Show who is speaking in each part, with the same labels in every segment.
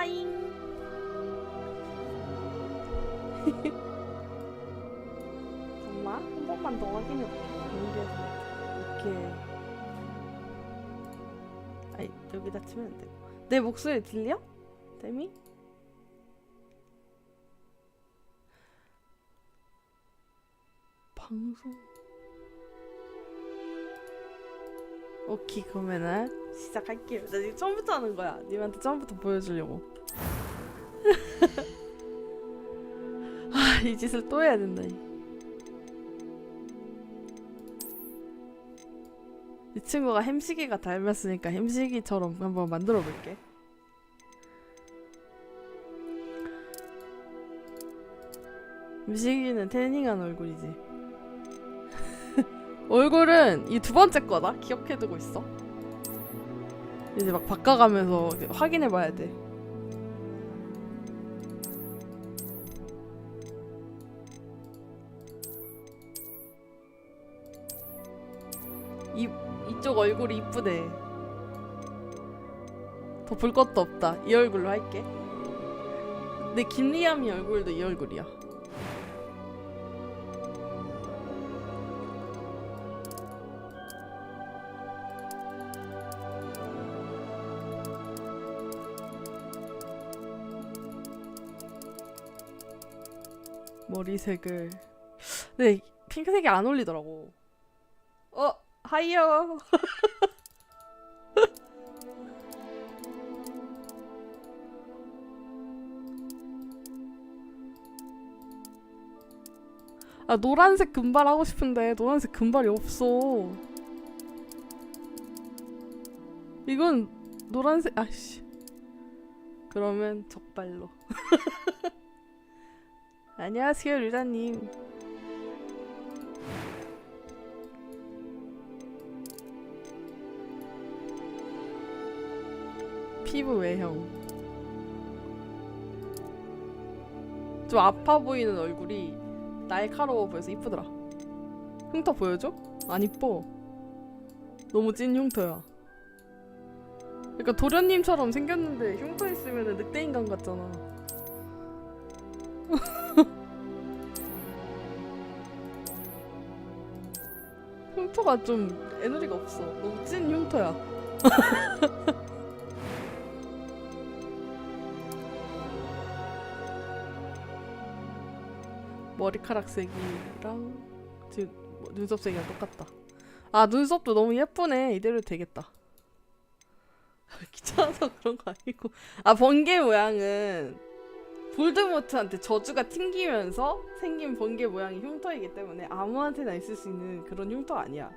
Speaker 1: 빠잉. 정말 한 번만 더 확인해볼게. 이렇게. 아이, 여기다 치면 안 되고. 내 목소리 들려? 데미? 방송. 오케이, 그러면은 시작할게요. 나 지금 처음부터 하는 거야. 님한테 처음부터 보여주려고. 아, 이 짓을 또 해야 된다. 이 친구가 햄식이가 닮았으니까 햄식이처럼 한번 만들어 볼게. 햄식이는 태닝한 얼굴이지. 얼굴은 이 두 번째 거다. 기억해두고 있어. 이제 막 바꿔가면서 확인해봐야 돼. 이쪽 얼굴이 이쁘네. 더 볼 것도 없다. 이 얼굴로 할게. 내 김리암이 얼굴도 이 얼굴이야. 머리색을. 네, 핑크색이 안 어울리더라고. 하이요. 아, 노란색 금발 하고 싶은데 노란색 금발이 없어. 이건 노란색. 아씨. 그러면 적발로. 안녕하세요, 류다님. 피부 외형. 좀 아파 보이는 얼굴이 날카로워 보여서 이쁘더라. 흉터 보여줘? 안 이뻐. 너무 찐 흉터야. 약간 도련님처럼 생겼는데 흉터 있으면 늑대인간 같잖아. 흉터가 좀 에너지가 없어. 너무 찐 흉터야. 머리카락 색이랑 지금 눈썹 색이랑 똑같다. 아, 눈썹도 너무 예쁘네. 이대로 되겠다. 귀찮아서 그런 거 아니고. 아, 번개 모양은 볼드모트한테 저주가 튕기면서 생긴 번개 모양이 흉터이기 때문에 아무한테나 있을 수 있는 그런 흉터 아니야.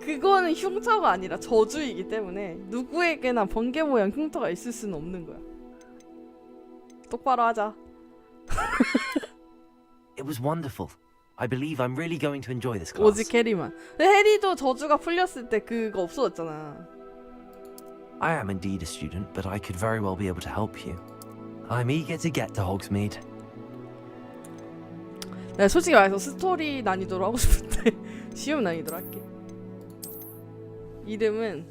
Speaker 1: 그거는 흉터가 아니라 저주이기 때문에 누구에게나 번개 모양 흉터가 있을 수는 없는 거야. 똑바로 하자.
Speaker 2: It was wonderful. I believe I'm really going to enjoy this class.
Speaker 1: 오직 해리만. 근데 해리도 저주가 풀렸을 때 그거 없어졌잖아.
Speaker 2: I am indeed a student, but I could very well be able to help you. I'm eager to get to Hogsmeade.
Speaker 1: 내가 솔직히 말해서 스토리 난이도로 하고 싶은데 쉬운 난이도로 할게. 이름은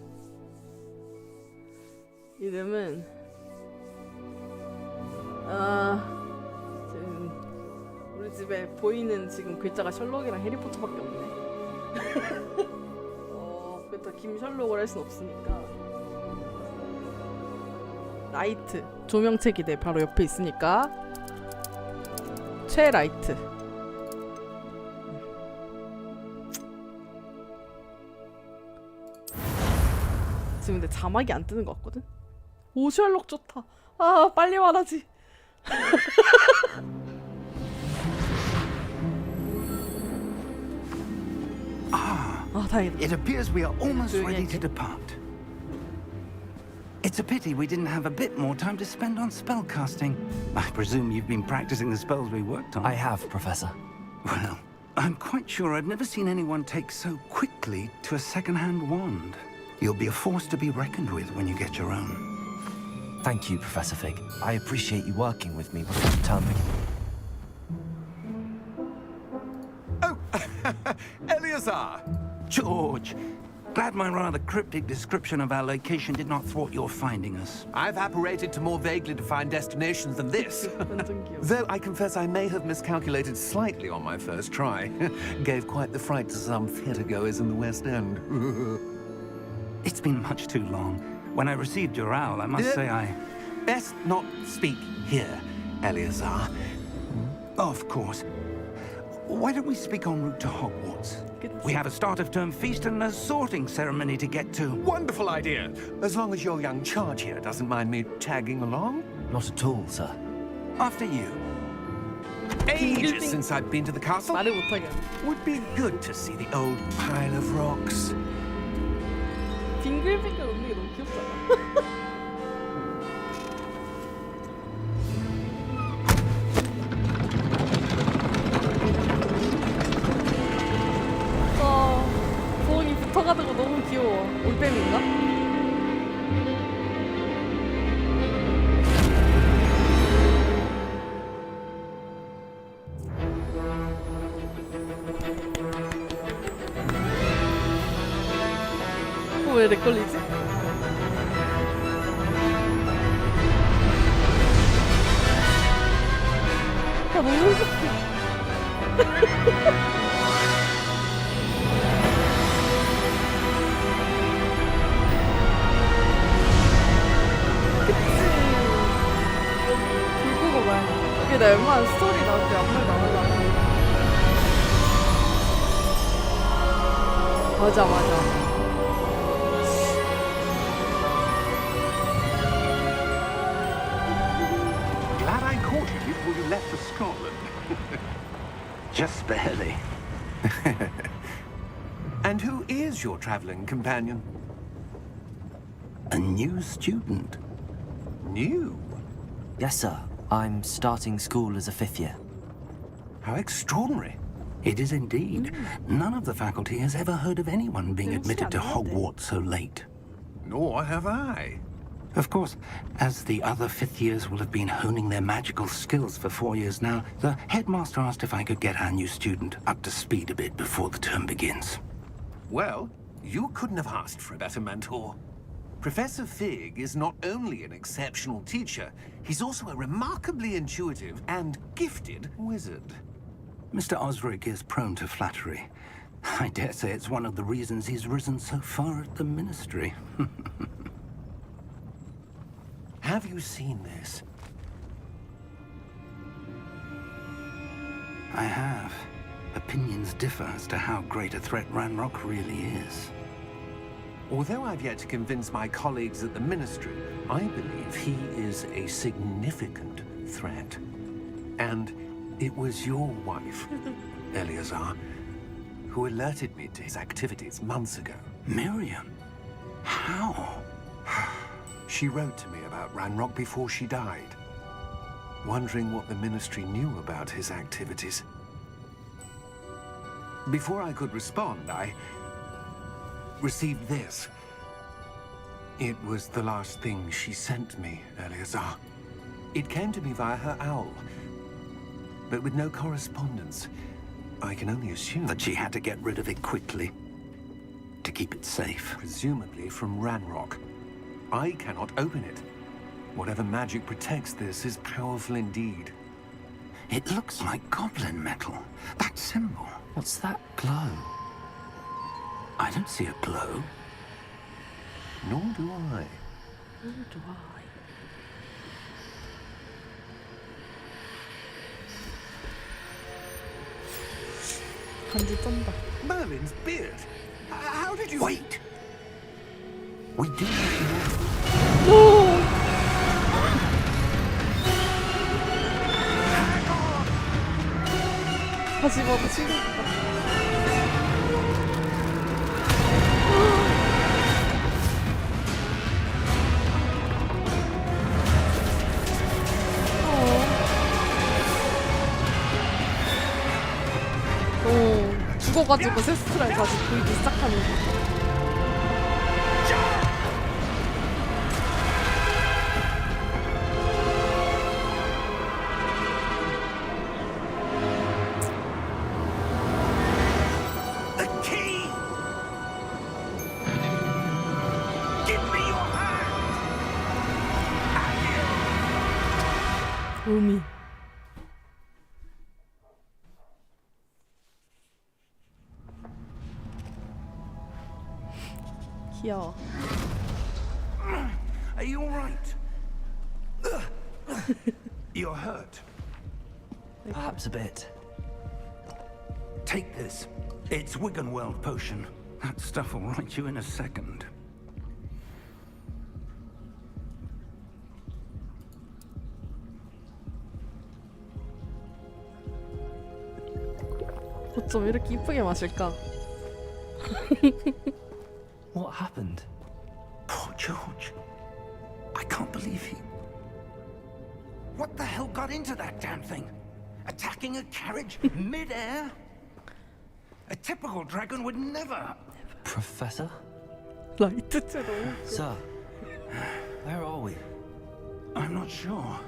Speaker 1: 지금 우리 집에 보이는 지금 글자가 셜록이랑 해리포터밖에 없네. 그렇다 김셜록을 할 순 없으니까 라이트 조명책이 내 바로 옆에 있으니까 최라이트. 지금 근데 자막이 안 뜨는 것 같거든? 오, 셜록 좋다. 아, 빨리 말하지. 다행이다.
Speaker 3: It appears we are almost
Speaker 1: 조용히
Speaker 3: ready to
Speaker 1: 할게.
Speaker 3: depart. It's a pity we didn't have a bit more time to spend on spellcasting. I presume you've been practicing the spells we worked on.
Speaker 2: I have, Professor.
Speaker 3: Well, I'm quite sure I've never seen anyone take so quickly to a second-hand wand. You'll be a force to be reckoned with when you get your own.
Speaker 2: Thank you, Professor Fig. I appreciate you working with me before the term begins.
Speaker 4: Oh, Eleazar!
Speaker 3: George, Glad my rather cryptic description of our location did not thwart your finding us.
Speaker 4: I've apparated to more vaguely defined destinations than this.
Speaker 1: 완전 귀여워.
Speaker 4: Though I confess I may have miscalculated slightly on my first try. Gave quite the fright to some theatre-goers in the West End.
Speaker 3: It's been much too long. When I received your owl, I must say I...
Speaker 4: Best not speak here, Eleazar.
Speaker 3: Of course. Why don't we speak en route to Hogwarts? We have a start-of-term feast and a sorting ceremony to get to.
Speaker 4: Wonderful idea. As long as your young charge here doesn't mind me tagging along.
Speaker 2: Not at all, sir.
Speaker 3: After you.
Speaker 4: Ages since I've been to the castle.
Speaker 1: 말을 못하게 하네.
Speaker 4: Would be good to see the old pile of rocks.
Speaker 1: 빙글빙글 웃는 게 너무 귀엽잖아. 부엉이 붙어가는 거 너무 귀여워. 올빼미인가? 왜 렉 걸리지? 아 너무 웃겨. 불구고 말. 이게 나 얼마나 스토리 나한테 아무 말 나오려고. 맞아 맞아.
Speaker 3: Glad I caught you before you left for Scotland. Just barely.
Speaker 4: And who is your traveling companion?
Speaker 3: A new student.
Speaker 4: New?
Speaker 2: Yes, sir. I'm starting school as a 5th year.
Speaker 4: How extraordinary.
Speaker 3: It is indeed. None of the faculty has ever heard of anyone being
Speaker 1: Yeah,
Speaker 3: admitted to
Speaker 1: it's not,
Speaker 3: Hogwarts so late.
Speaker 4: Nor have I.
Speaker 3: Of course, as the other 5th years will have been honing their magical skills for 4 years now, the headmaster asked if I could get our new student up to speed a bit before the term begins.
Speaker 4: Well, you couldn't have asked for a better mentor. Professor Fig is not only an exceptional teacher, he's also a remarkably intuitive and gifted wizard.
Speaker 3: Mr. Osric is prone to flattery. I dare say it's one of the reasons he's risen so far at the ministry.
Speaker 4: Have you seen this?
Speaker 3: I have. Opinions differ as to how great a threat Ranrock really is.
Speaker 4: Although I've yet to convince my colleagues at the Ministry, I believe he is a significant threat. And it was your wife, Eleazar, who alerted me to his activities months ago.
Speaker 3: Miriam? How?
Speaker 4: She wrote to me about Ranrock before she died, wondering what the Ministry knew about his activities. Before I could respond, I received this. It was the last thing she sent me, Eleazar. It came to me via her owl, but with no correspondence. I can only assume
Speaker 3: That she had to get rid of it quickly to keep it safe.
Speaker 4: presumably from Ranrock. I cannot open it. Whatever magic protects this is powerful indeed.
Speaker 3: It looks like goblin metal. That symbol.
Speaker 2: What's that glow?
Speaker 3: I don't see a glow.
Speaker 4: Nor do I.
Speaker 1: 좋아. 반지 쩐다.
Speaker 4: Merlin's beard! How did you...
Speaker 3: Wait! We do have more.
Speaker 1: 오! 다시 봐도 신기하다. 오, 죽어가지고 세스트라에 다시 보이기 시작하는 거.
Speaker 3: The key!
Speaker 1: 의미. 귀여워.
Speaker 3: Are you all right? You're hurt.
Speaker 2: Perhaps a bit.
Speaker 3: Take this. It's Wiggenweld potion. That stuff will right you in a second.
Speaker 1: 어쩜 이렇게 이쁘게 마실까?
Speaker 2: What happened?
Speaker 3: Poor George. I can't believe he... What the hell got into that damn thing? Attacking a carriage mid-air? A typical dragon would never...
Speaker 2: Professor?
Speaker 1: 라이트 너무
Speaker 2: Sir, where are we?
Speaker 3: I'm not sure.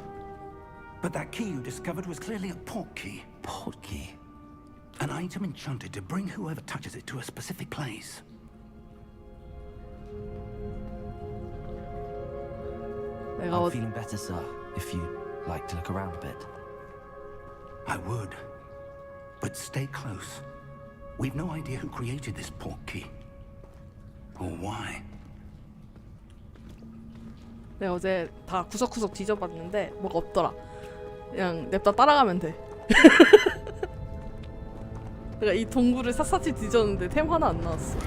Speaker 3: But that key you discovered was clearly a port key.
Speaker 2: Port key.
Speaker 3: An item enchanted to bring whoever touches it to a specific place.
Speaker 1: 내가
Speaker 2: I'm feeling better, sir. If you'd like to look around a bit.
Speaker 3: I would. But stay close. We've no idea who created this port key. Or why.
Speaker 1: 내가 어제 다 구석구석 뒤져봤는데 뭐가 없더라. 그냥 냅다 따라가면 돼. 내가 이 동굴을 샅샅이 뒤졌는데 템 하나 안 나왔어.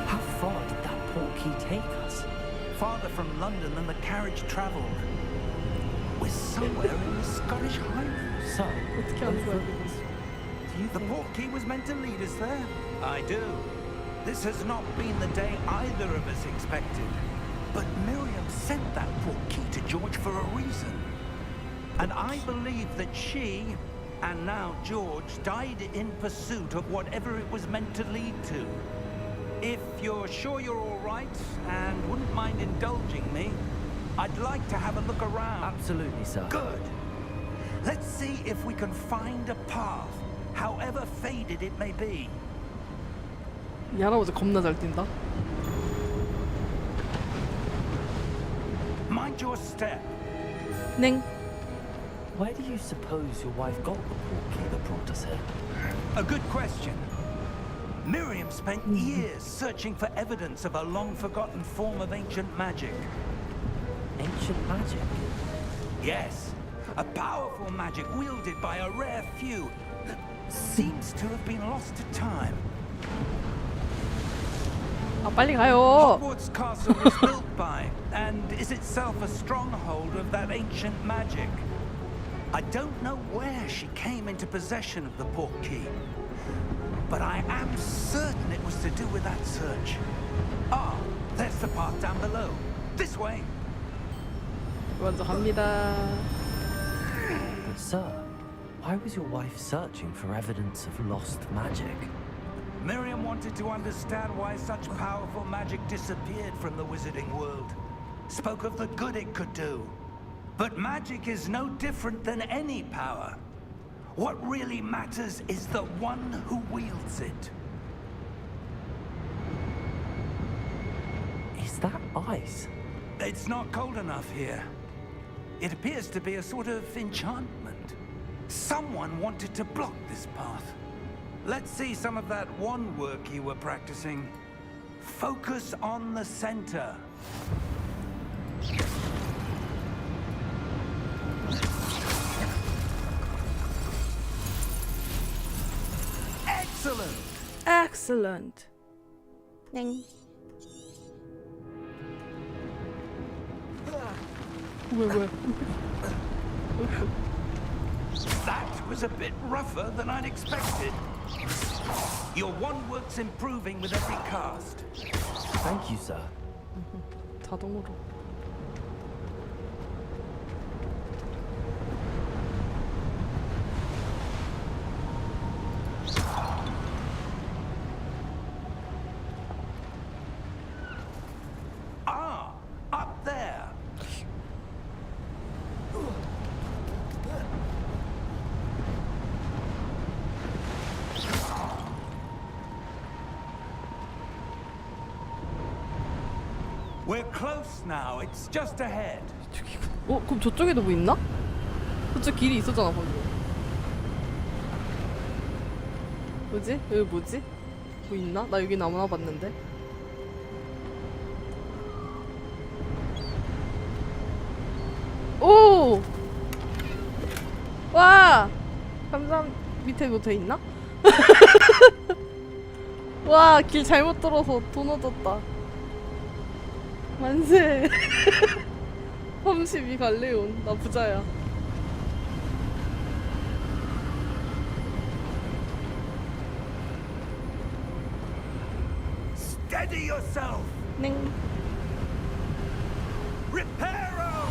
Speaker 2: How far did that port key take us?
Speaker 3: Farther from London than the carriage travelled. We're somewhere in the Scottish Highlands.
Speaker 2: Sir,
Speaker 1: 어떻게 하는 거야?
Speaker 2: do you
Speaker 3: The
Speaker 2: think...
Speaker 3: port key was meant to lead us there. I do. This has not been the day either of us expected. But Miriam sent that port key to George for a reason. And I believe that she, and now George, died in pursuit of whatever it was meant to lead to. If you're sure you're all right and wouldn't mind indulging me, I'd like to have a look around.
Speaker 2: Absolutely, sir.
Speaker 3: Good. Let's see if we can find a path, however faded it may be.
Speaker 1: 이 할아버지 겁나 잘 뛴다.
Speaker 3: Mind your step.
Speaker 1: 냉.
Speaker 2: Where do you suppose your wife got the port key that brought us here?
Speaker 3: A good question. Miriam spent years searching for evidence of a long-forgotten form of ancient magic.
Speaker 2: Ancient magic?
Speaker 3: Yes, a powerful magic wielded by a rare few that seems to have been lost to time.
Speaker 1: 아 빨리 가요.
Speaker 3: Hogswate's castle was built by, and is itself a stronghold of that ancient magic. I don't know where she came into possession of the port key, but I am certain it was to do with that search. Ah, there's the path down below. This way.
Speaker 1: 먼저 갑니다.
Speaker 2: But sir, why was your wife searching for evidence of lost magic?
Speaker 3: Miriam wanted to understand why such powerful magic disappeared from the wizarding world. Spoke of the good it could do. But magic is no different than any power. What really matters is the one who wields it.
Speaker 2: Is that ice?
Speaker 3: It's not cold enough here. It appears to be a sort of enchantment. Someone wanted to block this path. Let's see some of that wand work you were practicing. Focus on the center. Excellent!
Speaker 1: Excellent. 냉. 왜?
Speaker 3: That was a bit rougher than I'd expected. Your wand work's improving with every cast.
Speaker 2: Thank you, sir.
Speaker 1: 자동으로.
Speaker 3: Ah, up there. close now. It's just ahead.
Speaker 1: 그럼 저쪽에도 뭐 있나? 저쪽 길이 있었잖아 방금. 뭐지? 여기 뭐지? 뭐 있나? 나 여기 아무나 봤는데. 오! 와! 밑에 뭐 더 있나? 와, 길 잘못 들어서 돈 얻었다. 만세. 32 갈레온. 나 부자야.
Speaker 3: Steady yourself.
Speaker 1: 넹.
Speaker 3: Reparo.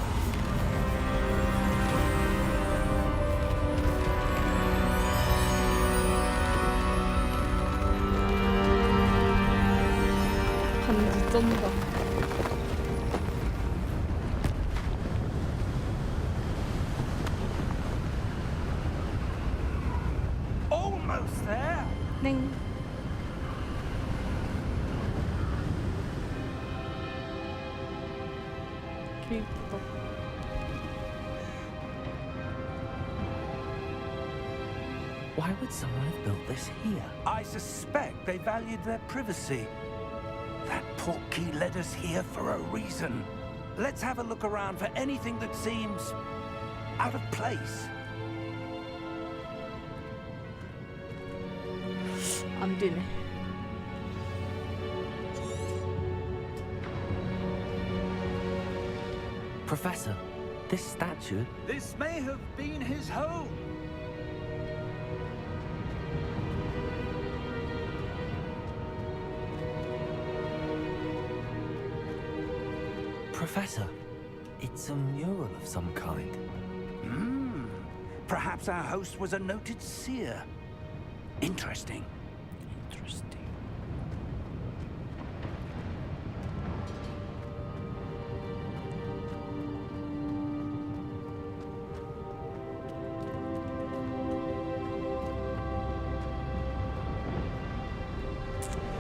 Speaker 1: 간지 쩐다.
Speaker 3: Almost there.
Speaker 1: 넹. 개 이쁘다.
Speaker 2: Why would someone have built this here?
Speaker 3: I suspect they valued their privacy. That portkey led us here for a reason. Let's have a look around for anything that seems out of place.
Speaker 1: 안 되네.
Speaker 2: Professor, this statue.
Speaker 3: This may have been his home.
Speaker 2: Professor, it's a mural of some kind.
Speaker 3: Perhaps our host was a noted seer. Interesting.
Speaker 2: Interesting.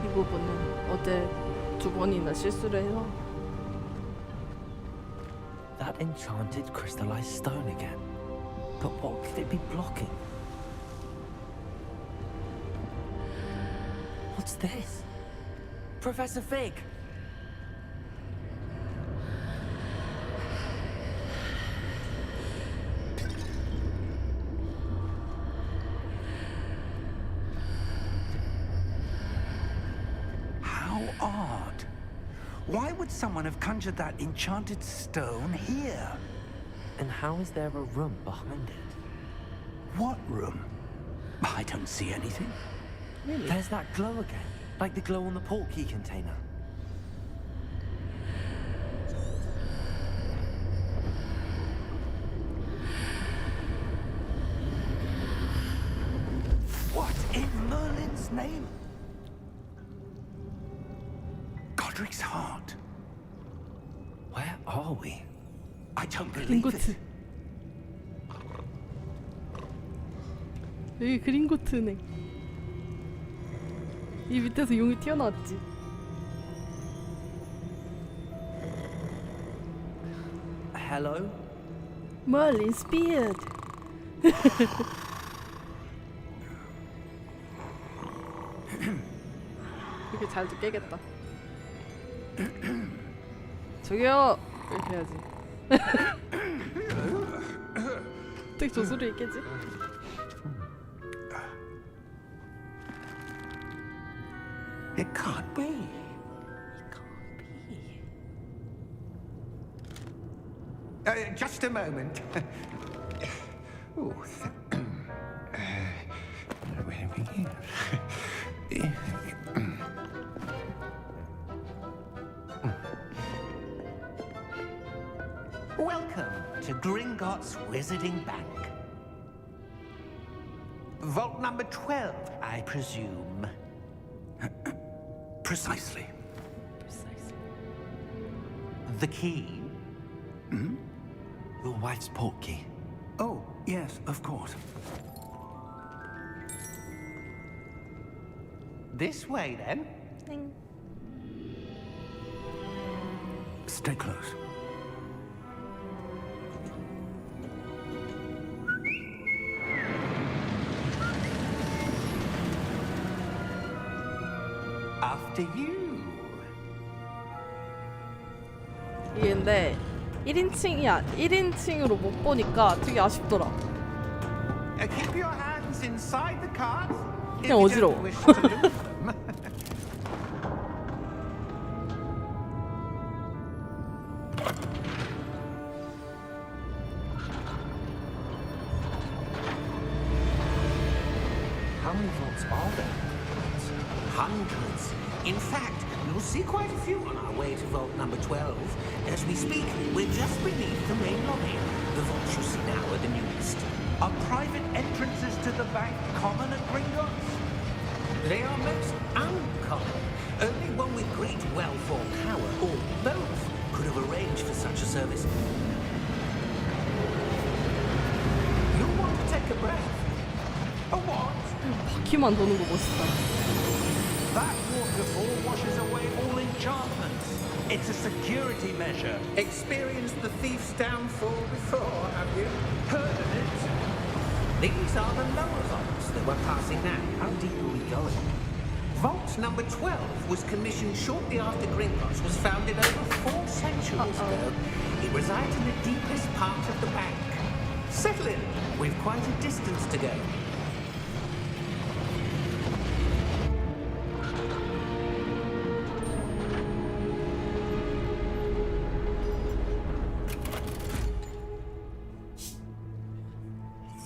Speaker 1: 이 부분은 어제 2번이나 실수를 해서.
Speaker 2: That enchanted crystallized stone again. But what could it be blocking? What's this? Professor Fig!
Speaker 3: How odd. Why would someone have conjured that enchanted stone here?
Speaker 2: And how is there a room behind it?
Speaker 3: What room? I don't see anything.
Speaker 2: There's that glow again, like the glow on the portkey container.
Speaker 3: What in Merlin's name? Godric's heart.
Speaker 2: Where are we?
Speaker 3: I don't believe
Speaker 1: 그린고트.
Speaker 3: it.
Speaker 1: 여기 그린고트네. 이 밑에서 용이 튀어나왔지.
Speaker 2: Hello?
Speaker 1: Merlin's beard. 이렇게 잘도 깨겠다. 저기요! 이렇게 해야지. 어떻게 저 소리에 깨지?
Speaker 3: It can't be.
Speaker 4: Just a moment. Oh, where are we here?
Speaker 5: Welcome to Gringotts Wizarding Bank. Vault number 12, I presume.
Speaker 3: Precisely.
Speaker 5: The key?
Speaker 2: Your wife's portkey.
Speaker 3: Oh, yes, of course.
Speaker 5: This way, then.
Speaker 4: Stay close.
Speaker 3: After you.
Speaker 1: 이게 근데 1인칭으로 못 보니까 되게 아쉽더라.
Speaker 3: Keep your hands inside the cart. if
Speaker 1: 그냥
Speaker 3: you
Speaker 1: 어지러워.
Speaker 3: don't wish to lose them.
Speaker 2: How many vaults are there?
Speaker 5: Hundreds. In fact, you'll see quite a few on our way to vault number 12. As we speak, we're just beneath the main lobby. The vaults you see now are the newest.
Speaker 3: Are private entrances to the bank common at Gringotts?
Speaker 5: They are most uncommon. Only one with great wealth or power, or both, could have arranged for such a service. You'll want to take a breath.
Speaker 3: A what?
Speaker 1: 바퀴만 도는 거 멋있다.
Speaker 3: That waterfall washes away all enchantments. It's a security measure.
Speaker 5: Experienced the thief's downfall before, have you?
Speaker 3: Heard of it?
Speaker 5: These are the lower vaults that we're passing now.
Speaker 2: How deep are we going?
Speaker 5: Vault number 12 was commissioned shortly after Gringotts was founded over 4 centuries ago. It resides in the deepest part of the bank. Settle in. We've quite a distance to go.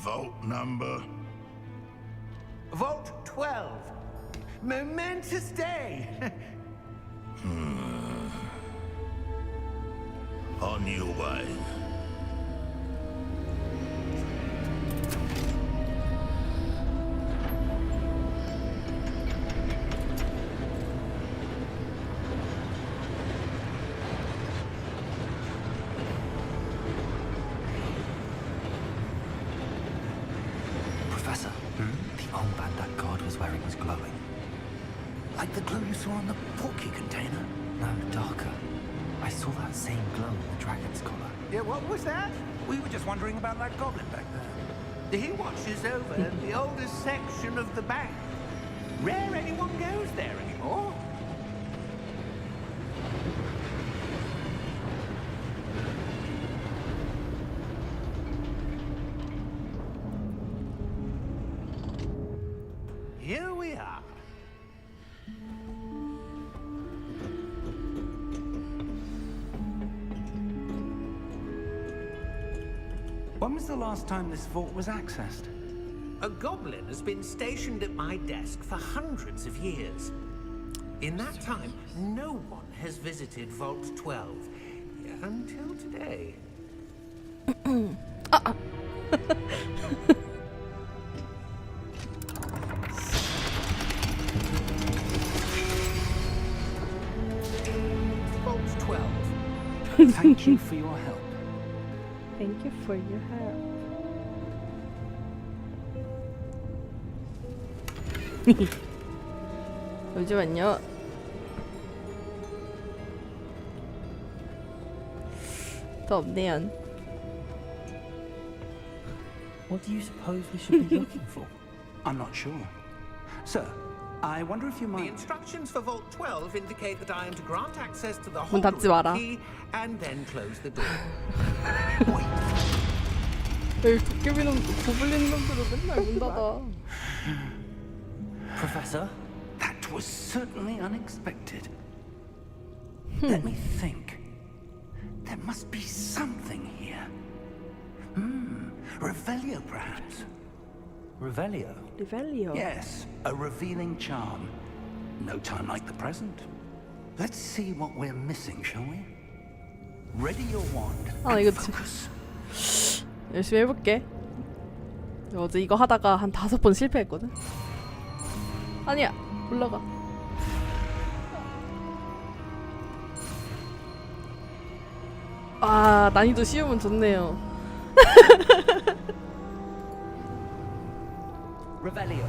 Speaker 6: Vault number.
Speaker 3: Vault 12. Momentous day.
Speaker 6: On your way.
Speaker 2: Professor, the armband that guard was wearing was glowing.
Speaker 4: Like the glow you saw on the porky container.
Speaker 2: No, darker. I saw that same glow in the dragon's collar.
Speaker 3: Yeah, what was that? We were just wondering about that goblin back there.
Speaker 5: He watches over the oldest section of the bank. Rare anyone goes there anymore.
Speaker 3: Here we are. When was the last time this vault was accessed?
Speaker 5: A goblin has been stationed at my desk for hundreds of years. In that time, no one has visited Vault 12. Until today. Vault 12.
Speaker 3: Thank you for your help.
Speaker 1: Thank you for your help. 잠시만요. 더 없네요.
Speaker 2: What do you suppose we should be looking for?
Speaker 3: I'm not sure. Sir, I wonder if you
Speaker 5: The
Speaker 3: might...
Speaker 5: instructions for Vault 12 indicate that I am to grant access to the
Speaker 1: 문 닫지 마라.
Speaker 5: key and then close the door.
Speaker 1: 왜 도깨비 놈, 고블린 놈들은 맨날 문 닫아.
Speaker 2: Professor?
Speaker 4: That was certainly unexpected. Let me think. There must be something here. Revelio, perhaps.
Speaker 2: Revelio?
Speaker 1: 리벨리오.
Speaker 4: Yes, a revealing charm. No time like the present. Let's see what we're missing, shall we? Ready your wand.
Speaker 1: 아,
Speaker 4: and
Speaker 1: 이거
Speaker 4: focus.
Speaker 1: 열심히 해볼게. 어제 이거 하다가 한 5번 실패했거든. 아니야, 올라가. 아, 난이도 쉬우면 좋네요.
Speaker 2: Revelio.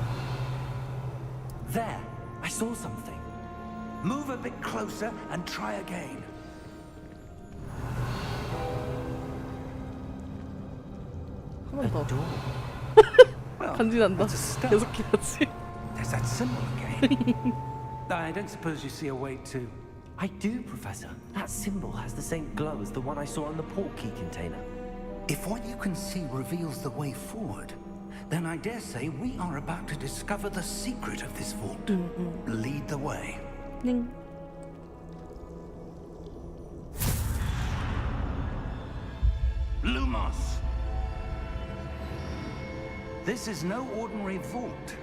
Speaker 2: There, I saw something.
Speaker 4: Move a bit closer and try again.
Speaker 1: 한 번 더.
Speaker 2: door.
Speaker 3: Well,
Speaker 1: 간지난다.
Speaker 3: that's a start.
Speaker 1: 계속해야지.
Speaker 3: There's that symbol again. I don't suppose you see a way to...
Speaker 2: I do, Professor. That symbol has the same glow as the one I saw on the port key container.
Speaker 3: If what you can see reveals the way forward, then I dare say we are about to discover the secret of this vault. Lead the way.
Speaker 1: ning.
Speaker 3: Lumos! This is no ordinary vault.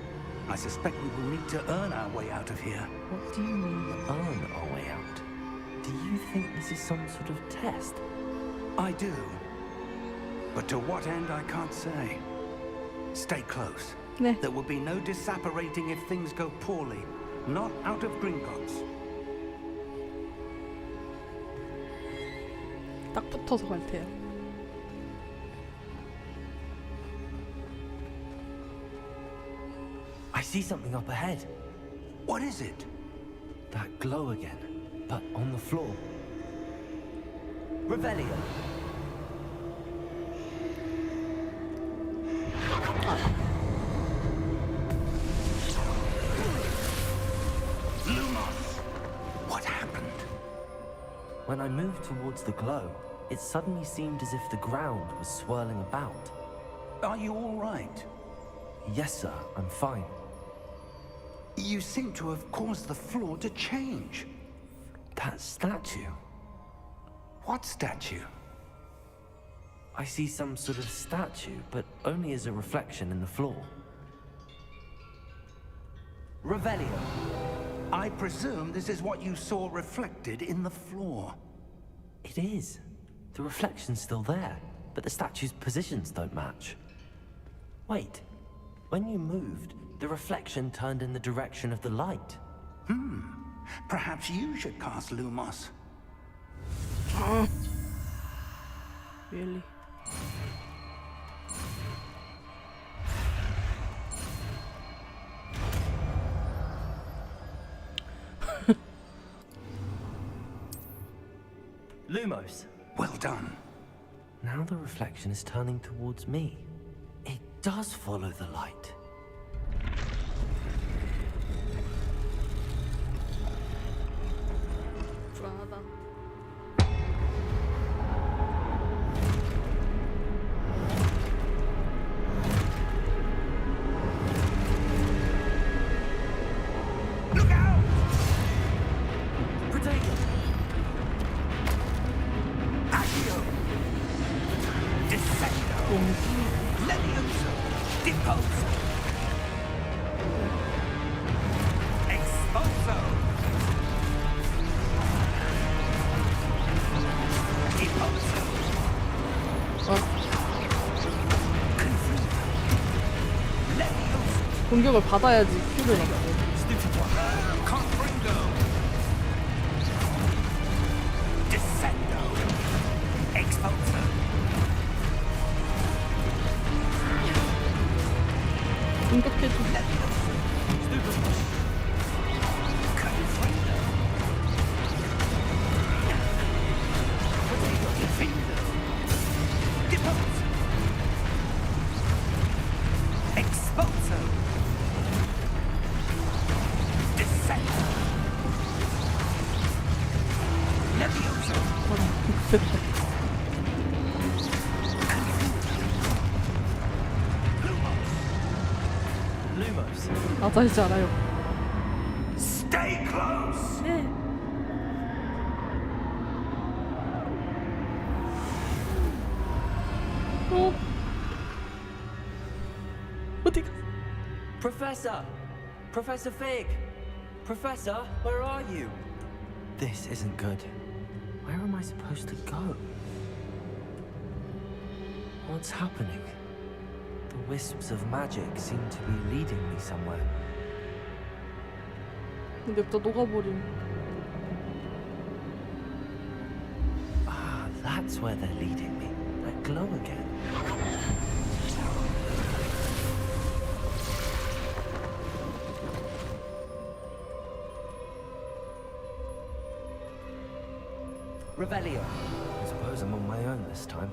Speaker 3: I suspect we will need to earn our way out of here.
Speaker 2: What do you mean, earn our way out? Do you think this is some sort of test?
Speaker 3: I do. But to what end, I can't say. Stay close.
Speaker 1: 네.
Speaker 3: There will be no disapparating if things go poorly. Not out of Gringotts.
Speaker 1: 딱 붙어서 갈 테요.
Speaker 2: I see something up ahead.
Speaker 3: What is it?
Speaker 2: That glow again, but on the floor. Revelio.
Speaker 3: Lumos! What happened?
Speaker 2: When I moved towards the glow, it suddenly seemed as if the ground was swirling about.
Speaker 3: Are you all right?
Speaker 2: Yes, sir, I'm fine.
Speaker 3: You seem to have caused the floor to change.
Speaker 2: That statue.
Speaker 3: What statue?
Speaker 2: I see some sort of statue, but only as a reflection in the floor. Revelio.
Speaker 3: I presume this is what you saw reflected in the floor.
Speaker 2: It is. The reflection's still there, but the statue's positions don't match. Wait. When you moved, the reflection turned in the direction of the light.
Speaker 3: Perhaps you should cast Lumos.
Speaker 1: Really?
Speaker 2: Lumos.
Speaker 3: Well done.
Speaker 2: Now the reflection is turning towards me. It does follow the light.
Speaker 1: 불안하다.
Speaker 3: Look out!
Speaker 2: Potato!
Speaker 3: Accio! Descendo! Levioso! Deposo! Expulso! Deposo! Levioso!
Speaker 1: 공격을 받아야지 큐를 넣고.
Speaker 3: Confringo! Descendo! Expulso!
Speaker 1: 공격해줘.
Speaker 3: Confringo! Confringo! Deposo! Expulso! Descendo! Levioso!
Speaker 2: Lumos.
Speaker 1: 아자이지 알아요.
Speaker 3: Stay close!
Speaker 1: 네. 어? 어디 가?
Speaker 2: Professor! Professor Fig! Professor, where are you? This isn't good. Where am I supposed to go? What's happening? The wisps of magic seem to be leading me somewhere.
Speaker 1: 냅다 녹아버림.
Speaker 2: Ah, that's where they're leading me. That glow again. Revelio. I suppose I'm on my own this time.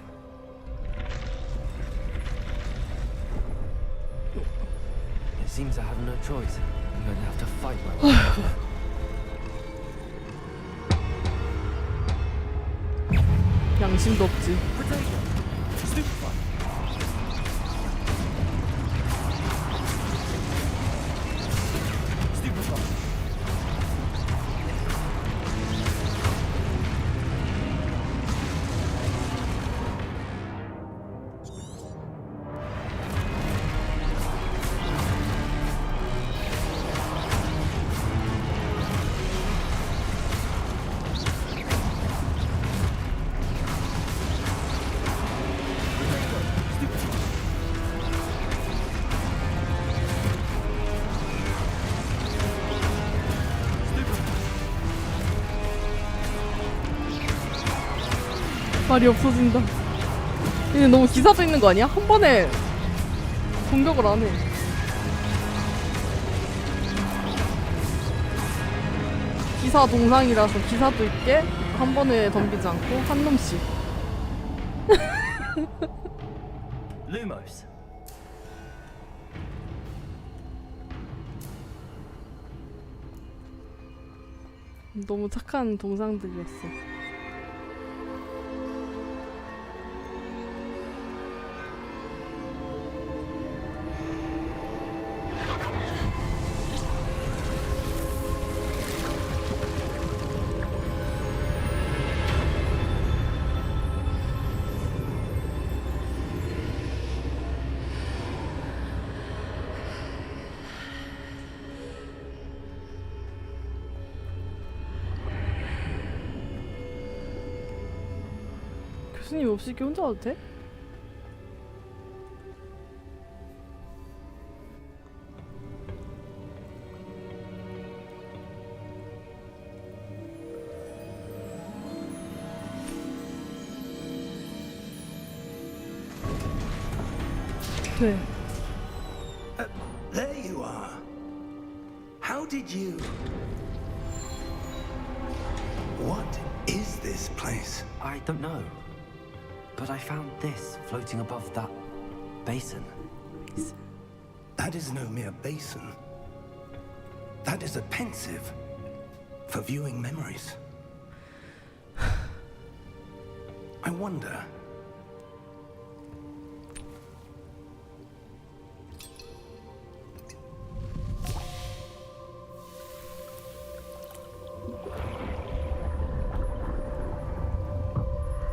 Speaker 2: seems I have no choice. I'm going to have to fight my way out.
Speaker 1: 양심도 없지. 말이 없어진다. 얘는 너무 기사도 있는 거 아니야? 한 번에 공격을 안 해. 기사 동상이라서 기사도 있게 한 번에 덤비지 않고 한 놈씩.
Speaker 2: Lumos.
Speaker 1: 너무 착한 동상들이었어. 교수님 없이 이렇게 혼자 와도 돼? 네.
Speaker 3: There you are. How did you... What is this place?
Speaker 2: I don't know. But I found this floating above that basin.
Speaker 3: That is no mere basin. That is a pensive for viewing memories. I wonder...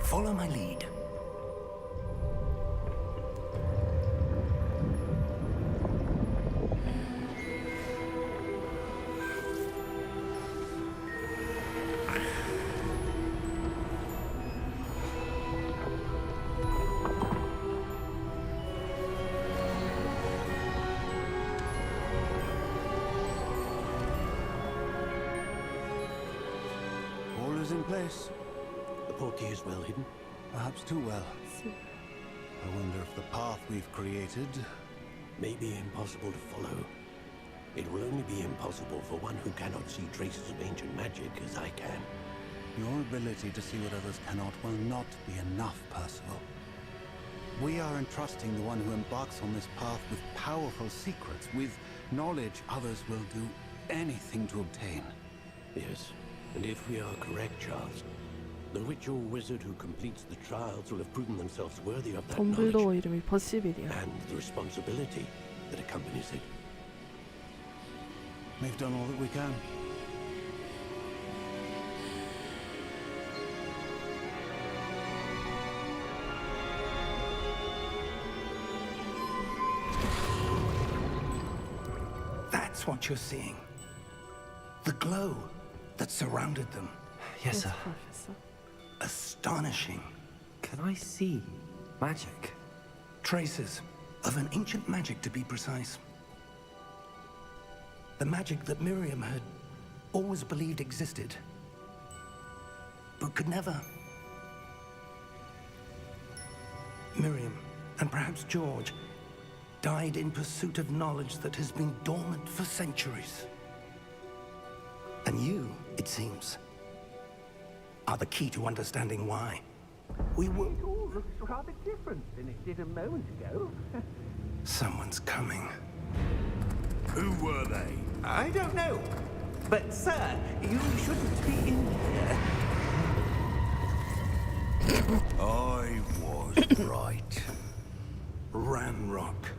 Speaker 3: Follow my lead.
Speaker 7: All is in place.
Speaker 8: The portkey is well hidden.
Speaker 7: Perhaps too well. I wonder if the path we've created...
Speaker 8: May be impossible to follow. It will only be impossible for one who cannot see traces of ancient magic as I can.
Speaker 7: Your ability to see what others cannot will not be enough, Percival. We are entrusting the one who embarks on this path with powerful secrets, with knowledge others will do anything to obtain.
Speaker 8: Yes, and if we are correct, Charles, the ritual wizard who completes the trials will have proven themselves worthy of that knowledge
Speaker 1: 덤블도어 이름이 퍼시빌이야.
Speaker 8: and the responsibility that accompanies it.
Speaker 7: We've done all that we can.
Speaker 3: That's what you're seeing. The glow that surrounded them.
Speaker 2: Yes, sir.
Speaker 1: Professor.
Speaker 3: Astonishing.
Speaker 2: Can I see magic?
Speaker 3: Traces of an ancient magic, to be precise. The magic that Miriam had always believed existed, but could never. Miriam, and perhaps George, died in pursuit of knowledge that has been dormant for centuries. And you, it seems, are the key to understanding why. We will...
Speaker 5: It all looks rather different than it did a moment ago.
Speaker 3: Someone's coming.
Speaker 6: Who were they?
Speaker 5: I don't know. But, sir, you shouldn't be in here.
Speaker 6: I was right. Ranrock.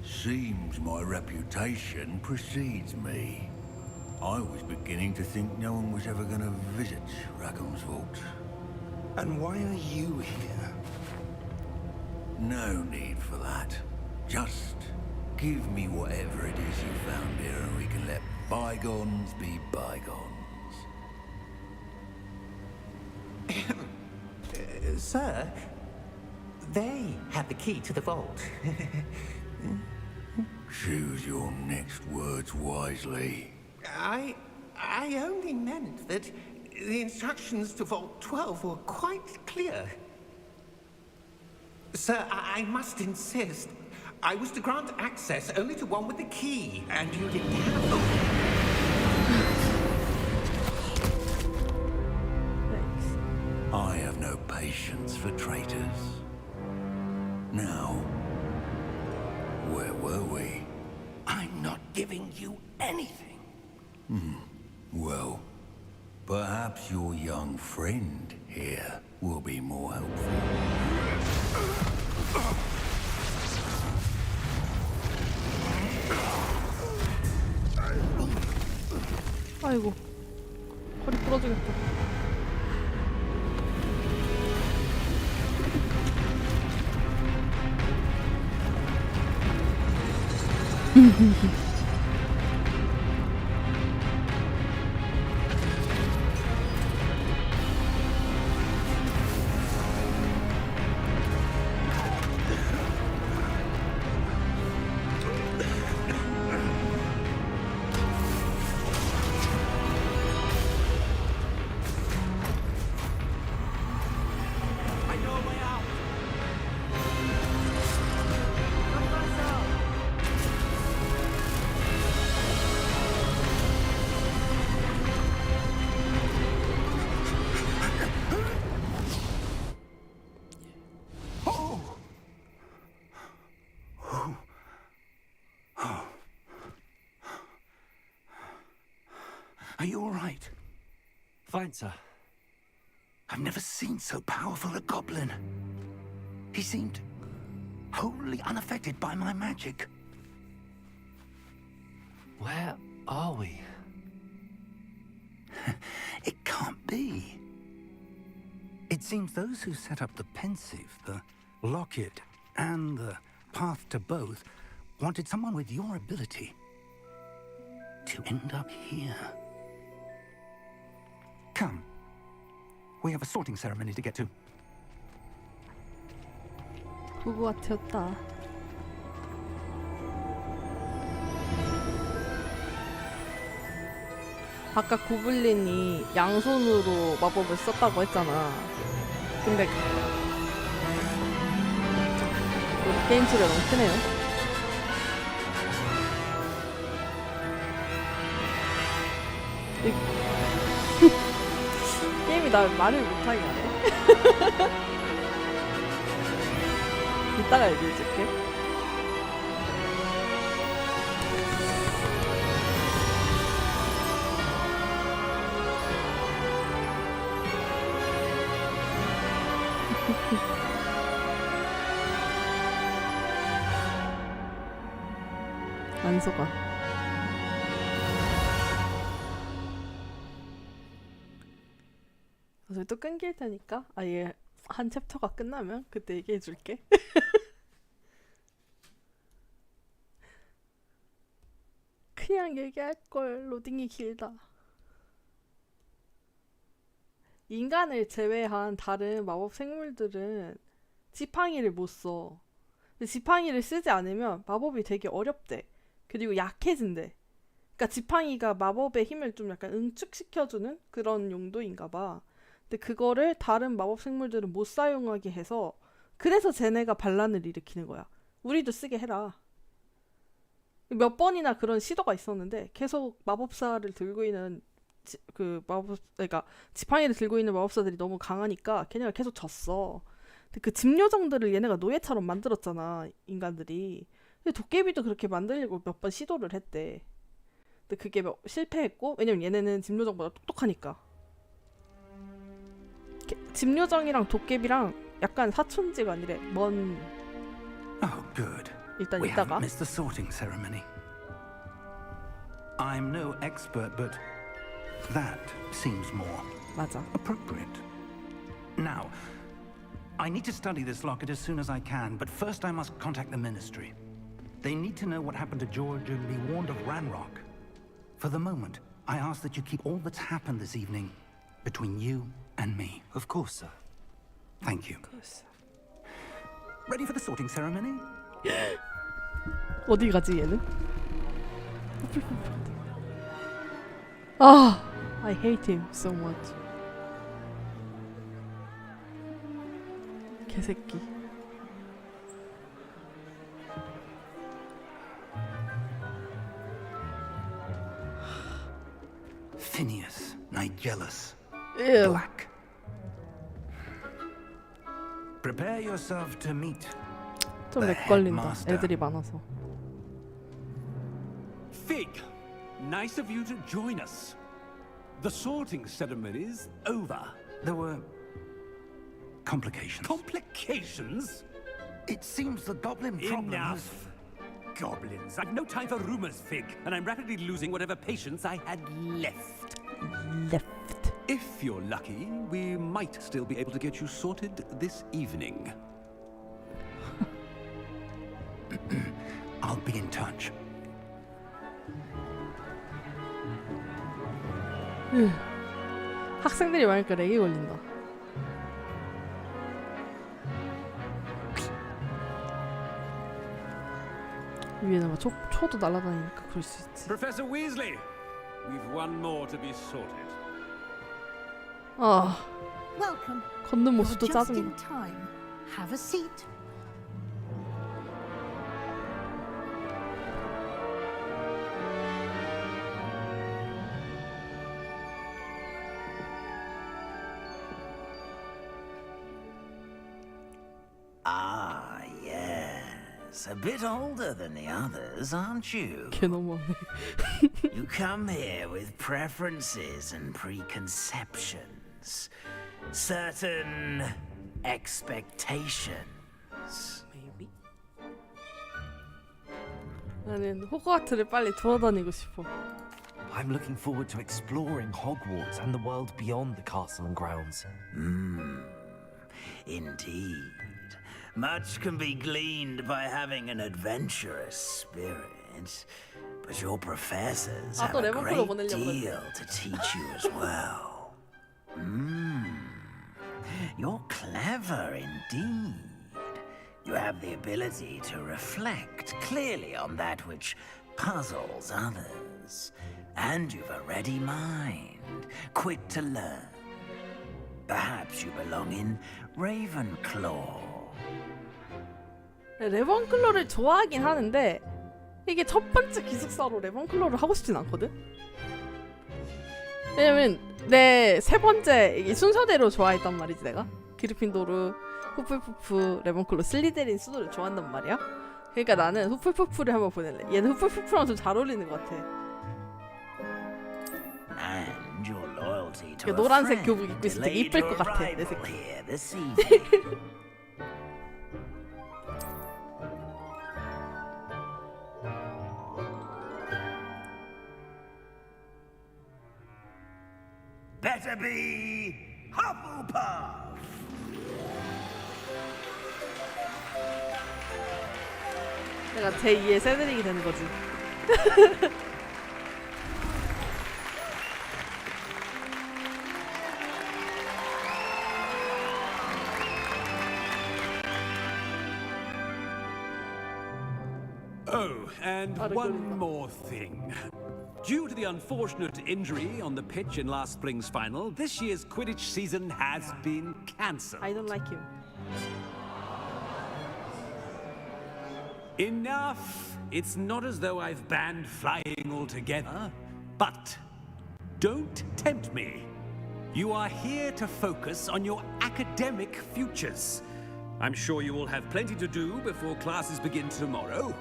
Speaker 6: Seems my reputation precedes me. I was beginning to think no one was ever going to visit Rackham's vault.
Speaker 3: And why are you here?
Speaker 6: No need for that. Just give me whatever it is you found here and we can let bygones be bygones.
Speaker 5: Sir, they have the key to the vault.
Speaker 6: Choose your next words wisely.
Speaker 5: I only meant that the instructions to Vault 12 were quite clear. Sir, I must insist. I was to grant access only to one with the key, and you didn't have them.
Speaker 6: I have no patience for traitors. Now, where were we?
Speaker 5: I'm not giving you anything.
Speaker 6: Well, perhaps your young friend here will be more helpful.
Speaker 1: 아이고 허리 부러지겠다.
Speaker 3: Are you all right?
Speaker 2: Fine, sir.
Speaker 3: I've never seen so powerful a goblin. He seemed wholly unaffected by my magic.
Speaker 2: Where are we?
Speaker 3: It can't be. It seems those who set up the pensive, the locket, and the path to both wanted someone with your ability to end up here. Come. We have a sorting ceremony to get to.
Speaker 1: 호그와트였다. 아까 고블린이 양손으로 마법을 썼다고 했잖아. 근데 우리 게임 소리가 너무 크네요. 게임이 나 말을 못하게 하네. 이따가 얘기해줄게. 안 속아. 그래서 또 끊길 테니까 아예 한 챕터가 끝나면 그때 얘기해 줄게. 그냥 얘기할 걸. 로딩이 길다. 인간을 제외한 다른 마법 생물들은 지팡이를 못 써. 근데 지팡이를 쓰지 않으면 마법이 되게 어렵대. 그리고 약해진대. 그러니까 지팡이가 마법의 힘을 좀 약간 응축시켜주는 그런 용도인가 봐. 근데 그거를 다른 마법 생물들은 못 사용하게 해서 그래서 쟤네가 반란을 일으키는 거야. 우리도 쓰게 해라. 몇 번이나 그런 시도가 있었는데 계속 마법사를 들고 있는 그러니까 지팡이를 들고 있는 마법사들이 너무 강하니까 걔네가 계속 졌어. 근데 그 집요정들을 얘네가 노예처럼 만들었잖아, 인간들이. 근데 도깨비도 그렇게 만들려고 몇 번 시도를 했대. 근데 그게 실패했고, 왜냐면 얘네는 짐요정보다 똑똑하니까. 짐요정이랑 도깨비랑 약간 사촌지간이래. 먼.
Speaker 3: Oh, good.
Speaker 1: 일단
Speaker 3: We
Speaker 1: 이따가.
Speaker 3: haven't missed the sorting ceremony. I'm no expert, but that seems more
Speaker 1: 맞아.
Speaker 3: appropriate. Now, I need to study this locket as soon as I can, but first I must contact the Ministry. They need to know what happened to George and be warned of Ranrock. For the moment, I ask that you keep all that's happened this evening between you and me.
Speaker 2: Of course, sir.
Speaker 3: Thank you. Ready for the sorting ceremony?
Speaker 1: 어디 가지 얘는? 아, I hate him so much. 개새끼.
Speaker 3: Phineas, Nigellus,
Speaker 1: Ew.
Speaker 3: Black. Prepare yourself to meet
Speaker 1: 좀
Speaker 3: the
Speaker 1: 렉걸린다.
Speaker 3: headmaster.
Speaker 1: 애들이 많아서.
Speaker 9: Fig, nice of you to join us. The sorting ceremony's over.
Speaker 3: There were complications.
Speaker 9: Complications?
Speaker 3: It seems the goblin problem has...
Speaker 9: Enough. Goblins. I've no time for rumors, Fig, and I'm rapidly losing whatever patience I had left.
Speaker 1: Left.
Speaker 9: If you're lucky, we might still be able to get you sorted this evening.
Speaker 3: I'll be in touch.
Speaker 1: 학생들이 많으니까 렉이 걸린다. 위에는 막 초도 날아다니니까 그럴 수 있지.
Speaker 9: Professor Weasley, we've one more to be sorted.
Speaker 1: 아,
Speaker 10: Welcome.
Speaker 1: 걷는
Speaker 10: You're
Speaker 1: 모습도
Speaker 10: just
Speaker 1: 짜증나.
Speaker 10: in time. Have a seat.
Speaker 11: Ah, yes. A bit older than the others, aren't you?
Speaker 1: 개 너무하네.
Speaker 11: You come here with preferences and preconceptions. Certain expectations.
Speaker 1: Maybe. 나는 호그와트를 빨리 돌아다니고 싶어.
Speaker 2: I'm looking forward to exploring Hogwarts and the world beyond the castle and grounds.
Speaker 11: Indeed. Much can be gleaned by having an adventurous spirit, but your professors have
Speaker 1: 또
Speaker 11: a
Speaker 1: 레몬클로
Speaker 11: great
Speaker 1: 보내려고
Speaker 11: deal to teach you as well. You're clever indeed. You have the ability to reflect clearly on that which puzzles others. And you've a ready mind, quick to learn. Perhaps you belong in Ravenclaw.
Speaker 1: 레몬클로를 좋아하긴 하는데 이게 첫 번째 기숙사로 레몬클로를 하고 싶진 않거든? 왜냐면 내 세 번째 이게 순서대로 좋아했단 말이지 내가. 그리핀도르, 후플푸프, 레몬클로, 슬리데린 순서를 좋아한단 말이야. 그러니까 나는 후플푸프를 한번 보낼래. 얘는 후플푸프랑 좀 잘 어울리는 것 같아.
Speaker 11: And your loyalty to
Speaker 1: 그
Speaker 11: a
Speaker 1: 노란색
Speaker 11: friend
Speaker 1: 교복 입고 있을 때
Speaker 11: delayed
Speaker 1: 이쁠
Speaker 11: your
Speaker 1: 것 같아, 내
Speaker 11: arrival
Speaker 1: 새끼.
Speaker 11: here this evening. Better be Hufflepuff.
Speaker 1: 내가 제2의 세드릭이 되는 거지.
Speaker 9: Oh, and
Speaker 1: Out of
Speaker 9: one
Speaker 1: good
Speaker 9: more thing. Due to the unfortunate injury on the pitch in last spring's final, this year's Quidditch season has been cancelled.
Speaker 1: I don't like you.
Speaker 9: Enough! It's not as though I've banned flying altogether. But don't tempt me. You are here to focus on your academic futures. I'm sure you will have plenty to do before classes begin tomorrow.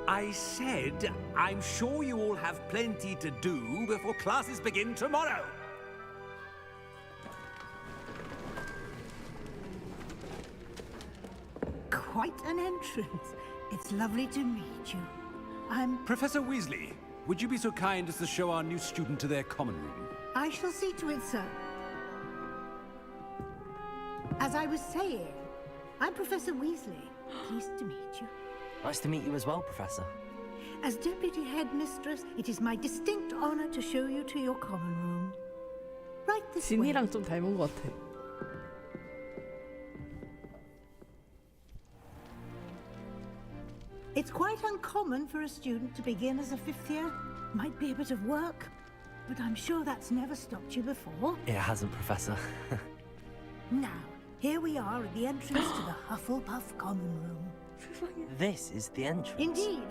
Speaker 9: I said I'm sure you all have plenty to do before classes begin tomorrow.
Speaker 10: Quite an entrance. It's lovely to meet you. I'm...
Speaker 9: Professor Weasley, would you be so kind as to show our new student to their common room?
Speaker 10: I shall see to it, sir. As I was saying, I'm Professor Weasley. Pleased to meet you.
Speaker 2: Nice to meet you as well, Professor.
Speaker 10: As Deputy Headmistress, it is my distinct honor to show you to your common room. Right this way.
Speaker 1: 진이랑 좀 닮은 것 같아.
Speaker 10: It's quite uncommon for a student to begin as a fifth year. Might be a bit of work, but I'm sure that's never stopped you before.
Speaker 2: It hasn't, Professor.
Speaker 10: Now, here we are at the entrance to the Hufflepuff common room.
Speaker 2: This is the entrance.
Speaker 10: Indeed.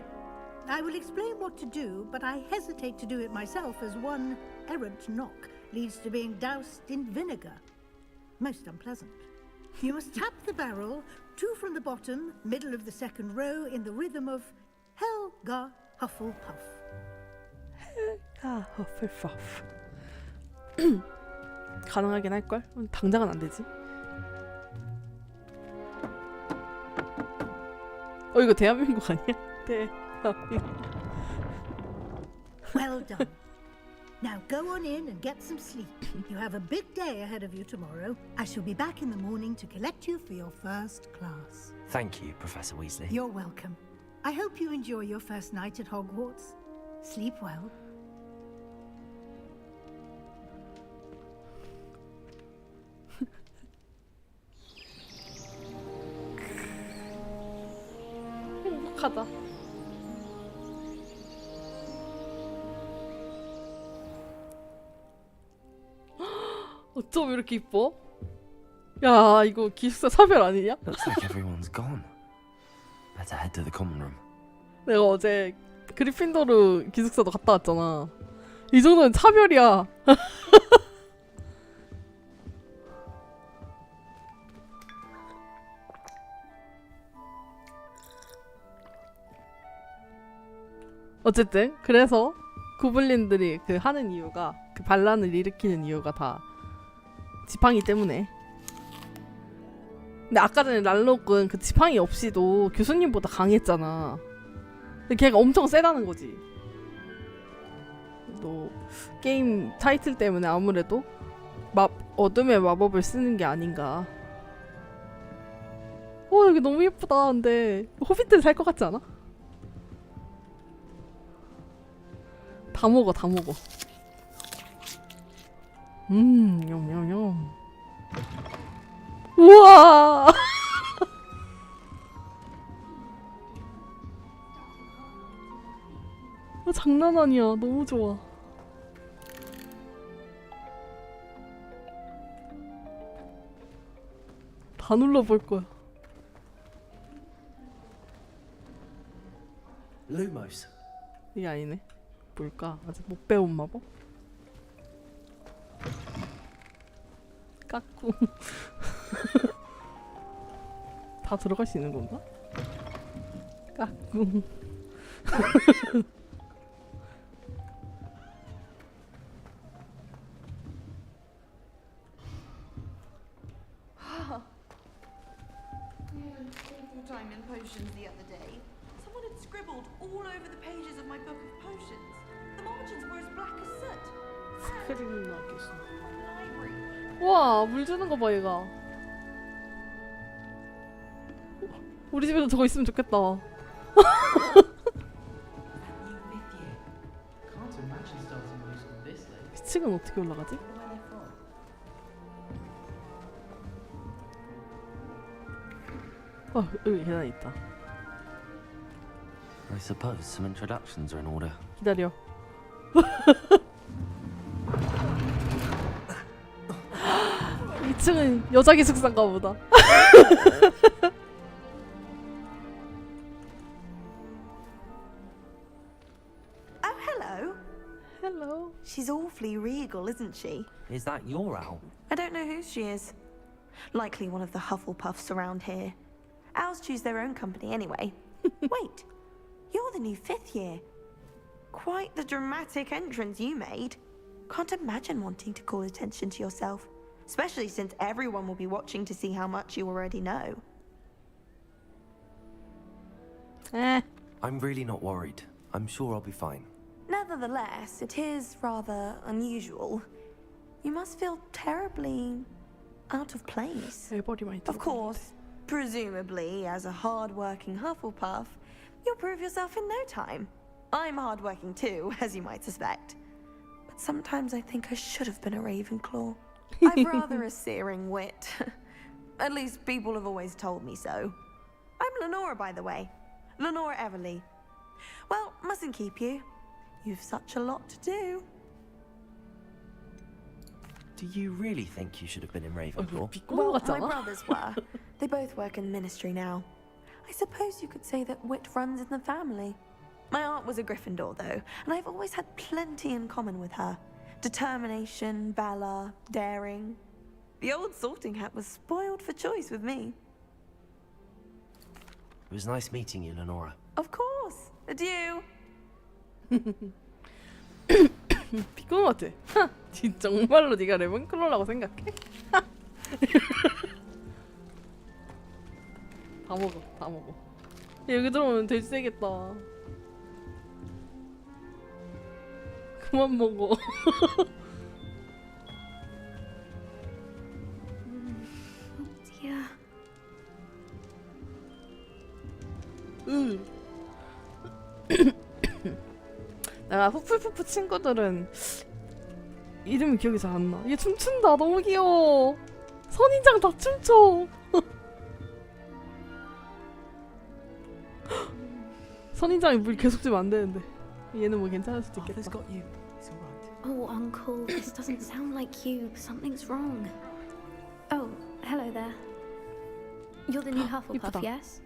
Speaker 10: I will explain what to do, but I hesitate to do it myself as one errant knock leads to being doused in vinegar. Most unpleasant. You must tap the barrel, 2 from the bottom, middle of the second row, in the rhythm of Helga Hufflepuff.
Speaker 1: 아, 허플퍼프. 가능하긴 할걸? 당장은 안 되지. 이거 대한민국 아니야? 대한민국.
Speaker 10: Well done. Now go on in and get some sleep. You have a big day ahead of you tomorrow. I shall be back in the morning to collect you for your first class.
Speaker 2: Thank you, Professor Weasley.
Speaker 10: You're welcome. I hope you enjoy your first night at Hogwarts. Sleep well.
Speaker 1: 행복하다. 어쩜 이렇게 이뻐? 야, 이거 기숙사 차별 아니냐?
Speaker 2: Looks like everyone's gone. Better head to the common room.
Speaker 1: 내가 어제 그리핀도르 기숙사도 갔다 왔잖아. 이 정도는 차별이야. 어쨌든 그래서 구블린들이 그 하는 이유가, 그 반란을 일으키는 이유가 다 지팡이 때문에. 근데 아까 전에 랄록은 그 지팡이 없이도 교수님보다 강했잖아. 근데 걔가 엄청 세다는 거지. 또 게임 타이틀 때문에 아무래도 어둠의 마법을 쓰는 게 아닌가. 여기 너무 예쁘다. 근데 호빗들 살 것 같지 않아? 다 먹어, 다 먹어. 냠냠냠. 우와. 장난 아니야. 너무 좋아. 다 눌러볼 거야.
Speaker 2: Lumos.
Speaker 1: 이게 아니네. 뭘까? 아직 못 배운 마법? 까꿍. 다 들어갈 수 있는 건가? 까꿍.
Speaker 12: Time in potions the other day. Someone had scribbled all over the pages of my book of potions. The margins were as black as soot.
Speaker 1: 스크린 나겠어.
Speaker 12: Library.
Speaker 1: 와, 물 주는 거 봐, 얘가. 우리 집에도 저거 있으면 좋겠다. 층은 어떻게 올라가지? 여기 계단 있다.
Speaker 2: I suppose some introductions are in order.
Speaker 1: 기다려. 2층은 여자 기숙사인가 보다.
Speaker 12: Oh, hello.
Speaker 1: Hello.
Speaker 12: She's awfully regal, isn't she?
Speaker 2: Is that your owl?
Speaker 12: I don't know who she is. Likely one of the Hufflepuffs around here. Owls choose their own company anyway. Wait,
Speaker 13: You're the new 5th year. Quite the dramatic entrance you made. Can't imagine wanting to call attention to yourself, especially since everyone will be watching to see how much you already know.
Speaker 2: I'm really not worried. I'm sure I'll be fine.
Speaker 13: Nevertheless, it is rather unusual. You must feel terribly out of place. Of course, presumably, as a hard-working Hufflepuff, you'll prove yourself in no time. I'm hard-working too, as you might suspect. But sometimes I think I should have been a Ravenclaw. I've rather a searing wit. At least people have always told me so. I'm Lenora, by the way. Lenora Everly. Well, mustn't keep you. You've such a lot to do.
Speaker 2: Do you really think you should have been in Ravenclaw?
Speaker 13: Well, my brothers were. They both work in ministry now. I suppose you could say that wit runs in the family. My aunt was a Gryffindor, though, and I've always had plenty in common with her. Determination, valor, daring. The old sorting hat was spoiled for choice with me.
Speaker 2: It was nice meeting you, Lenora.
Speaker 13: Of course. Adieu.
Speaker 1: 피곤 같아. 진짜 정말로 네가 레몬클로라고 생각해? 다 먹어, 다 먹어. 여기 들어오면 돼지 되겠다. 그만 먹어.
Speaker 14: dear.
Speaker 1: 내가 푸풀푸푸 친구들은 이름이 기억이 잘 안 나. 얘 춤춘다. 너무 귀여워. 선인장 다 춤춰. 선인장이 물 계속 주면 안 되는데. 얘는 뭐 괜찮을 수도 있겠다.
Speaker 14: Oh, Uncle, this doesn't sound like you. Something's wrong. Oh, hello there. You're the new Hufflepuff,
Speaker 1: 이쁘다.
Speaker 14: yes?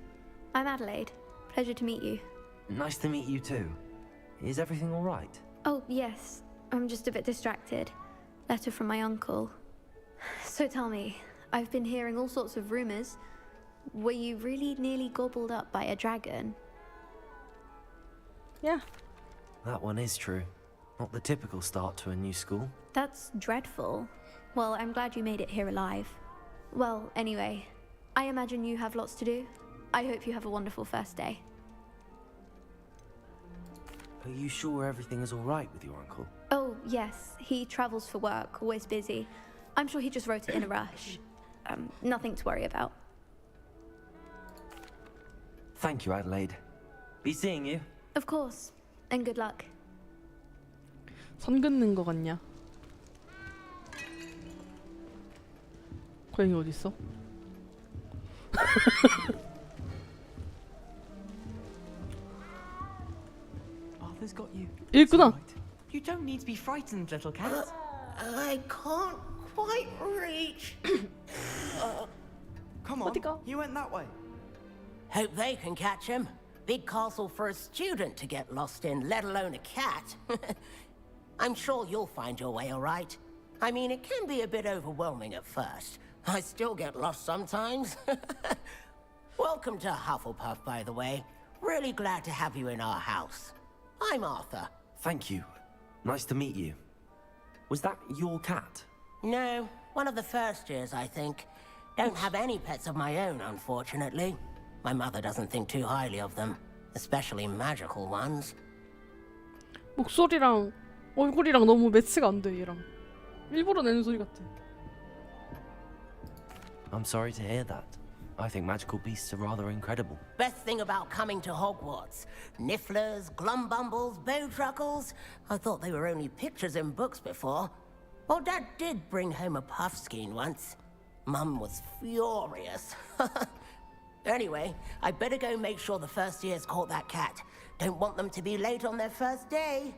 Speaker 14: I'm Adelaide. Pleasure to meet you.
Speaker 2: Nice to meet you too. Is everything all right?
Speaker 14: Oh, yes. I'm just a bit distracted. Letter from my uncle. So tell me, I've been hearing all sorts of rumors. Were you really nearly gobbled up by a dragon?
Speaker 1: Yeah.
Speaker 2: That one is true. Not the typical start to a new school.
Speaker 14: That's dreadful. Well, I'm glad you made it here alive. Well, anyway, I imagine you have lots to do. I hope you have a wonderful first day.
Speaker 2: Are you sure everything is all right with your uncle?
Speaker 14: Oh, yes. He travels for work, always busy. I'm sure he just wrote it in a rush. Nothing to worry about.
Speaker 2: Thank you, Adelaide. Be seeing you.
Speaker 14: Of course. And good luck.
Speaker 1: 선 긋는 거 같냐? 고양이 어딨어?
Speaker 15: Arthur's got you.
Speaker 1: 있구나.
Speaker 15: You don't need to be frightened, little cat.
Speaker 5: I can't quite reach.
Speaker 15: Come on, you went that way.
Speaker 11: Hope they can catch him. Big castle for a student to get lost in, let alone a cat. I'm sure you'll find your way all right. I mean, it can be a bit overwhelming at first. I still get lost sometimes. Welcome to Hufflepuff, by the way. Really glad to have you in our house. I'm Arthur.
Speaker 2: Thank you. Nice to meet you. Was that your cat?
Speaker 11: No, one of the first years, I think. Don't have any pets of my own, unfortunately. My mother doesn't think too highly of them, especially magical ones.
Speaker 1: 목소리랑 얼굴이랑 너무 매치가 안 돼, 얘랑. 일부러 내는 소리 같아.
Speaker 2: I'm sorry to hear that. I think magical beasts are rather incredible.
Speaker 11: Best thing about coming to Hogwarts. Nifflers, Glumbumbles, Bowtruckles. I thought they were only pictures in books before. Well, Dad did bring home a Puffskein once. Mum was furious. Anyway, I better go make sure the first years caught that cat. Don't want them to be late on their first day.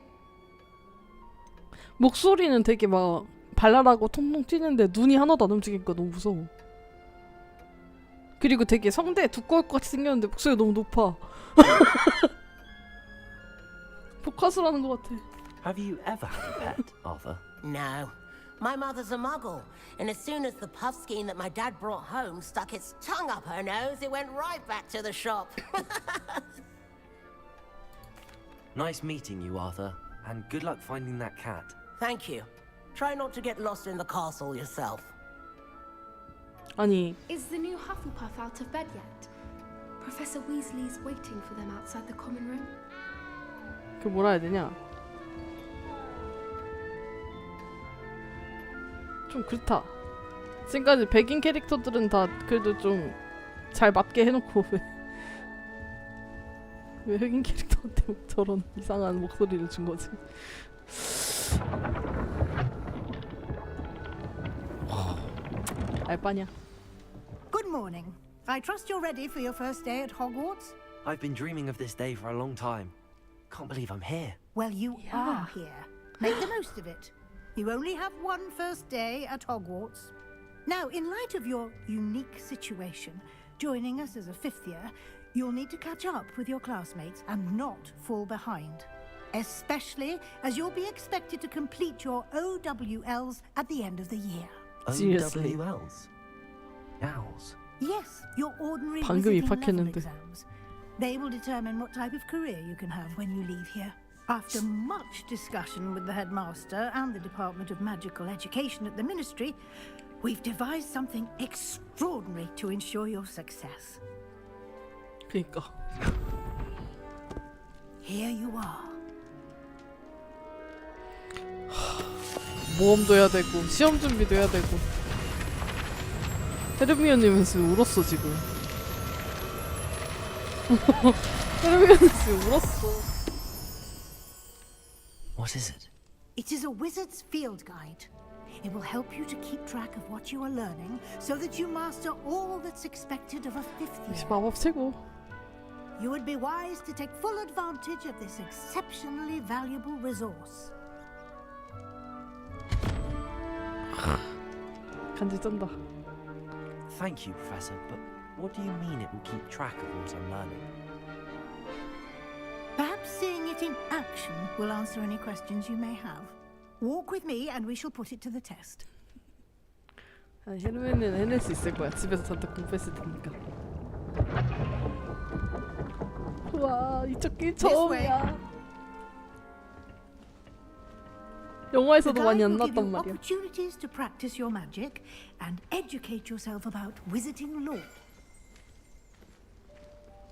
Speaker 1: 목소리는 되게 막 발랄하고 통통 튀는데 눈이 하나도 안 움직이니까 너무 무서워. 그리고 되게 성대 두꺼울 것 같이 생겼는데 목소리가 너무 높아. 복화수라는 것 같아.
Speaker 2: Have you ever had a pet, Arthur?
Speaker 11: No. My mother's a muggle, and as soon as the Puffskein that my dad brought home stuck its tongue up her nose, it went right back to the shop.
Speaker 2: Nice meeting you, Arthur, and good luck finding that cat.
Speaker 16: Thank you. Try not to get lost in the castle yourself.
Speaker 1: 아니,
Speaker 17: Is the new Hufflepuff out of bed yet? Professor Weasley's waiting for them outside the common room.
Speaker 1: 그 뭐라 해야 되냐? 좀 그렇다. 지금까지 백인 캐릭터들은 다 그래도 좀 잘 맞게 해놓고 왜 흑인 캐릭터한테 저런 이상한 목소리를 준 거지? 알바냐?
Speaker 10: Good morning. I trust you're ready for your first day at Hogwarts?
Speaker 2: I've been dreaming of this day for a long time. Can't believe I'm here.
Speaker 10: Well, you are here. Make the most of it. You only have one first day at Hogwarts. Now, in light of your unique situation, joining us as a fifth year, you'll need to catch up with your classmates and not fall behind. Especially as you'll be expected to complete your OWLs at the end of the year.
Speaker 1: Seriously?
Speaker 2: OWLs? Owls?
Speaker 10: Yes, your ordinary
Speaker 1: 방금
Speaker 10: visiting level
Speaker 1: 입학했는데.
Speaker 10: exams. They will determine what type of career you can have when you leave here. After much discussion with the headmaster and the Department of Magical Education at the Ministry, we've devised something extraordinary to ensure your success.
Speaker 1: 그니까.
Speaker 10: Here you are.
Speaker 1: 모험도 해야 되고 시험 준비도 해야 되고. 헤르미온님은 지금 울었어 지금. 헤르미온은 지금 울었어.
Speaker 2: What is it?
Speaker 10: It is a wizard's field guide. It will help you to keep track of what you are learning so that you master all that's expected of a fifth year.
Speaker 1: 마법 최고.
Speaker 10: You would be wise to take full advantage of this exceptionally valuable resource.
Speaker 1: 간지 쩐다.
Speaker 2: Thank you, Professor, but what do you mean it will keep track of what I'm learning?
Speaker 10: Perhaps seeing it in action will answer any questions you may have. Walk with me and we shall put it to the test.
Speaker 1: 아니, 헤르미온은 해낼 수 있을 거야. 집에서 잔뜩 공부했을 테니까. 우와, 이쪽 길 처음이야. 영화에서도 많이 안 나왔단 말이야.
Speaker 10: Opportunities to practice your magic and educate yourself about wizarding lore.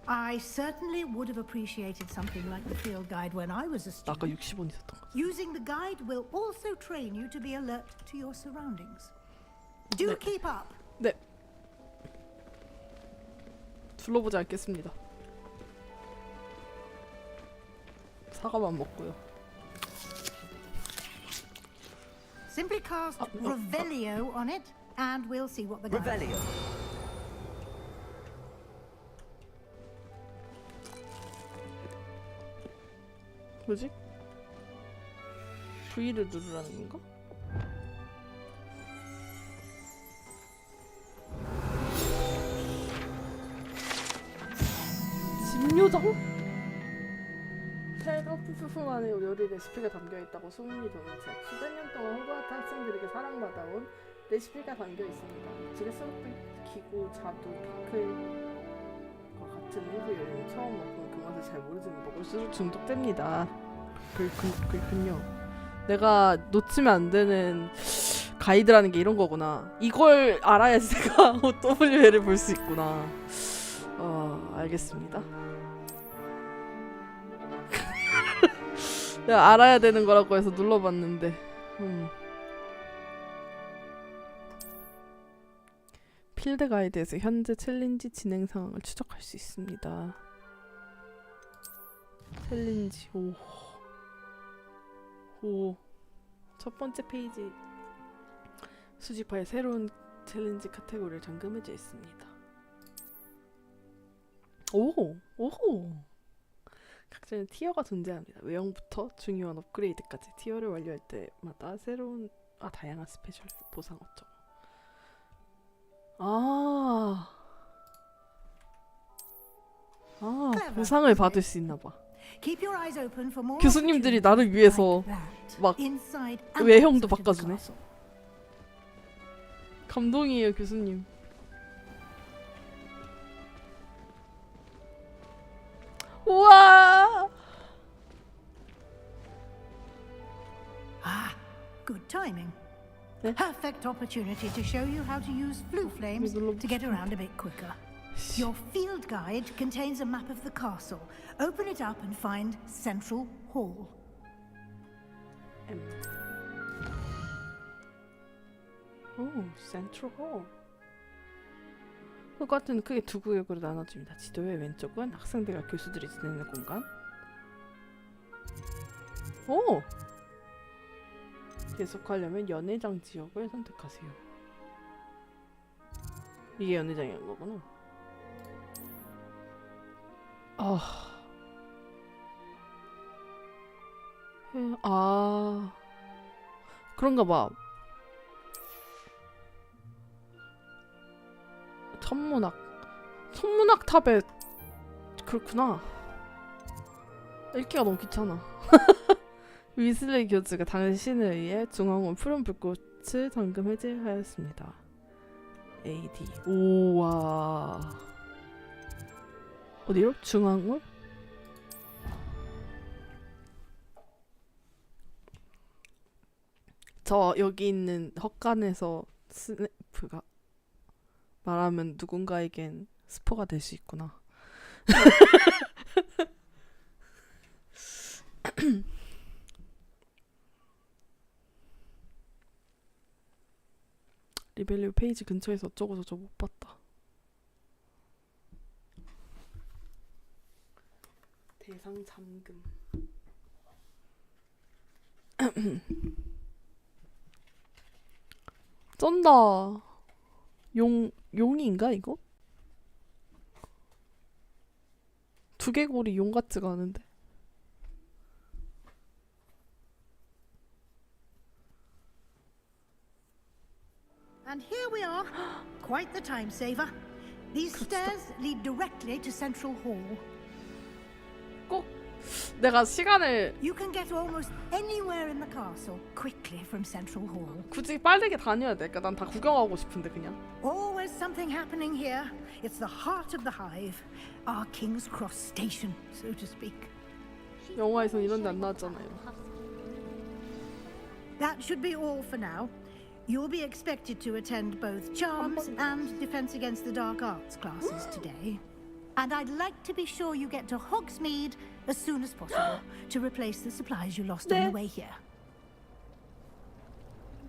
Speaker 10: I certainly would have appreciated something like the field guide when I was a student.
Speaker 1: 아까 60원 있었던 거.
Speaker 10: Using the guide will also train you to be alert to your surroundings. Do keep up.
Speaker 1: 네. 둘러보지 않겠습니다. 사과만 먹고요.
Speaker 10: Simply cast Revelio on it, and we'll see what the guide
Speaker 2: Revelio.
Speaker 1: 뭐지? V를 누르라는 건가? 집요정? 셀프만의 요리 레시피가 담겨있다고 소문이 도는 책. 수백 년 동안 호그와트 학생들에게 사랑받아온 레시피가 담겨 있습니다. 음식에 수록된 기구, 자두, 피클과 같은 일부 요리는 처음 먹고 그 맛을 잘 모르지만 먹을수록 중독됩니다. 그렇군요. 내가 놓치면 안 되는 가이드라는 게 이런 거구나. 이걸 알아야지 내가 OWL을 볼 수 있구나. 알겠습니다. 내가 알아야 되는 거라고 해서 눌러봤는데 필드 가이드에서 현재 챌린지 진행 상황을 추적할 수 있습니다. 챌린지 오. 첫 번째 페이지 수집할 새로운 챌린지 카테고리를 잠금해져 있습니다. 오호. 각자의 티어가 존재합니다. 외형부터 중요한 업그레이드까지 티어를 완료할 때마다 새로운 다양한 스페셜 보상 어쩌고. 보상을 받을 수 있나봐. 교수님들이 나를 위해서 막 외형도 바꿔주네. 감동이에요, 교수님. 우와!
Speaker 10: timing. Perfect opportunity to show you how to use flue flames to get around a bit quicker. Your field guide contains a map of the castle. Open it up and find Central Hall.
Speaker 1: 오, Central Hall. 호그와트는 크게 두 구역으로 나눠집니다. 지도의 왼쪽은 학생들과 교수들이 지내는 공간. 오! 계속하려면 연회장 지역을 선택하세요. 이게 연회장인 거구나. 그런가 봐. 천문학 탑에 그렇구나. 읽기가 너무 귀찮아. 위슬리 교주가 당신에 의해 중앙원 푸른 불꽃을 잠금 해제하였습니다. AD. 오와. 어디로? 중앙원? 저 여기 있는 헛간에서 스네이프가 말하면 누군가에겐 스포가 될 수 있구나. 리벨리오 페이지 근처에서 어쩌고저쩌고 못 봤다. 대상 잠금. 쩐다. 용인가 이거? 두개골이 용 같지가 않은데.
Speaker 10: And here we are. Quite the time saver. These stairs lead directly to Central Hall.
Speaker 1: 꼭 내가 시간을
Speaker 10: You can get almost anywhere in the castle quickly from Central Hall.
Speaker 1: 굳이 빠르게 다녀야 될까? 난 다 구경하고 싶은데 그냥.
Speaker 10: Always something happening here. It's the heart of the hive. Our King's Cross station, so to speak.
Speaker 1: 영화에선 이런 데 안 나왔잖아요.
Speaker 10: That should be all for now. You'll be expected to attend both Charms and Defense Against the Dark Arts classes today. And I'd like to be sure you get to Hogsmeade as soon as possible to replace the supplies you lost on the way here.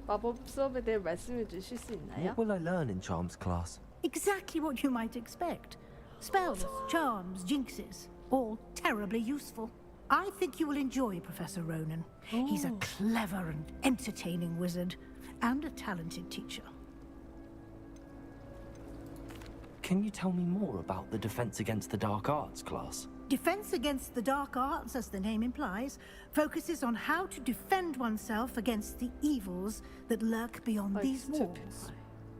Speaker 1: 마법 수업에 대해 말씀해 주실 수 있나요?
Speaker 2: What will I learn in Charms class?
Speaker 10: Exactly what you might expect. Spells, charms, jinxes, all terribly useful. I think you will enjoy Professor Ronan. He's a clever and entertaining wizard and a talented teacher.
Speaker 2: Can you tell me more about the Defense Against the Dark Arts class?
Speaker 10: Defense Against the Dark Arts, as the name implies, focuses on how to defend oneself against the evils that lurk beyond these walls.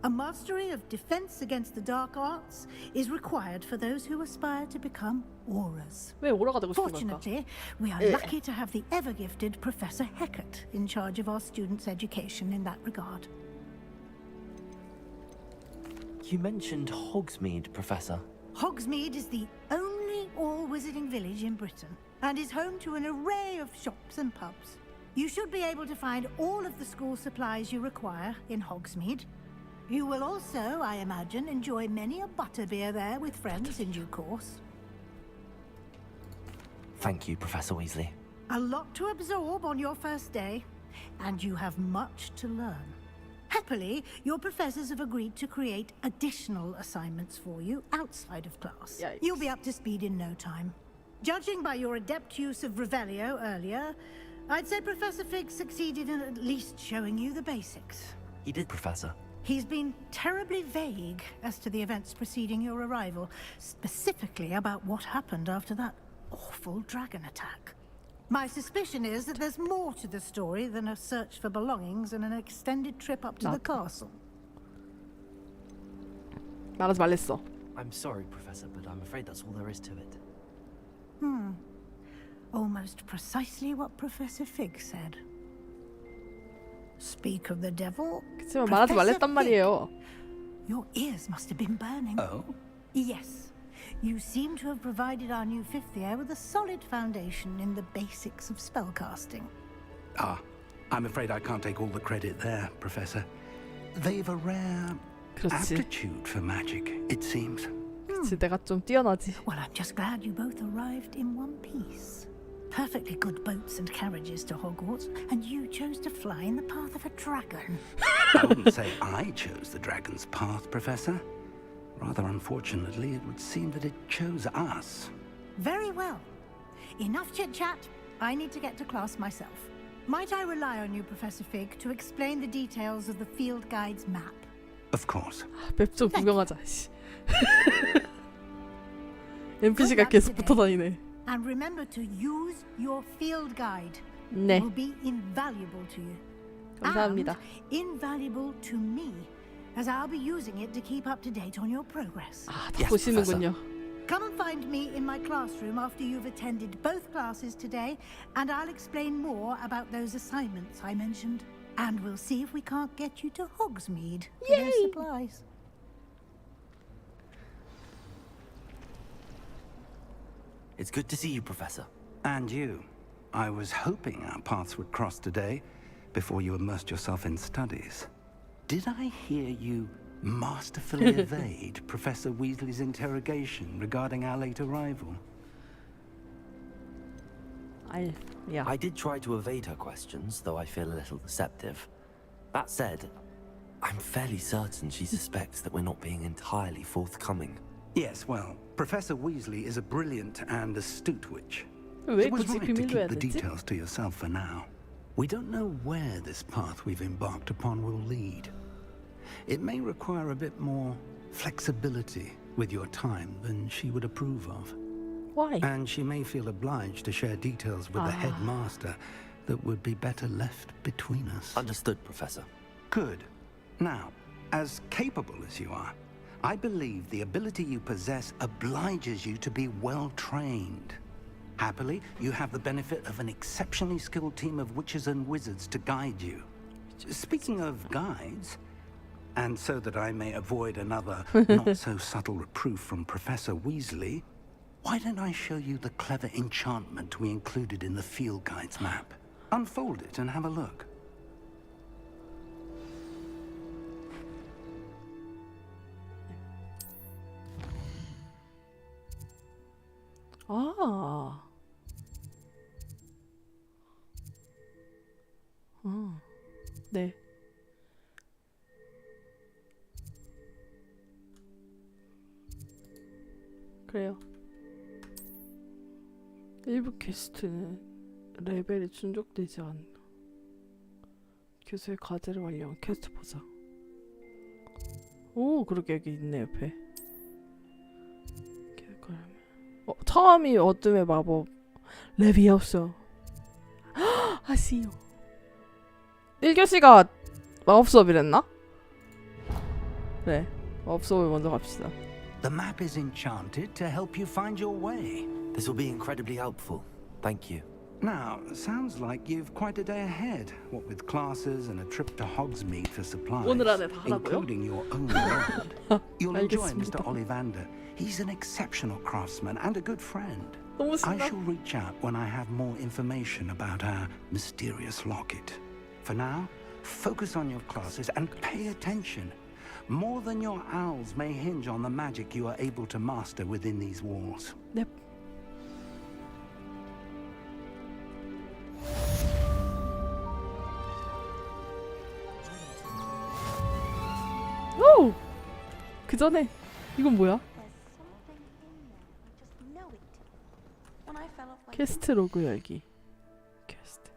Speaker 10: A mastery of Defense Against the Dark Arts is required for those who aspire to become auras.
Speaker 1: 왜 오라가 되고 싶은 걸까?
Speaker 10: Fortunately, we are lucky to have the ever-gifted Professor Hecat in charge of our students' education in that regard.
Speaker 2: You mentioned Hogsmeade, Professor.
Speaker 10: Hogsmeade is the only all-wizarding village in Britain and is home to an array of shops and pubs. You should be able to find all of the school supplies you require in Hogsmeade. You will also, I imagine, enjoy many a butterbeer there with friends in due course.
Speaker 2: Thank you, Professor Weasley.
Speaker 10: A lot to absorb on your first day, and you have much to learn. Happily, your professors have agreed to create additional assignments for you outside of class.
Speaker 1: Yikes.
Speaker 10: You'll be up to speed in no time. Judging by your adept use of Revelio earlier, I'd say Professor Fig succeeded in at least showing you the basics.
Speaker 2: He did, Professor.
Speaker 10: He's been terribly vague as to the events preceding your arrival, specifically about what happened after that awful dragon attack. My suspicion is that there's more to the story than a search for belongings and an extended trip up to the castle.
Speaker 1: 말하지 말랬어.
Speaker 2: I'm sorry, Professor, but I'm afraid that's all there is to it.
Speaker 10: Almost precisely what Professor Fig said. Speak of the devil.
Speaker 1: 그치만 말하지 말랬단 말이에요.
Speaker 10: Your ears must have been burning.
Speaker 4: Oh?
Speaker 10: Yes. You seem to have provided our new fifth year with a solid foundation in the basics of spellcasting.
Speaker 4: Ah,
Speaker 3: I'm afraid I can't take all the credit there, Professor. They've a rare
Speaker 1: 그렇지.
Speaker 3: aptitude for magic, it seems.
Speaker 1: 그치, 내가 좀 뛰어나지.
Speaker 10: Well, I'm just glad you both arrived in one piece. Perfectly good boats and carriages to Hogwarts, and you chose to fly in the path of a dragon.
Speaker 3: I wouldn't say I chose the dragon's path, Professor. Rather unfortunately, it would seem that it chose us.
Speaker 10: Very well. Enough chit-chat. I need to get to class myself. Might I rely on you, Professor Fig, to explain the details of the field guide's map?
Speaker 3: Of course.
Speaker 1: 맵 좀 구경하자. 씨. NPC가 계속 붙어다니네.
Speaker 10: And remember to use your field guide.
Speaker 1: 네.
Speaker 10: It will be invaluable to you.
Speaker 1: 감사합니다.
Speaker 10: And invaluable to me, as I'll be using it to keep up to date on your progress.
Speaker 1: 아, 다 보시는군요.
Speaker 10: Come and find me in my classroom after you've attended both classes today, and I'll explain more about those assignments I mentioned. And we'll see if we can't get you to Hogsmeade for those supplies.
Speaker 2: It's good to see you, Professor.
Speaker 3: And you. I was hoping our paths would cross today, before you immersed yourself in studies. Did I hear you masterfully evade Professor Weasley's interrogation regarding our late arrival?
Speaker 1: Yeah.
Speaker 2: I did try to evade her questions, though I feel a little deceptive. That said, I'm fairly certain she suspects that we're not being entirely forthcoming.
Speaker 3: Yes, well, Professor Weasley is a brilliant and astute witch.
Speaker 1: 왜
Speaker 3: It was
Speaker 1: 굳이
Speaker 3: right to
Speaker 1: 비밀로
Speaker 3: keep
Speaker 1: 해야
Speaker 3: the
Speaker 1: 되지?
Speaker 3: details to yourself for now. We don't know where this path we've embarked upon will lead. It may require a bit more flexibility with your time than she would approve of.
Speaker 1: Why?
Speaker 3: And she may feel obliged to share details with the headmaster that would be better left between us.
Speaker 2: Understood, Professor.
Speaker 3: Good. Now, as capable as you are, I believe the ability you possess obliges you to be well trained. Happily, you have the benefit of an exceptionally skilled team of witches and wizards to guide you. Speaking of guides, and so that I may avoid another not-so-subtle reproof from Professor Weasley, why don't I show you the clever enchantment we included in the field guide's map? Unfold it and have a look.
Speaker 1: 아. 네. 그래요. 일부 퀘스트는 레벨이 충족되지 않나. 교수의 과제를 완료한 퀘스트 보자. 오, 그러게 여기 있네 옆에. 처음이 어둠의 마법 레비아우스. 아시오. 1교시가 마법 수업이랬나? 네, 마법 수업을 먼저 갑시다.
Speaker 3: The map is enchanted to help you find your way.
Speaker 2: This will be incredibly helpful. Thank you.
Speaker 3: Now, sounds like you've quite a day ahead, what with classes and a trip to Hogsmeade for supplies,
Speaker 1: 오늘 안에 다 하라고요?
Speaker 3: including your own wand. You'll enjoy Mr. Ollivander. He's an exceptional craftsman and a good friend.
Speaker 1: 너무
Speaker 3: I
Speaker 1: 신나.
Speaker 3: shall reach out when I have more information about our mysterious locket. For now, focus on your classes and pay attention. More than your owls may hinge on the magic you are able to master within these walls.
Speaker 1: 넵. 오! 그 전에 이건 뭐야? 퀘스트 로그 열기. 퀘스트.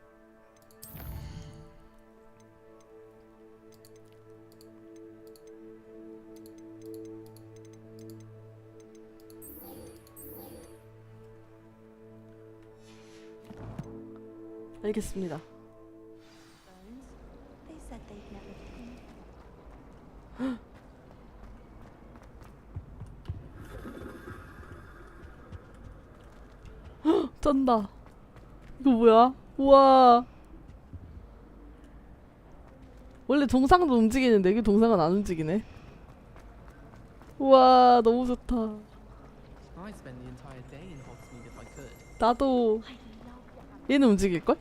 Speaker 1: 알겠습니다. 쩐다. 이거 뭐야? 우와. 원래 동상도 움직이는데 이게 동상은 안 움직이네. 우와, 너무 좋다.
Speaker 15: I'd spend the entire day in Hogsmeade if I could.
Speaker 1: 나도. 얘는 움직일걸?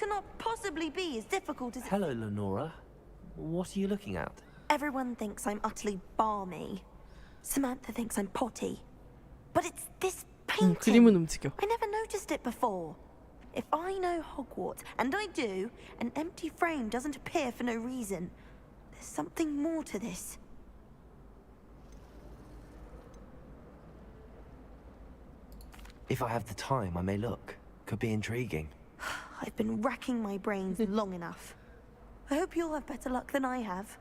Speaker 13: cannot possibly be as difficult as...
Speaker 2: Hello, Lenora. What are you looking at?
Speaker 13: Everyone thinks I'm utterly balmy. Samantha thinks I'm potty. But it's this painting.
Speaker 1: 그림은 움직여.
Speaker 13: I never noticed it before. If I know Hogwarts, and I do, an empty frame doesn't appear for no reason. There's something more to this.
Speaker 2: If I have the time, I may look. Could be intriguing.
Speaker 13: I've been racking my brains long enough. I hope you'll have better luck than I have.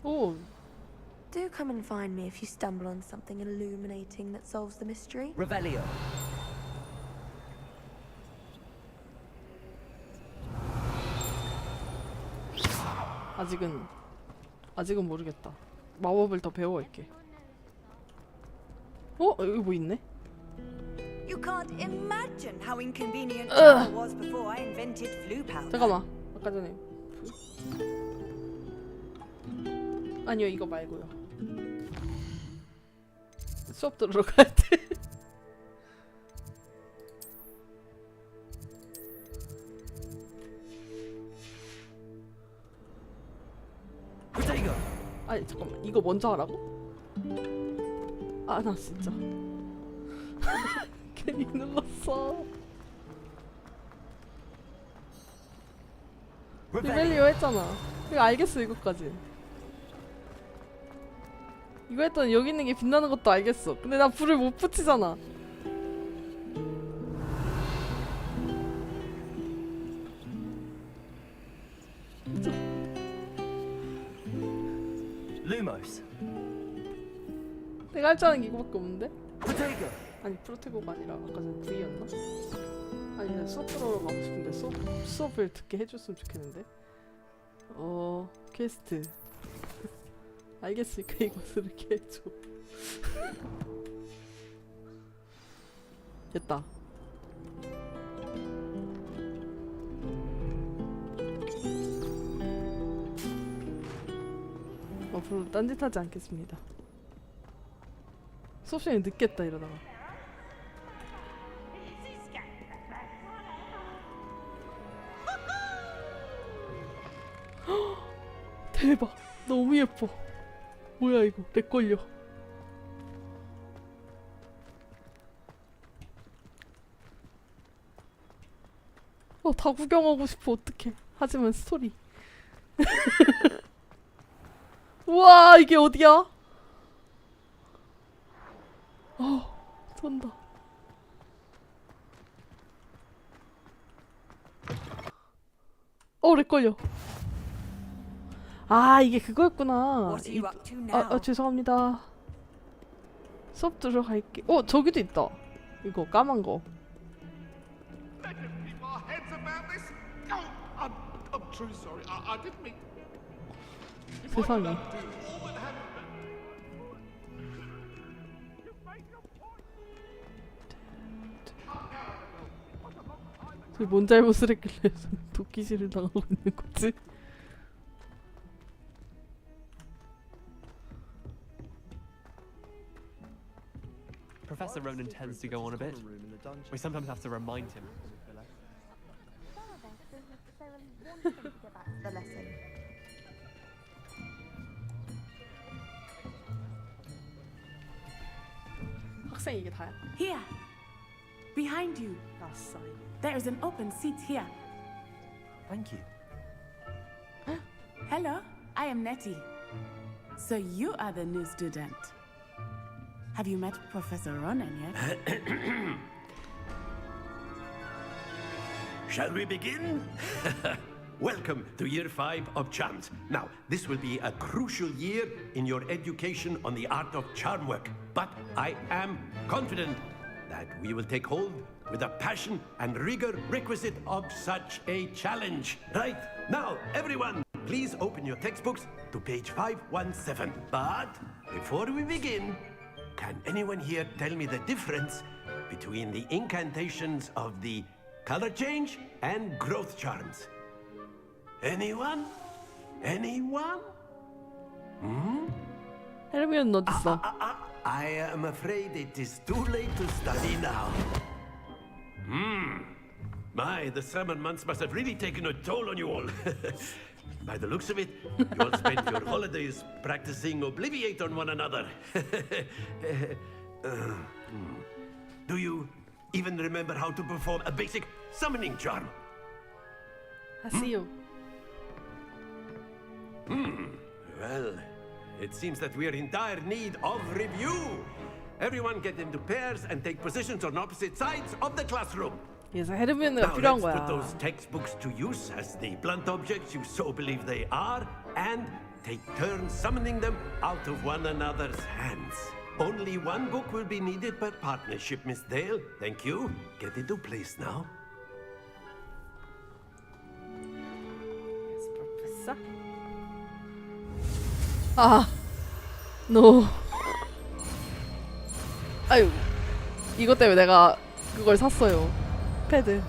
Speaker 1: 오,
Speaker 13: Do come and find me if you stumble on something illuminating that solves the mystery.
Speaker 2: Revelio.
Speaker 1: 아직은 모르겠다. 마법을 더 배워올게. 어? 여기 뭐 있네?
Speaker 18: You can't imagine how inconvenient it was before I invented flu powder.
Speaker 1: 잠깐만. 아까 전에 아니요, 이거 말고요. 수업 들으러 가야 돼. 아니 잠깐만, 이거 먼저 하라고? 아 나 진짜 괜히 눌렀어. 리벨리오 했잖아. 이거 알겠어. 이거까지. 이거 했더니 여기 있는 게 빛나는 것도 알겠어. 근데 나 불을 못 붙이잖아.
Speaker 2: Lumos.
Speaker 1: 내가 할 줄 아는 게 이거밖에 없는데? 아니 프로테고가 아니라 아까 전에 V였나? 아니 나 수업 들어러 가고 싶은데 수업을 듣게 해줬으면 좋겠는데? 퀘스트 알겠으니까 이것을 이렇게 해줘. 됐다. 앞으로 딴짓하지 않겠습니다. 수업 시간에 늦겠다 이러다가. 대박, 너무 예뻐. 뭐야 이거, 내 걸려. 다 구경하고 싶어. 어떡해. 하지만 스토리. 우와, 이게 어디야? 쏜다. 렉 걸려. 아, 이게 그거였구나. 죄송합니다. 수업 들어갈게. 저기도 있다. 이거 까만 거. 세상에. 뭔 잘못을 했길래 도끼질을 당하고 있는 거지?
Speaker 15: Professor Ronan tends to go on a bit. We sometimes have to remind him.
Speaker 13: The lesson.
Speaker 1: 학생 이게 다야?
Speaker 19: Here, behind you. There is an open seat here.
Speaker 2: Thank you.
Speaker 19: Hello, I am Nettie. So you are the new student. Have you met Professor Ronan yet?
Speaker 8: Shall we begin? Welcome to Year 5 of Charms. Now, this will be a crucial year in your education on the art of charm work. But I am confident that we will take hold with the passion and rigor requisite of such a challenge. Right, now, everyone, please open your textbooks to page 517. But before we begin, can anyone here tell me the difference between the incantations of the color change and growth charms? Anyone? Anyone?
Speaker 1: 헬미온 어딨어?
Speaker 8: I am afraid it is too late to study now. My, the summer months must have really taken a toll on you all. By the looks of it, you all spent your holidays practicing Obliviate on one another. Do you even remember how to perform a basic summoning charm?
Speaker 1: I see you.
Speaker 8: Well, it seems that we are in dire need of review. Everyone get into pairs and take positions on opposite sides of the classroom.
Speaker 1: 그래서 헤르미온느가
Speaker 8: Now
Speaker 1: 필요한
Speaker 8: let's put
Speaker 1: 거야.
Speaker 8: those textbooks to use as the blunt objects you so believe they are, and take turns summoning them out of one another's hands. Only one book will be needed per partnership, Miss Dale. Thank you. Get into place now.
Speaker 1: Professor. 아, no. 아유, 이것 때문에 내가 그걸 샀어요. 패드.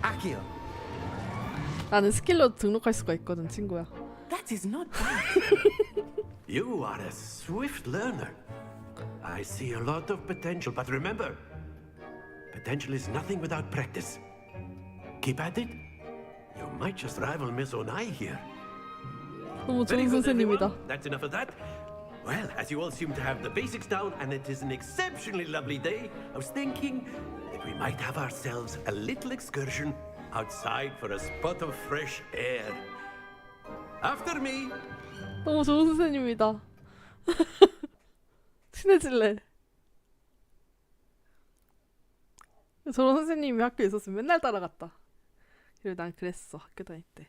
Speaker 3: Accio.
Speaker 1: 나는 스킬로 등록할 수가 있거든, 친구야.
Speaker 19: That is not bad.
Speaker 8: You are a swift learner. I see a lot of potential, but remember, potential is nothing without practice. Keep at it. You might just rival Miss Onai here.
Speaker 1: 너무
Speaker 8: Very
Speaker 1: 좋은
Speaker 8: good,
Speaker 1: 선생님이다.
Speaker 8: everyone. That's enough of that. Well, as you all seem to have the basics down, and it is an exceptionally lovely day, I was thinking that we might have ourselves a little excursion outside for a spot of fresh air. After me.
Speaker 1: 너무 좋은 선생님이다. 친해질래. 저런 선생님이 학교에 있었으면 맨날 따라갔다. 그리고 난 그랬어, 학교 다닐 때.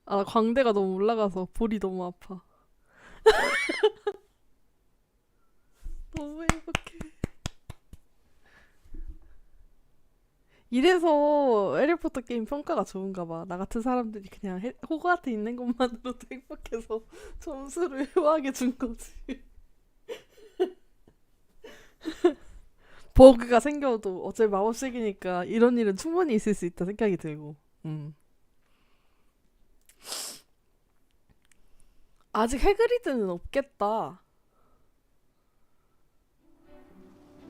Speaker 1: 아, 광대가 너무 올라가서 볼이 너무 아파. 너무 행복해. 이래서 해리포터 게임 평가가 좋은가 봐. 나 같은 사람들이 그냥 호그와트 있는 것만으로도 행복해서 점수를 후하게 준 거지. 버그가 생겨도 어차피 마법색이니까 이런 일은 충분히 있을 수 있다 생각이 들고. 아직 해그리드는 없겠다.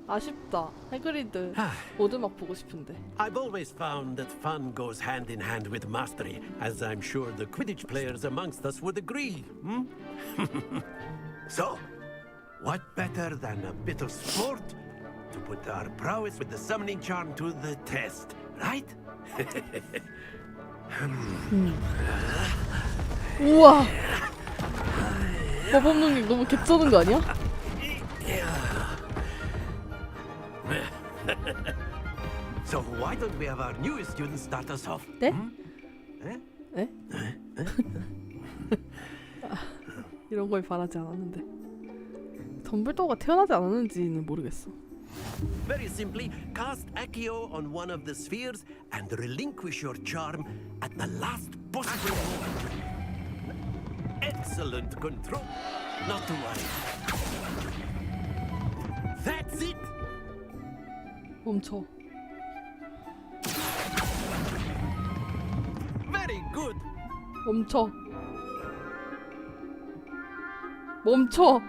Speaker 1: 아쉽다. 해그리드 오두막 보고 싶은데.
Speaker 8: I've always found that fun goes hand in hand with mastery, as I'm sure the Quidditch players amongst us would agree. So, what better than a bit of sport to put our prowess with the summoning charm to the test, right?
Speaker 1: 우와. 마법 능력 너무 개쩌는 거 아니야?
Speaker 8: So why don't we have our newest student start us off?
Speaker 1: 네?
Speaker 8: Eh?
Speaker 1: 에? 이런 걸 바라지 않았는데. 덤블도어가 태어나지 않았는지는 모르겠어.
Speaker 8: Very simply, cast Accio on one of the spheres and relinquish your charm at the last possible moment. Excellent control. Not to worry. That's it.
Speaker 1: 멈춰.
Speaker 8: Very good.
Speaker 1: 멈춰. 멈춰.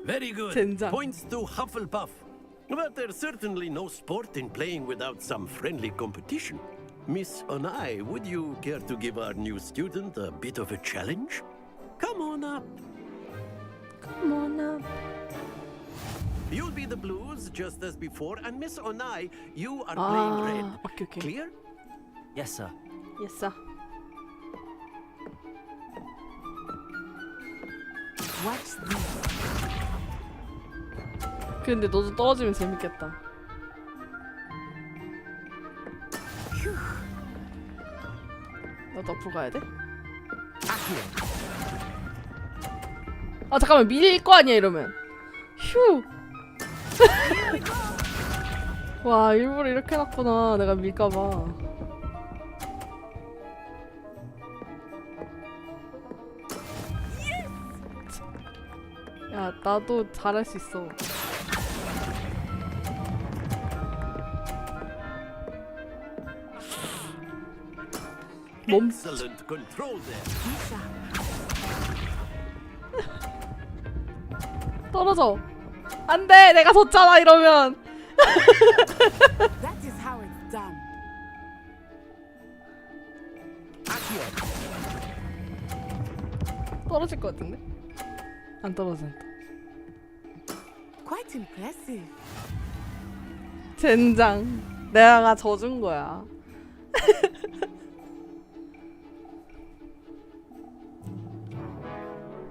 Speaker 8: Very good.
Speaker 1: 젠장.
Speaker 8: Points to Hufflepuff. But there's certainly no sport in playing without some friendly competition. Miss Onai, would you care to give our new student a bit of a challenge? Come on up.
Speaker 1: Come on up.
Speaker 8: You'll be the blues just as before, and Miss Onai, you are playing red.
Speaker 1: Okay.
Speaker 8: Clear?
Speaker 2: Yes, sir.
Speaker 1: Yes, sir.
Speaker 19: What's this?
Speaker 1: 근데 너도 떨어지면 재밌겠다. 나도 앞으로 가야 돼? 아 잠깐만 밀릴 거 아니야 이러면. 휴. 와 일부러 이렇게 해놨구나. 내가 밀까봐. 야 나도 잘할 수 있어.
Speaker 8: Excellent control there.
Speaker 1: 떨어져. 안 돼. 내가 졌잖아 이러면.
Speaker 19: That is how it's done.
Speaker 1: 떨어질 것 같은데? 안 떨어진다.
Speaker 19: Quite impressive.
Speaker 1: 젠장. 내가 져준 거야.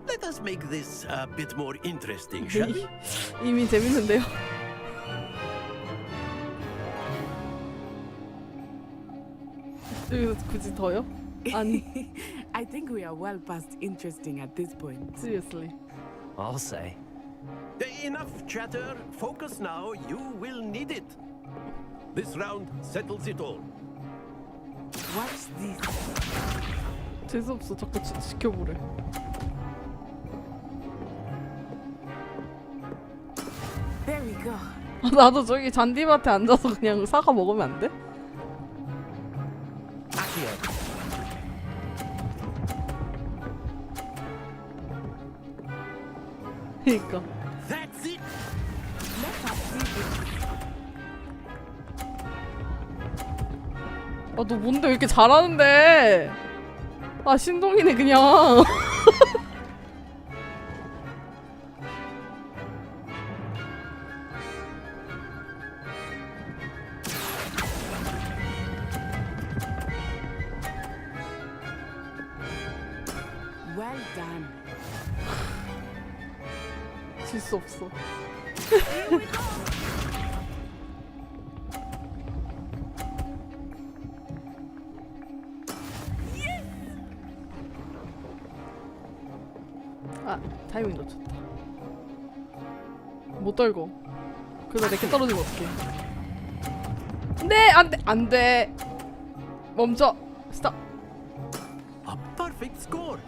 Speaker 8: Let us make this a bit more interesting, shall we?
Speaker 1: 이미 재밌는데요. 여기서 굳이 더요? 아니.
Speaker 19: I think we are well past interesting at this point.
Speaker 1: Seriously.
Speaker 2: I'll say.
Speaker 8: Enough chatter. Focus now. You will need it. This round settles it all.
Speaker 19: Watch this.
Speaker 1: 재수없어. 자꾸 지켜보래.
Speaker 19: There we go.
Speaker 1: 나도 저기 잔디밭에 앉아서 그냥 사과 먹으면 안 돼? 그니까.
Speaker 8: That's it.
Speaker 1: 아, 너 뭔데 왜 이렇게 잘하는데? 아, 신동이네 그냥.
Speaker 19: Well done.
Speaker 1: 질 수 없어. 아, 타이밍 놓쳤다. 못 떨고. 그러다 내게 떨어지면 어떡해. 네! 안 돼! 안 돼! 멈춰! 스톱!
Speaker 8: A perfect score.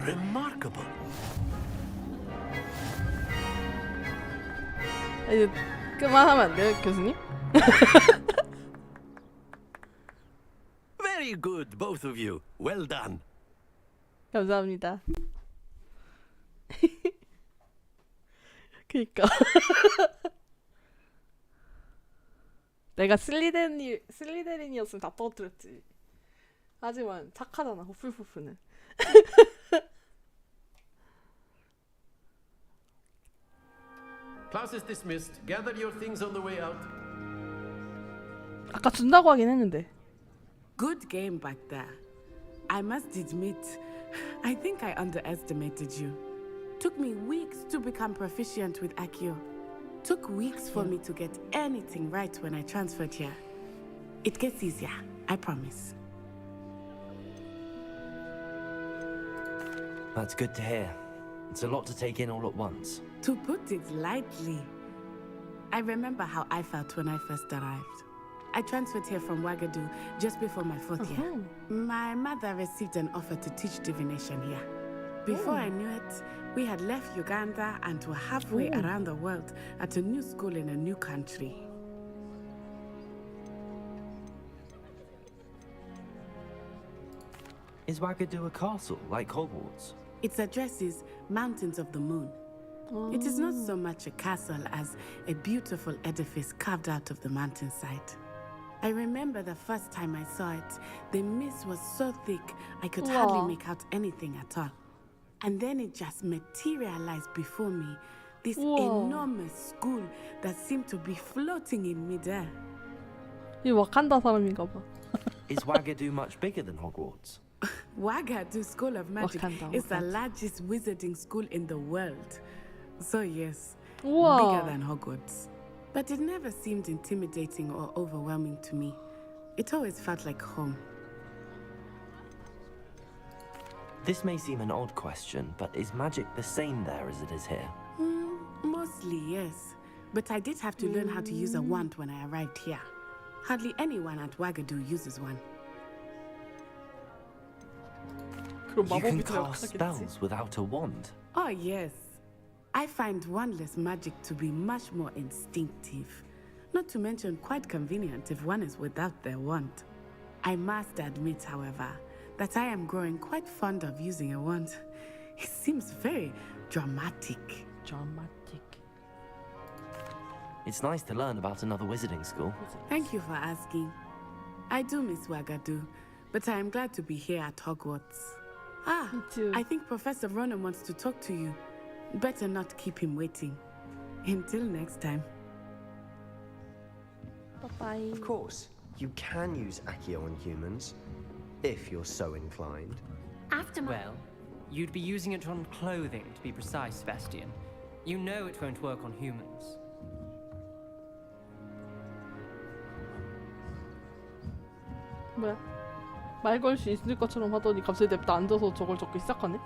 Speaker 8: Remarkable.
Speaker 1: 이제 그만하면 안 돼요, 교수님?
Speaker 8: Very good, both of you. Well done.
Speaker 1: 감사합니다. 그니까. 내가 슬리데린이었으면 다 떨어뜨렸지. 하지만 착하잖아, 후플푸프는.
Speaker 8: Class is dismissed. Gather your things on the way out.
Speaker 1: 아까 준다고 하긴 했는데.
Speaker 19: Good game back there. I must admit, I think I underestimated you. Took me weeks to become proficient with Accio. Took weeks for me to get anything right when I transferred here. It gets easier, I promise.
Speaker 2: That's good to hear. It's a lot to take in all at once.
Speaker 19: To put it lightly, I remember how I felt when I first arrived. I transferred here from Ouagadougou just before my 4th year. My mother received an offer to teach divination here. Before I knew it, we had left Uganda and were halfway around the world at a new school in a new country.
Speaker 2: Is Ouagadougou a castle, like Hogwarts?
Speaker 19: Its address is Mountains of the Moon. It is not so much a castle as a beautiful edifice carved out of the mountainside. I remember the first time I saw it, the mist was so thick I could hardly make out anything at all. And then it just materialized before me, this enormous school that seemed to be floating in midair.
Speaker 1: 이 와칸다 사람인가 봐.
Speaker 2: Is Ouagadougou much bigger than Hogwarts?
Speaker 19: Ouagadougou School of Magic is the largest wizarding school in the world. So yes, bigger than Hogwarts. But it never seemed intimidating or overwhelming to me. It always felt like home.
Speaker 2: This may seem an odd question, but is magic the same there as it is here?
Speaker 19: Mostly, yes. But I did have to learn how to use a wand when I arrived here. Hardly anyone at Ouagadougou uses one.
Speaker 2: You can cast spells without a wand.
Speaker 19: Oh, yes. I find wandless magic to be much more instinctive. Not to mention quite convenient if one is without their wand. I must admit, however, that I am growing quite fond of using a wand. It seems very dramatic.
Speaker 1: Dramatic.
Speaker 2: It's nice to learn about another wizarding school.
Speaker 19: Thank you for asking. I do miss Wagadu, but I am glad to be here at Hogwarts. Ah, I think Professor Ronan wants to talk to you. Better not keep him waiting. Until next time.
Speaker 1: Bye-bye.
Speaker 20: Of course, you can use Accio on humans, if you're so inclined.
Speaker 21: Well, you'd be using it on clothing, to be precise, Sebastian. You know it won't work on humans.
Speaker 1: 뭐야? 말 걸 수 있을 것처럼 하더니 갑자기 냅다 앉아서 저걸 적기 시작하네?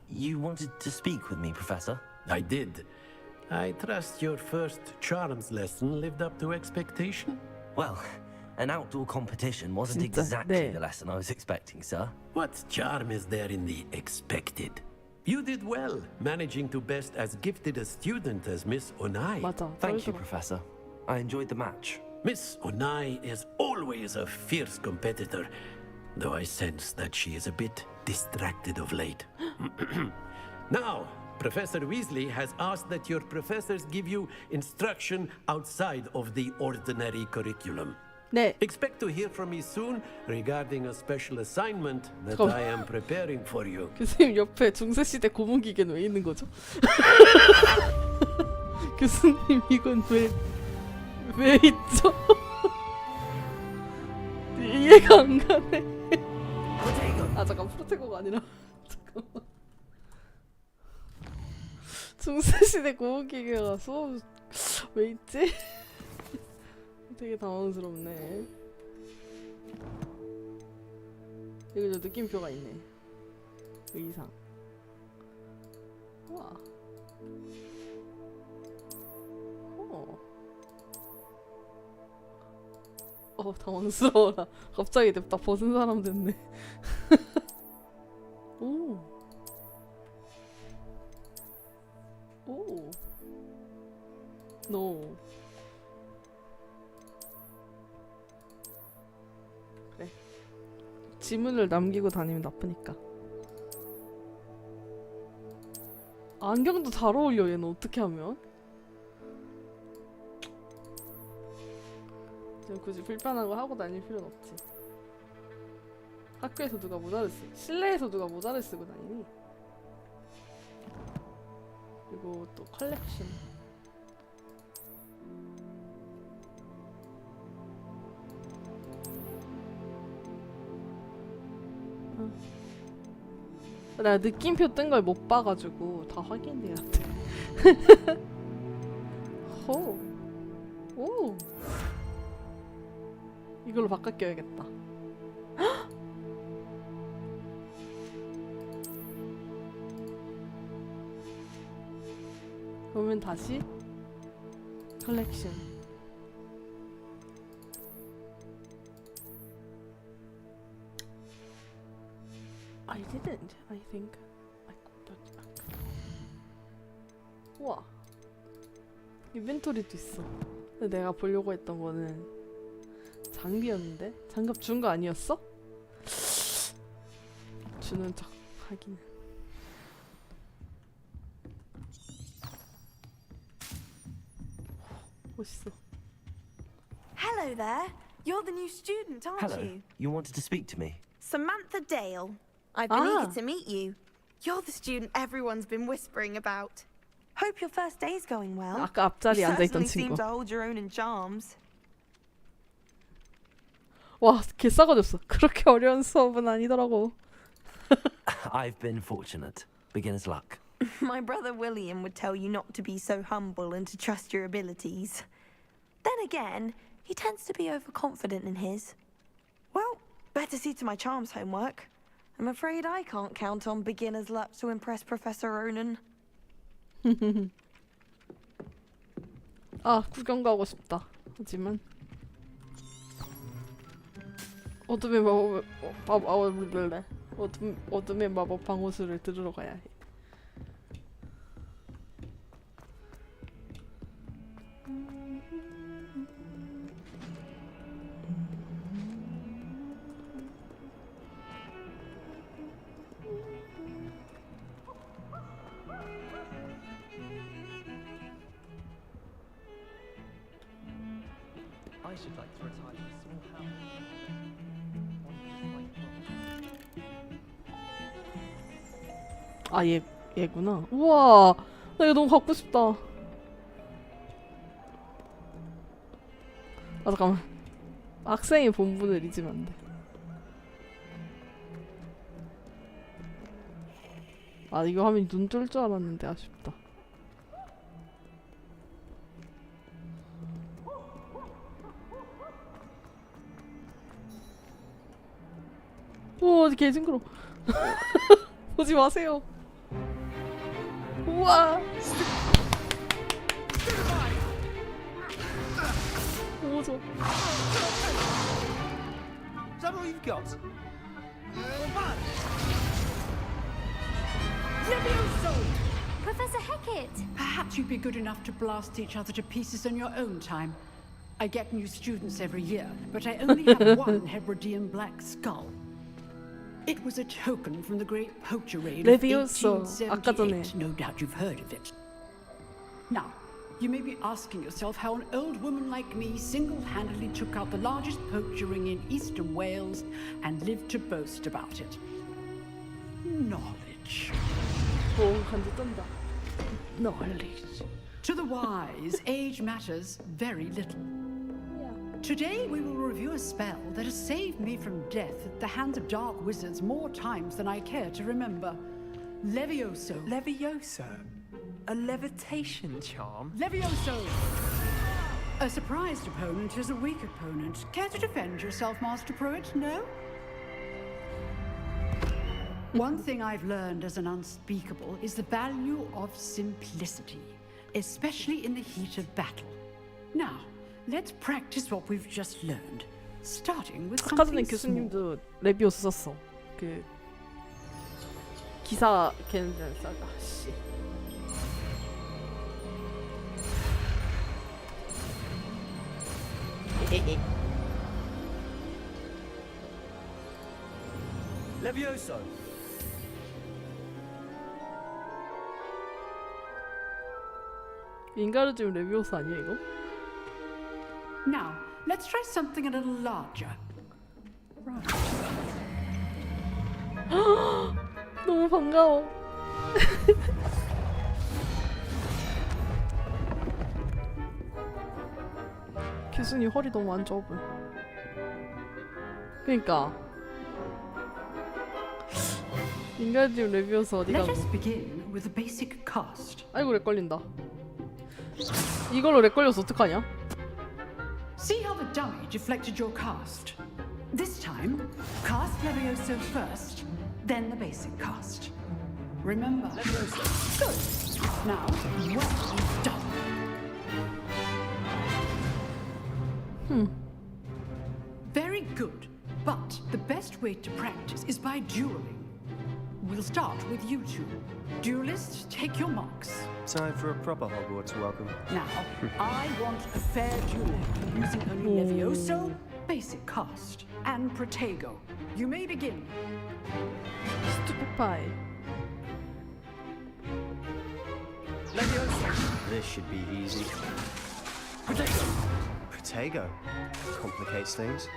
Speaker 2: You wanted to speak with me, Professor?
Speaker 8: I did. I trust your first charms lesson lived up to expectation?
Speaker 2: Well, an outdoor competition wasn't
Speaker 1: 진짜,
Speaker 2: exactly
Speaker 1: 네.
Speaker 2: the lesson I was expecting, sir.
Speaker 8: What charm is there in the expected? You did well, managing to best as gifted a student as Miss Onai.
Speaker 1: 맞아.
Speaker 2: Thank you, Professor. I enjoyed the match.
Speaker 8: Miss Onai is always a fierce competitor, though I sense that she is a bit distracted of late. Now, Professor Weasley has asked that your professors give you instruction outside of the ordinary curriculum.
Speaker 1: 네.
Speaker 8: Expect to hear from me soon regarding a special assignment that
Speaker 1: 잠깐만.
Speaker 8: I am preparing for you.
Speaker 1: 교수님 옆에 중세시대 고문기계는 왜 있는 거죠? 교수님 이건 왜 있죠? 이해가 안 가네. 아 잠깐 프로테고가 아니라 잠깐만. 중세시대 고문기계가 수업 왜 있지? 되게 당황스럽네. 여기 저 느낌표가 있네. 의상. 우와. 당황스러워라. 갑자기 냅다 벗은 사람 됐네. 오. 오. 노. 그래. 지문을 남기고 다니면 나쁘니까. 안경도 잘 어울려. 얘는 어떻게 하면? 지금 굳이 불편한 거 하고 다닐 필요는 없지. 학교에서 누가 모자를 쓰? 실내에서 누가 모자를 쓰고 다니니? 그리고 또 컬렉션. 내가 느낌표 뜬 걸 못 봐가지고 다 확인해야 돼. 호. 오. 이걸로 바꿔 껴야겠다. 그러면 다시 컬렉션. I didn't. I think I got back. 우와. 인벤토리도 있어. 근데 내가 보려고 했던 거는 장비였는데? 장갑 준 거 아니었어? 주는 척 하기는. 멋있어.
Speaker 13: Hello there. You're the new student, aren't
Speaker 2: Hello.
Speaker 13: you?
Speaker 2: You wanted to speak to me?
Speaker 13: Samantha Dale. I've been eager to meet you. You're the student everyone's been whispering about. Hope your first day's going well.
Speaker 1: 아까 앞자리에
Speaker 13: You
Speaker 1: 앉아있던
Speaker 13: certainly seem
Speaker 1: 친구.
Speaker 13: to hold your own in charms.
Speaker 1: 와, 개 싸가졌어. 그렇게 어려운 수업은 아니더라고.
Speaker 2: I've been fortunate. Beginner's luck.
Speaker 13: My brother William would tell you not to be so humble and to trust your abilities. Then again, he tends to be overconfident in his. Well, better see to my charms homework. I'm afraid I can't count on beginner's luck to impress Professor Ronan.
Speaker 1: 아, 구경 가고 싶다. 하지만 어둠의 어둠의 마법 방어술을 들으러 가야 해.
Speaker 15: I should like to retire to a small house.
Speaker 1: 아, 얘구나. 우와, 나 이거 너무 갖고 싶다. 아, 잠깐만. 학생의 본분을 잊으면 안 돼. 아, 이거 하면 눈 뜰 줄 알았는데 아쉽다. 오, 개 징그러. 보지 마세요. 우와. 오, 좋아.
Speaker 3: Is that all you've got?
Speaker 7: Professor Hecat!
Speaker 22: Perhaps you'd be good enough to blast each other to pieces in your own time. I get new students every year, but I only have one Hebridean black skull. It was a token from the great poacher raid of
Speaker 1: 레비오소. 아까 전에.
Speaker 22: 1878. No doubt you've heard of it. Now, you may be asking yourself how an old woman like me single-handedly took out the largest poacher ring in eastern Wales and lived to boast about it. Knowledge.
Speaker 1: 오, 간지 떤다. Knowledge.
Speaker 22: To the wise, age matters very little. Today we will review a spell that has saved me from death at the hands of dark wizards more times than I care to remember. Levioso.
Speaker 21: Levioso? A levitation charm?
Speaker 22: Levioso! A surprised opponent is a weak opponent. Care to defend yourself, Master Pruitt? No? One thing I've learned as an unspeakable is the value of simplicity, especially in the heat of battle. Now, let's practice what we've just learned, starting with
Speaker 1: 아까 전에
Speaker 22: something small.
Speaker 1: 교수님도 레비오스 썼어. 그 기사 걔는 싸가. 씨.
Speaker 2: Levioso.
Speaker 1: 윙가르디움 레비오스 아니야 이거?
Speaker 22: Now, let's try something a little larger.
Speaker 1: 너무 반가워. 교수님 허리 너무 안 좋아 보여. 그니까 윙가르디움 레비오스 어디
Speaker 22: Let
Speaker 1: 가고?
Speaker 22: us begin with the basic cast.
Speaker 1: 아이고 렉 걸린다. 이걸로 렉 걸려서 어떡하냐?
Speaker 22: See how the dummy deflected your cast. This time, cast Levioso first, then the basic cast. Remember, Levioso. Good. Now, well done. Very good. But the best way to practice is by dueling. We'll start with you two. Duelists, take your marks.
Speaker 20: Time for a proper Hogwarts welcome.
Speaker 22: Now, I want a fair duel using only Levioso, basic cast, and Protego. You may begin.
Speaker 1: Stupid pie.
Speaker 20: Levioso. This should be easy. Protego. Protego. Complicates things.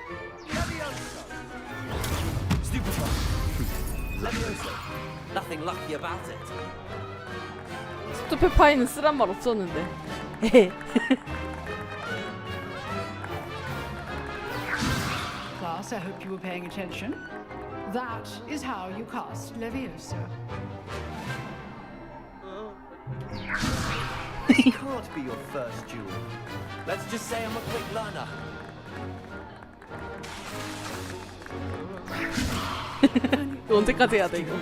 Speaker 2: Stupefy. Levioso. Nothing lucky about it.
Speaker 1: 스투페파이는 쓰란 말 없었는데.
Speaker 22: Class, I hope you were paying attention. That is how you cast Levioso.
Speaker 20: This can't be your first duel.
Speaker 2: Let's just say I'm a quick learner.
Speaker 1: 이거 언제까지 해야 돼 이거?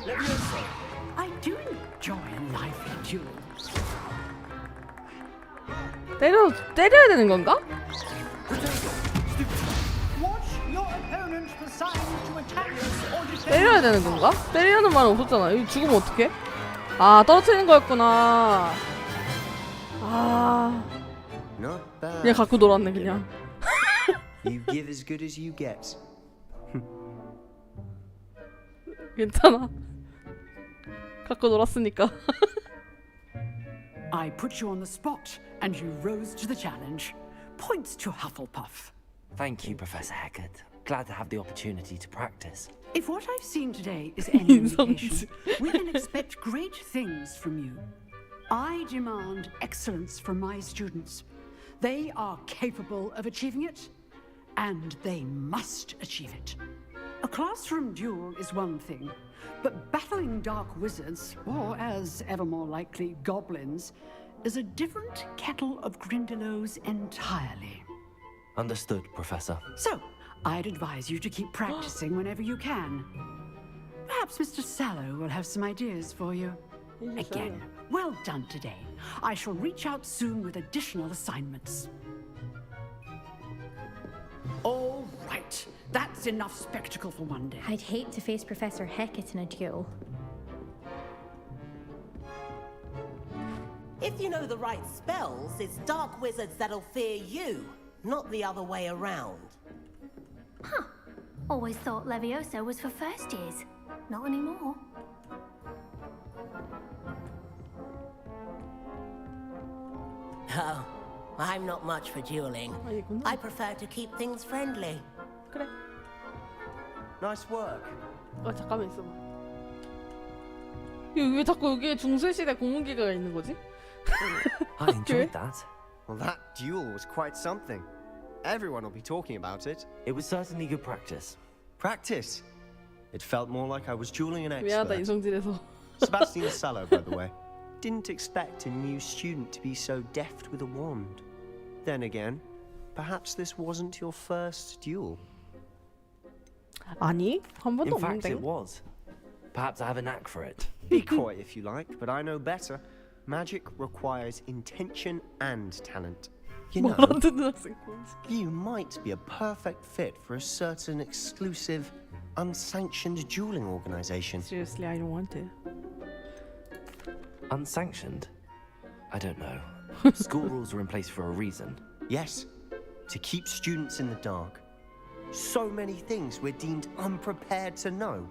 Speaker 22: Levioso. I do enjoy a lively duel.
Speaker 1: 때려야 되는 건가?
Speaker 22: Watch your opponent for signs to attack or defend.
Speaker 1: 때려야 되는 건가? 때리는 말은 없었잖아. 이거 죽으면 어떡해? 아, 떨어뜨리는 거였구나. 아,
Speaker 20: Not bad.
Speaker 1: 그냥 갖고 놀았네 그냥.
Speaker 20: You give as good as you get.
Speaker 1: 괜찮아. 갖고 놀았으니까.
Speaker 22: I put you on the spot, and you rose to the challenge. Points to Hufflepuff.
Speaker 2: Thank you, Professor Hecat. Glad to have the opportunity to practice.
Speaker 22: If what I've seen today is any indication, we can expect great things from you. I demand excellence from my students. They are capable of achieving it, and they must achieve it. A classroom duel is one thing, but battling dark wizards, or as ever more likely, goblins, is a different kettle of Grindylows entirely.
Speaker 2: Understood, Professor.
Speaker 22: So, I'd advise you to keep practicing whenever you can. Perhaps Mr. Sallow will have some ideas for you. Again, well done today. I shall reach out soon with additional assignments. All right, that's enough spectacle for one day.
Speaker 6: I'd hate to face Professor Hecat in a duel.
Speaker 16: If you know the right spells, it's dark wizards that'll fear you, not the other way around.
Speaker 7: Huh. Always thought Leviosa was for first years. Not anymore.
Speaker 16: Oh, I'm not much for dueling. I prefer to keep things friendly.
Speaker 1: 그래.
Speaker 20: Nice work.
Speaker 1: 잠깐만 있어봐. 왜 자꾸 여기에 중세시대 공문기가 있는 거지?
Speaker 2: I enjoyed that.
Speaker 20: Well, that duel was quite something. Everyone will be talking about it.
Speaker 2: It was certainly good practice.
Speaker 20: Practice? It felt more like I was dueling an
Speaker 1: 미안하다
Speaker 20: expert.
Speaker 1: 이성질에서.
Speaker 20: Sebastian Sallow, by the way. Didn't expect a new student to be so deft with a wand. Then again, perhaps this wasn't your first duel.
Speaker 1: 아니, 한 번도
Speaker 2: In fact,
Speaker 1: 없는데.
Speaker 2: it was. Perhaps I have a knack for it.
Speaker 20: Be coy if you like, but I know better. Magic requires intention and talent. You know, you might be a perfect fit for a certain exclusive, unsanctioned dueling organization.
Speaker 1: Seriously, I don't want to.
Speaker 2: Unsanctioned? I don't know. School rules are in place for a reason.
Speaker 20: Yes, to keep students in the dark. So many things we're deemed unprepared to know.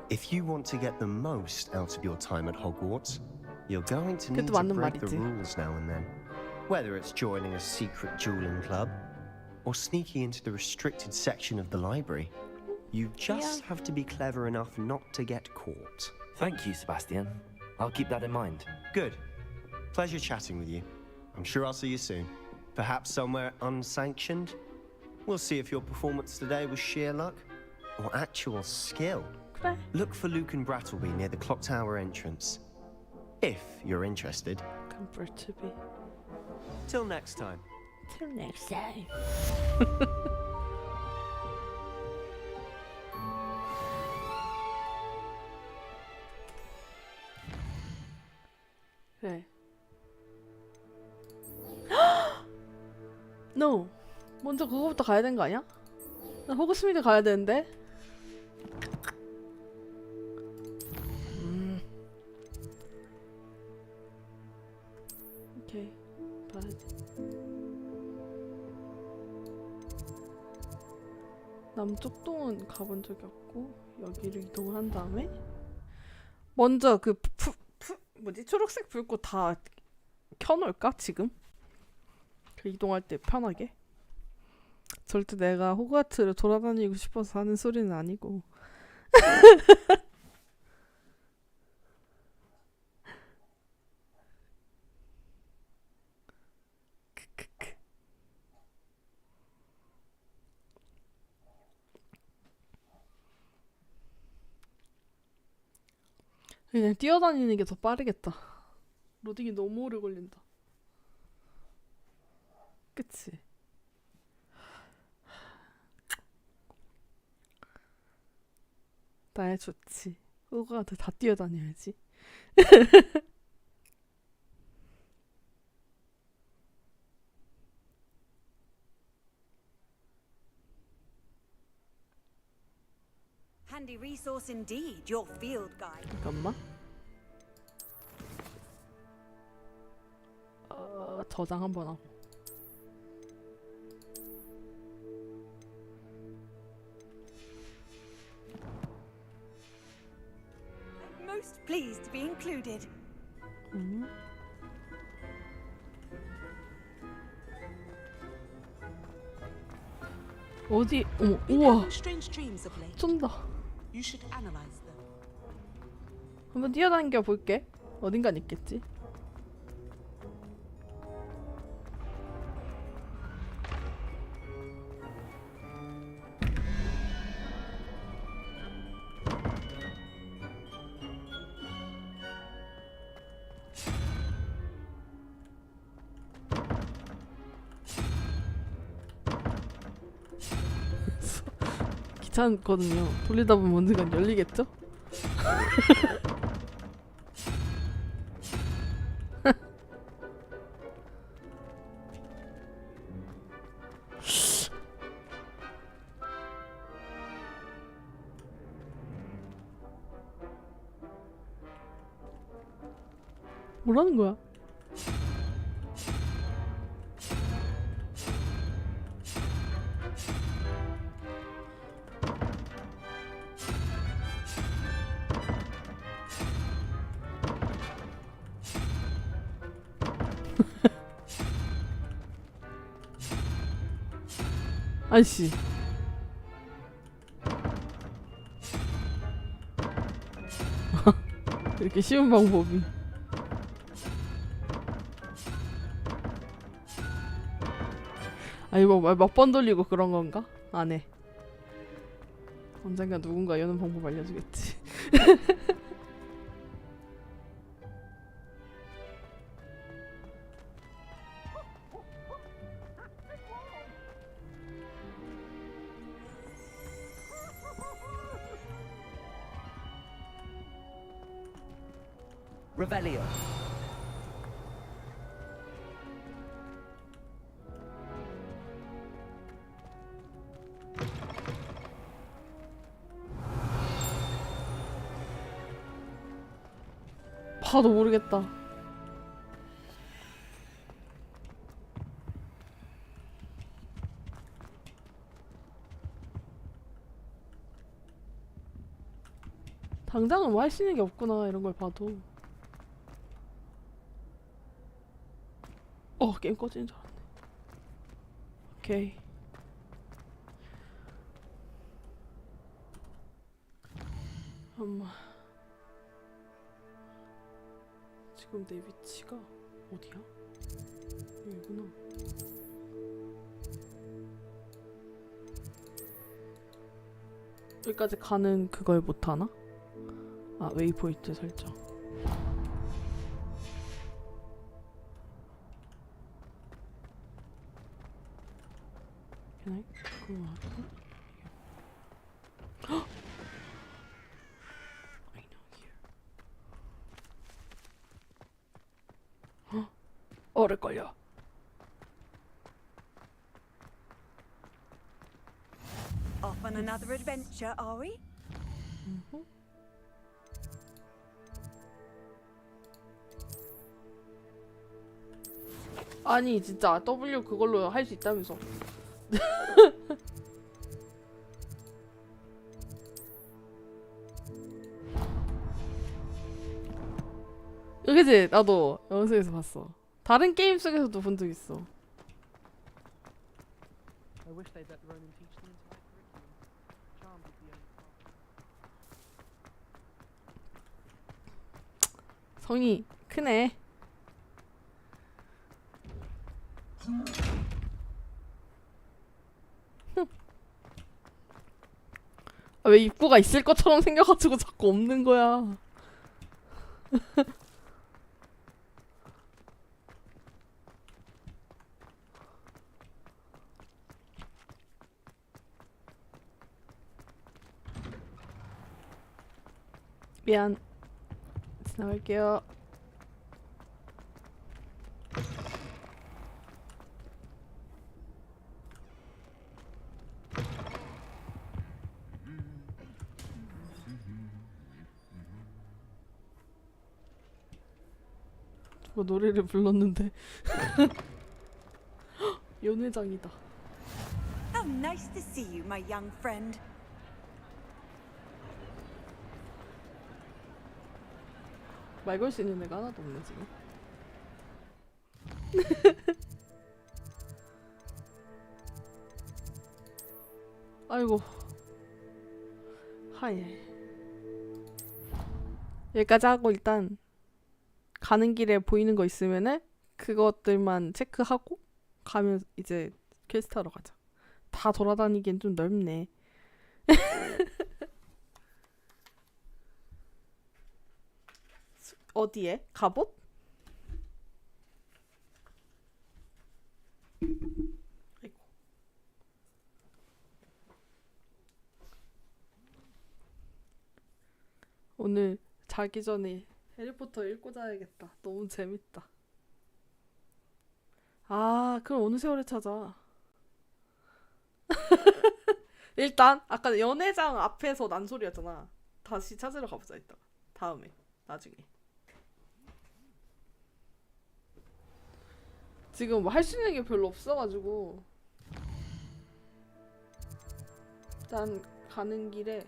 Speaker 20: If you want to get the most out of your time at Hogwarts, you're going to need to break the rules now and then. Whether it's joining a secret dueling club or sneaking into the restricted section of the library, you just have to be clever enough not to get caught.
Speaker 2: Thank you, Sebastian. I'll keep that in mind.
Speaker 20: Good. Pleasure chatting with you. I'm sure I'll see you soon. Perhaps somewhere unsanctioned? We'll see if your performance today was sheer luck or actual skill.
Speaker 1: 그래.
Speaker 20: Look for Luke and Brattleby near the clock tower entrance. If you're interested.
Speaker 1: Comfort to be.
Speaker 20: Till next time.
Speaker 1: Till next time. 그래. No. 먼저 그거부터 가야 되는 거 아니야? 나 호그스미드 가야 되는데. 오케이. 봐야지. 남쪽 동은 가본 적이 없고 여기를 이동을 한 다음에 먼저 그 뭐지? 초록색 불꽃 다 켜놓을까? 지금? 그 이동할 때 편하게? 절대 내가 호그와트를 돌아다니고 싶어서 하는 소리는 아니고. 그냥 뛰어다니는 게 더 빠르겠다. 로딩이 너무 오래 걸린다. 그치? 나야 좋지. 호그와트 다 뛰어다녀야지.
Speaker 18: Handy resource indeed, your field guide.
Speaker 1: 잠깐만. 저장 한번 하고.
Speaker 18: Most pleased to be included.
Speaker 1: 어디? 어머, 우와.
Speaker 9: Strange dreams of late.
Speaker 1: 쩐다.
Speaker 9: You should analyze them.
Speaker 1: 한번 뛰어당겨 볼게. 어딘간 있겠지. 귀찮거든요. 돌리다 보면 언젠간 열리겠죠? 뭐라는 거야? 아이씨. 이렇게 쉬운 방법이. 아 이거 몇 번 돌리고 그런 건가? 안 해. 언젠가 누군가 여는 방법 알려주겠지.
Speaker 21: Revelio.
Speaker 1: 봐도 모르겠다. 당장은 뭐 할 수 있는 게 없구나 이런 걸 봐도. 게임 꺼지는 줄 알았네. 오케이. 엄마. 지금 내 위치가 어디야? 여기구나. 여기까지 가는 그걸 못하나? 아, 웨이포인트 설정. Can I go up? I know here. 오래 걸려.
Speaker 18: Off on another adventure, are we?
Speaker 1: 아니 진짜 W 그걸로 할 수 있다면서. 그치? 나도 영상에서 봤어. 다른 게임 속에서도 본 적 있어.
Speaker 15: I wish they'd let Ronan teach the entire curriculum. Charmed is the only part.
Speaker 1: 성이 크네. 아, 왜 입구가 있을 것처럼 생겨가지고 자꾸 없는 거야. 미안. 지나갈게요. 누가 노래를 불렀는데. 연회장이다.
Speaker 18: How nice to see you, my young friend.
Speaker 1: 말 걸 수 있는 애가 하나도 없네 지금. 아이고. 하예. 여기까지 하고 일단 가는 길에 보이는 거 있으면은 그것들만 체크하고 가면 이제 퀘스트 하러 가자. 다 돌아다니기엔 좀 넓네. 어디에? 갑옷? 아이고. 오늘 자기 전에 해리포터 읽고 자야겠다. 너무 재밌다. 아, 그럼 어느 세월에 찾아? 일단 아까 연회장 앞에서 난 소리였잖아. 다시 찾으러 가보자 이따가. 다음에 나중에. 지금 뭐 할 수 있는 게 별로 없어가지고 일단 가는 길에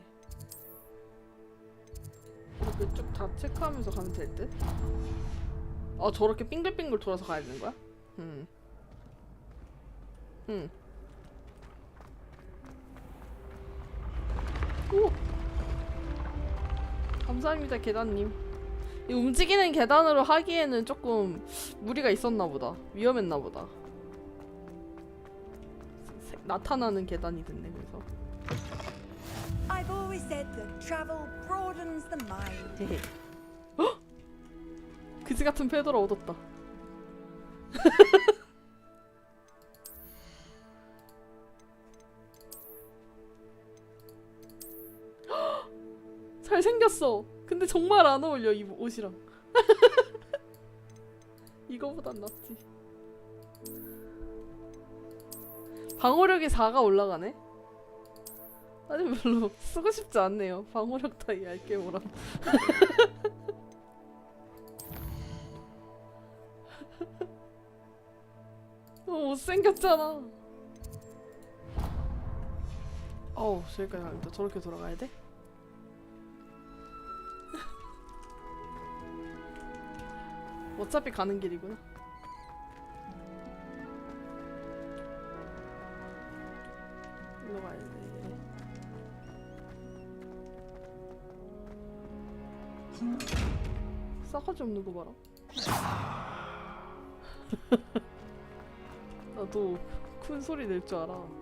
Speaker 1: 이렇게 쭉 다 체크하면서 가면 될 듯? 아 저렇게 빙글빙글 돌아서 가야 되는 거야? 오! 감사합니다 계단님. 이 움직이는 계단으로 하기에는 조금 무리가 있었나 보다. 위험했나 보다. 나타나는 계단이 됐네 그래서.
Speaker 18: I've always said that travel broadens the mind.
Speaker 1: 헉! 그지 같은 페더라 얻었다. 잘생겼어. 근데 정말 안 어울려 이 옷이랑. 이거보단 낫지. 방어력이 4가 올라가네? 아니 별로 쓰고 싶지 않네요. 방어력 따위 얇게 뭐라. 너무 못생겼잖아. 어우 저기까지 갑니다. 저렇게 돌아가야 돼? 어차피 가는 길이구나. 일로 가야 돼. 싸가지 없는 거 봐라. 나도 큰 소리 낼 줄 알아.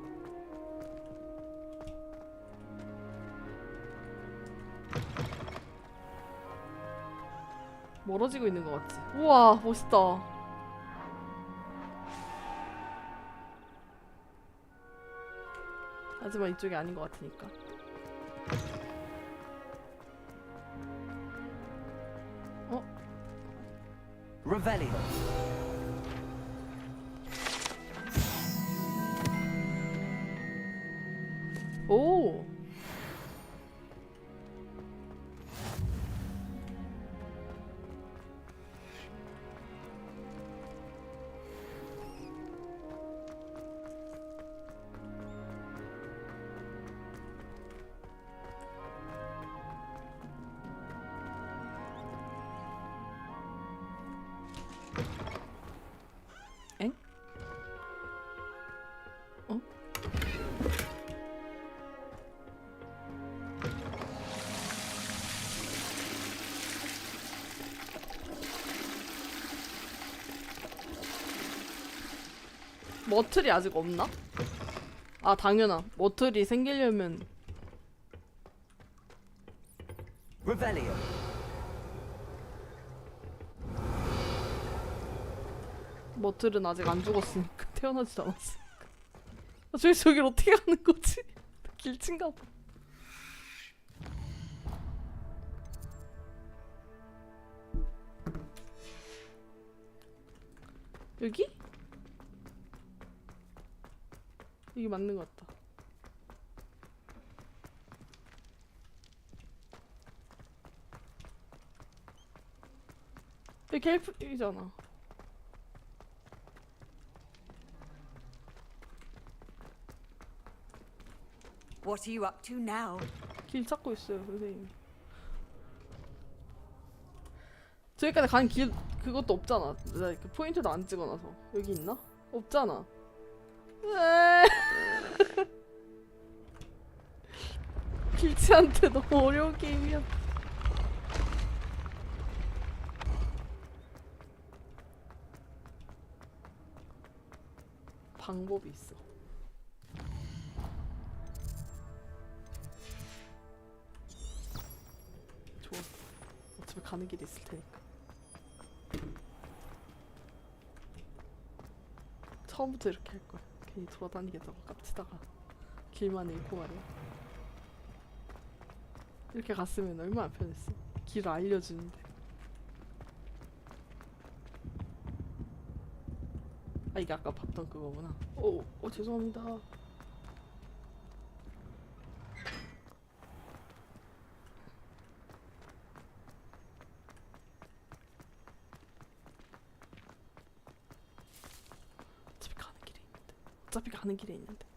Speaker 1: 멀어지고 있는 것 같지? 우와 멋있다. 하지만 이쪽이 아닌 것 같으니까. 어?
Speaker 2: Revelio.
Speaker 1: 오. 엥? 어? 머틀이 아직 없나? 아 당연하. 머틀이 생기려면
Speaker 2: Revelio.
Speaker 1: 머틀은 아직 안 죽었으니까 태어나지도 않았으니까. 아, 저길 어떻게 가는 거지? 길친가 봐. 여기? 이게 맞는 것 같다. 여기 헬프이잖아.
Speaker 18: What are you up to now?
Speaker 1: 길 찾고 있어요, 선생님. 저기까지 간 길 그것도 없잖아. 나 그 포인트도 안 찍어놔서. 여기 있나? 없잖아. 필치한테 너무 어려운 게임이야. 방법이 있어. 좋아. 어차피 가는 길이 있을 테니까. 처음부터 이렇게 할 거야. 괜히 돌아다니겠다고 깝치다가 길만 잃고 말이야. 이렇게 갔으면 얼마나 편했어. 길을 알려주는데. 아, 이게 아까 봤던 그거구나. 죄송합니다. 어차피 가는 길에 있는데.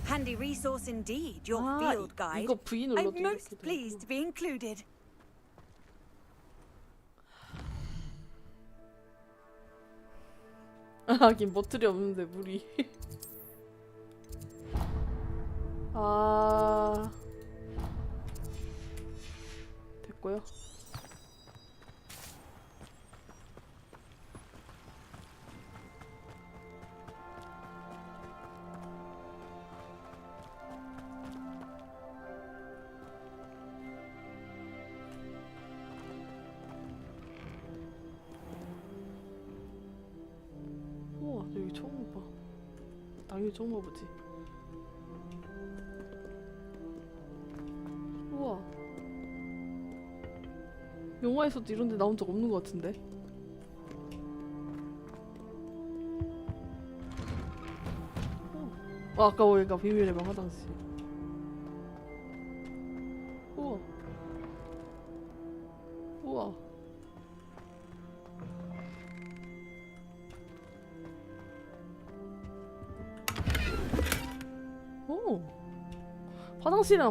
Speaker 18: Handy resource indeed, your field guide.
Speaker 1: 이거 V 눌러도
Speaker 18: I'm most pleased to be included.
Speaker 1: 하긴 버틀이 없는데 물이. 됐고요. 여기 처음 봐. 당연히 처음 와보지. 우와. 영화에서도 이런 데 나온 적 없는 것 같은데? 아까 여기가 비밀의 방 화장실. 우와. 우와.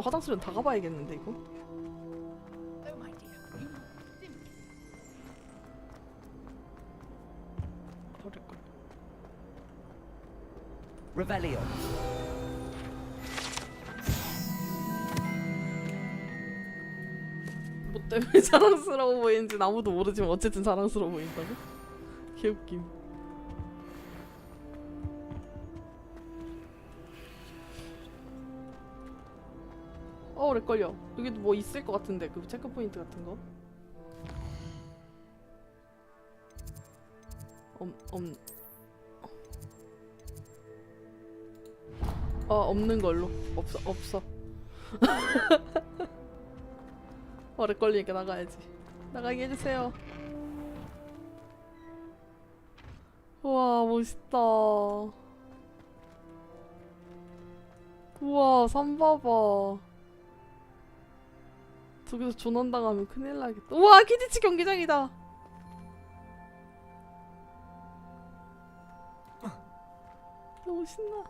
Speaker 1: 화장실은 다 가봐야겠는데 이거? 버릴걸.
Speaker 2: Revelio.
Speaker 1: 뭐 때문에 자랑스러워 보이는지 아무도 모르지만 어쨌든 자랑스러워 보인다고? 개웃김. 오래걸려. 여기도 뭐 있을 것 같은데 그 체크포인트 같은 거? 없는 걸로. 없어. 오래걸리니까 나가야지. 나가게 해주세요. 우와, 멋있다. 우와, 산 봐봐. 저기서 조난당하면 큰일 나겠다. 우와, 키디치 경기장이다. 너무 신나.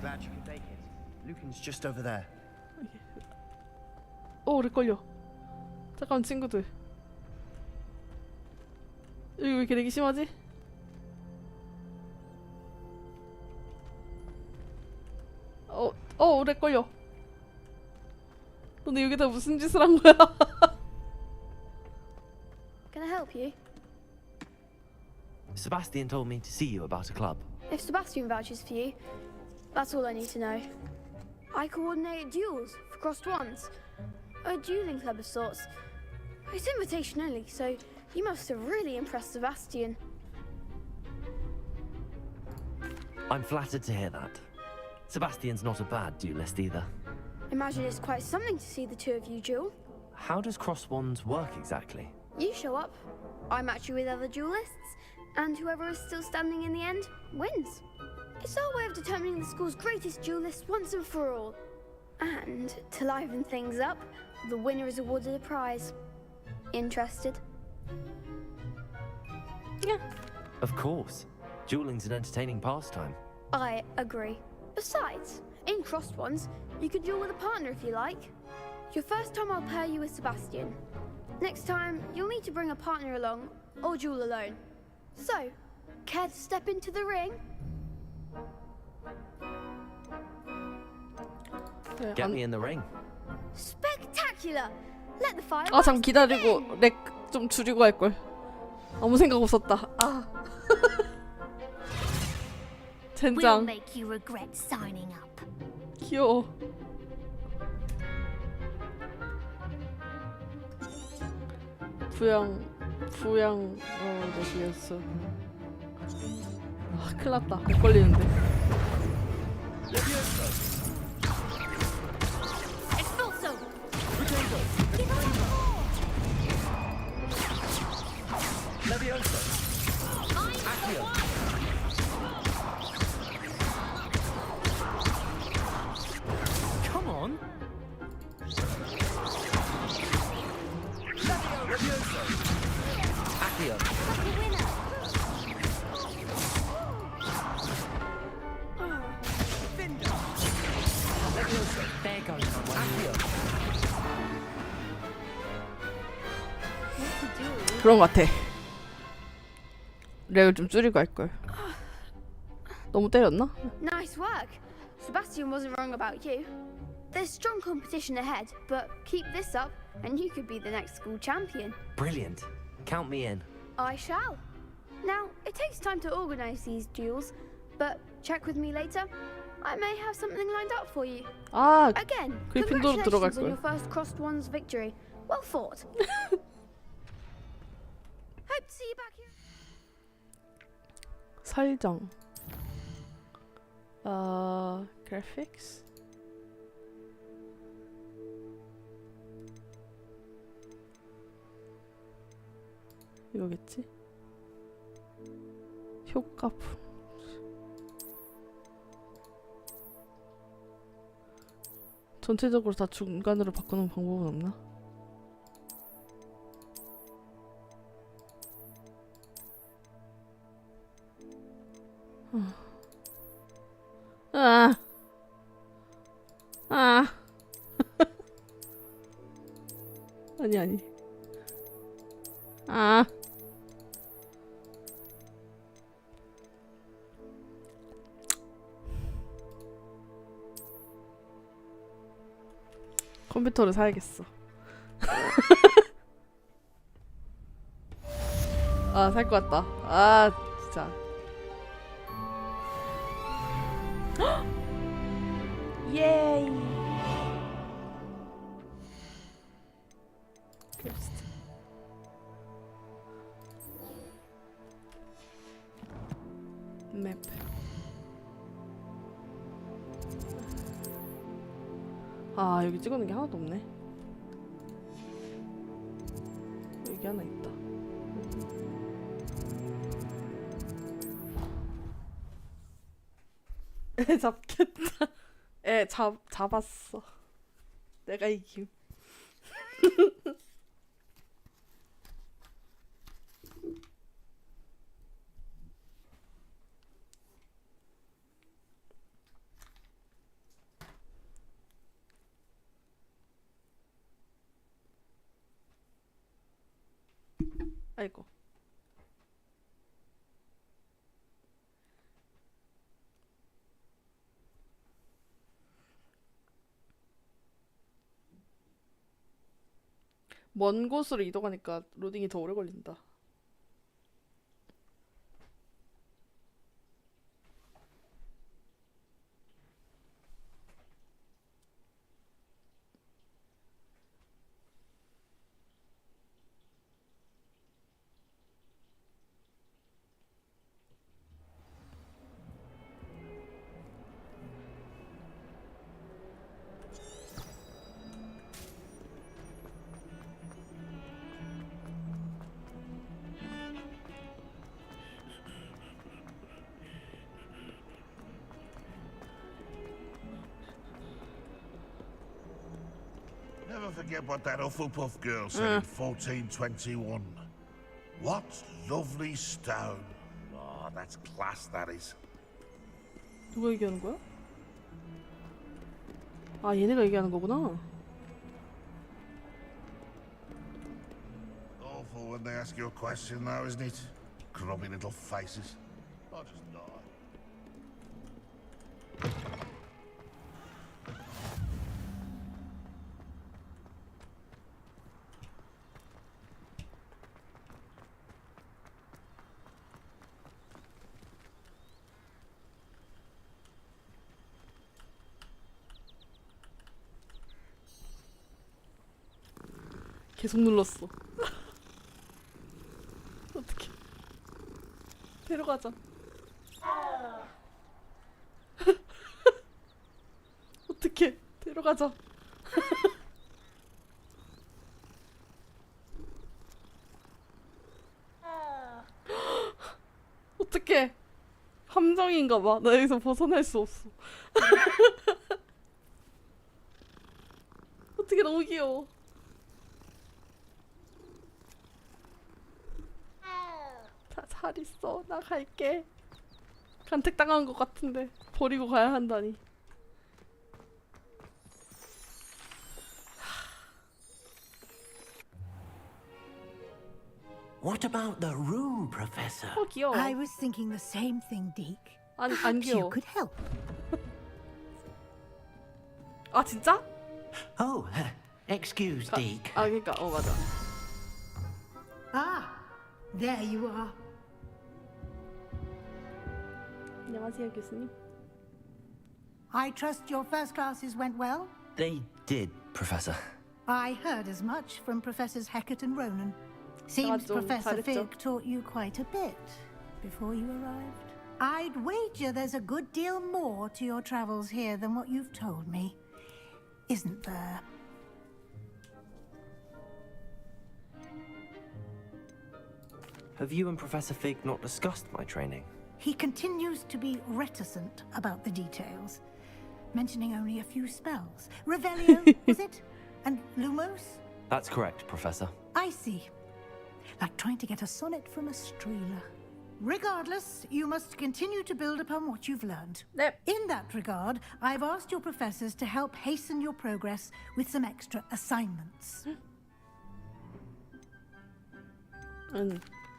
Speaker 20: Glad you could make it. Lucan's just over there.
Speaker 1: 오래 걸려. 잠깐 친구들. 여기 왜 이렇게 내기 심하지? 오래 걸려. 너네 여기다 무슨 짓을 한 거야?
Speaker 17: Can I help you?
Speaker 2: Sebastian told me to see you about a club.
Speaker 17: If Sebastian vouches for you, that's all I need to know. I coordinate duels for crossed ones. A dueling club of sorts. It's invitation only, so you must have really impressed Sebastian.
Speaker 2: I'm flattered to hear that. Sebastian's not a bad duelist either.
Speaker 17: Imagine it's quite something to see the two of you duel.
Speaker 2: How does cross wands work exactly?
Speaker 17: You show up, I match you with other duelists, and whoever is still standing in the end wins. It's our way of determining the school's greatest duelist once and for all. And to liven things up, the winner is awarded a prize. Interested?
Speaker 1: Yeah.
Speaker 2: Of course. Dueling's an entertaining pastime.
Speaker 17: I agree. Besides, in crossed ones, you can duel with a partner if you like. Your first time I'll pair you with Sebastian. Next time, you'll need to bring a partner along, or duel alone. So, care to step into the ring?
Speaker 2: Get me in the ring.
Speaker 17: Spectacular! Let the fire.
Speaker 1: 아, 잠 기다리고 렉 좀 줄이고 할 걸. 아무 생각 없었다. 아.
Speaker 7: We'll
Speaker 1: 젠장.
Speaker 7: make you regret signing up.
Speaker 1: 귀여워. 부양 레비어스. 아, 큰일 났다. 못 걸리는데.
Speaker 7: Expulso!
Speaker 21: Come on. There goes
Speaker 1: 그런 것 같아. 렉을 좀 줄이고 할 걸. 너무 때렸나?
Speaker 17: Nice work. Sebastian wasn't wrong about you. There's strong competition ahead, but keep this up and you could be the next school champion.
Speaker 2: Brilliant. Count me in.
Speaker 17: I shall. Now, it takes time to organize these duels, but check with me later. I may have something lined up for you.
Speaker 1: 아,
Speaker 17: Again,
Speaker 1: 그리핀도르 들어갈
Speaker 17: congratulations on
Speaker 1: 걸.
Speaker 17: your first crossed ones victory. Well fought. Hope to see you back here.
Speaker 1: 설정. graphics. 이거겠지? 효과품. 전체적으로 다 중간으로 바꾸는 방법은 없나? 아니. 컴퓨터를 사야겠어. 아, 살 것 같다. 아, 진짜. 예이. 맵. 아, 여기 찍어놓은 게 하나도 없네. 여기 하나 있다. 애 잡겠다. 애 잡았어. 내가 이김. 아이고. 먼 곳으로 이동하니까 로딩이 더 오래 걸린다.
Speaker 12: Never forget what that Hufflepuff girl said in 1421. What lovely stone. Oh, that's class, that is.
Speaker 1: 누가 얘기하는 거야? 아, 얘네가 얘기하는 거구나.
Speaker 12: Awful when they ask you a question, though, isn't it? Grubby little faces. I'll just die.
Speaker 1: 계속 눌렀어. 어떡해. 데려가자. 어떡해. 데려가자. 어떡해. 함정인가 봐. 나 여기서 벗어날 수 없어. 어떡해. 너무 귀여워. 잘 있어. 나 갈게. 간택당한 것 같은데 버리고 가야 한다니.
Speaker 2: What about the room, Professor?
Speaker 1: 어 귀여워.
Speaker 10: I was thinking the same thing, Deke.
Speaker 1: 안
Speaker 10: Perhaps you
Speaker 1: 귀여워.
Speaker 10: could help.
Speaker 1: 아 진짜?
Speaker 2: Oh, excuse, Deke.
Speaker 1: 아 그러니까 맞아.
Speaker 10: Ah, there you are.
Speaker 1: 안녕하세요 교수님.
Speaker 10: I trust your first classes went well?
Speaker 20: They did, Professor.
Speaker 10: I heard as much from Professors Hecat and Ronan. Seems
Speaker 1: 좀
Speaker 10: Professor
Speaker 1: 잘했죠.
Speaker 10: Fig taught you quite a bit before you arrived. I'd wager there's a good deal more to your travels here than what you've told me. Isn't there?
Speaker 20: Have you and Professor Fig not discussed my training?
Speaker 10: He continues to be reticent about the details, mentioning only a few spells. Revelio, was it? And Lumos?
Speaker 20: That's correct, Professor.
Speaker 10: I see. Like trying to get a sonnet from a streeler. Regardless, you must continue to build upon what you've learned. In that regard, I've asked your professors to help hasten your progress with some extra assignments.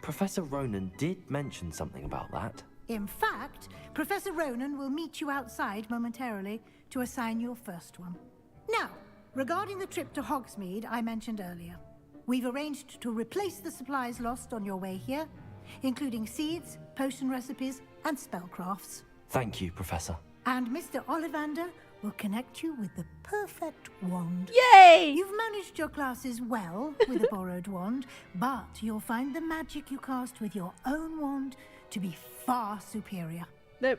Speaker 20: Professor Ronan did mention something about that.
Speaker 10: In fact, Professor Ronan will meet you outside momentarily to assign your first one. Now, regarding the trip to Hogsmeade I mentioned earlier, we've arranged to replace the supplies lost on your way here, including seeds, potion recipes, and spellcrafts.
Speaker 20: Thank you, Professor.
Speaker 10: And Mr. Ollivander will connect you with the perfect wand.
Speaker 1: Yay!
Speaker 10: You've managed your classes well with a borrowed wand, but you'll find the magic you cast with your own wand to be far superior.
Speaker 1: 네.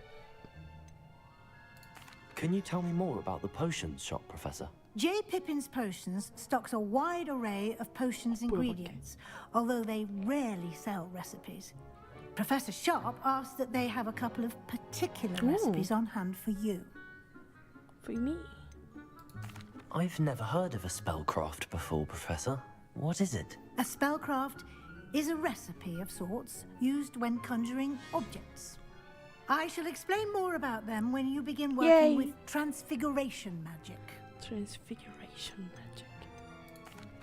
Speaker 20: Can you tell me more about the potions shop, Professor?
Speaker 10: J. Pippin's Potions stocks a wide array of potions ingredients, although they rarely sell recipes. Professor Sharp asked that they have a couple of particular recipes on hand for you.
Speaker 1: For me?
Speaker 20: I've never heard of a spellcraft before, Professor. What is it?
Speaker 10: A spellcraft is a recipe of sorts used when conjuring objects. I shall explain more about them when you begin working with transfiguration magic.
Speaker 1: Transfiguration magic.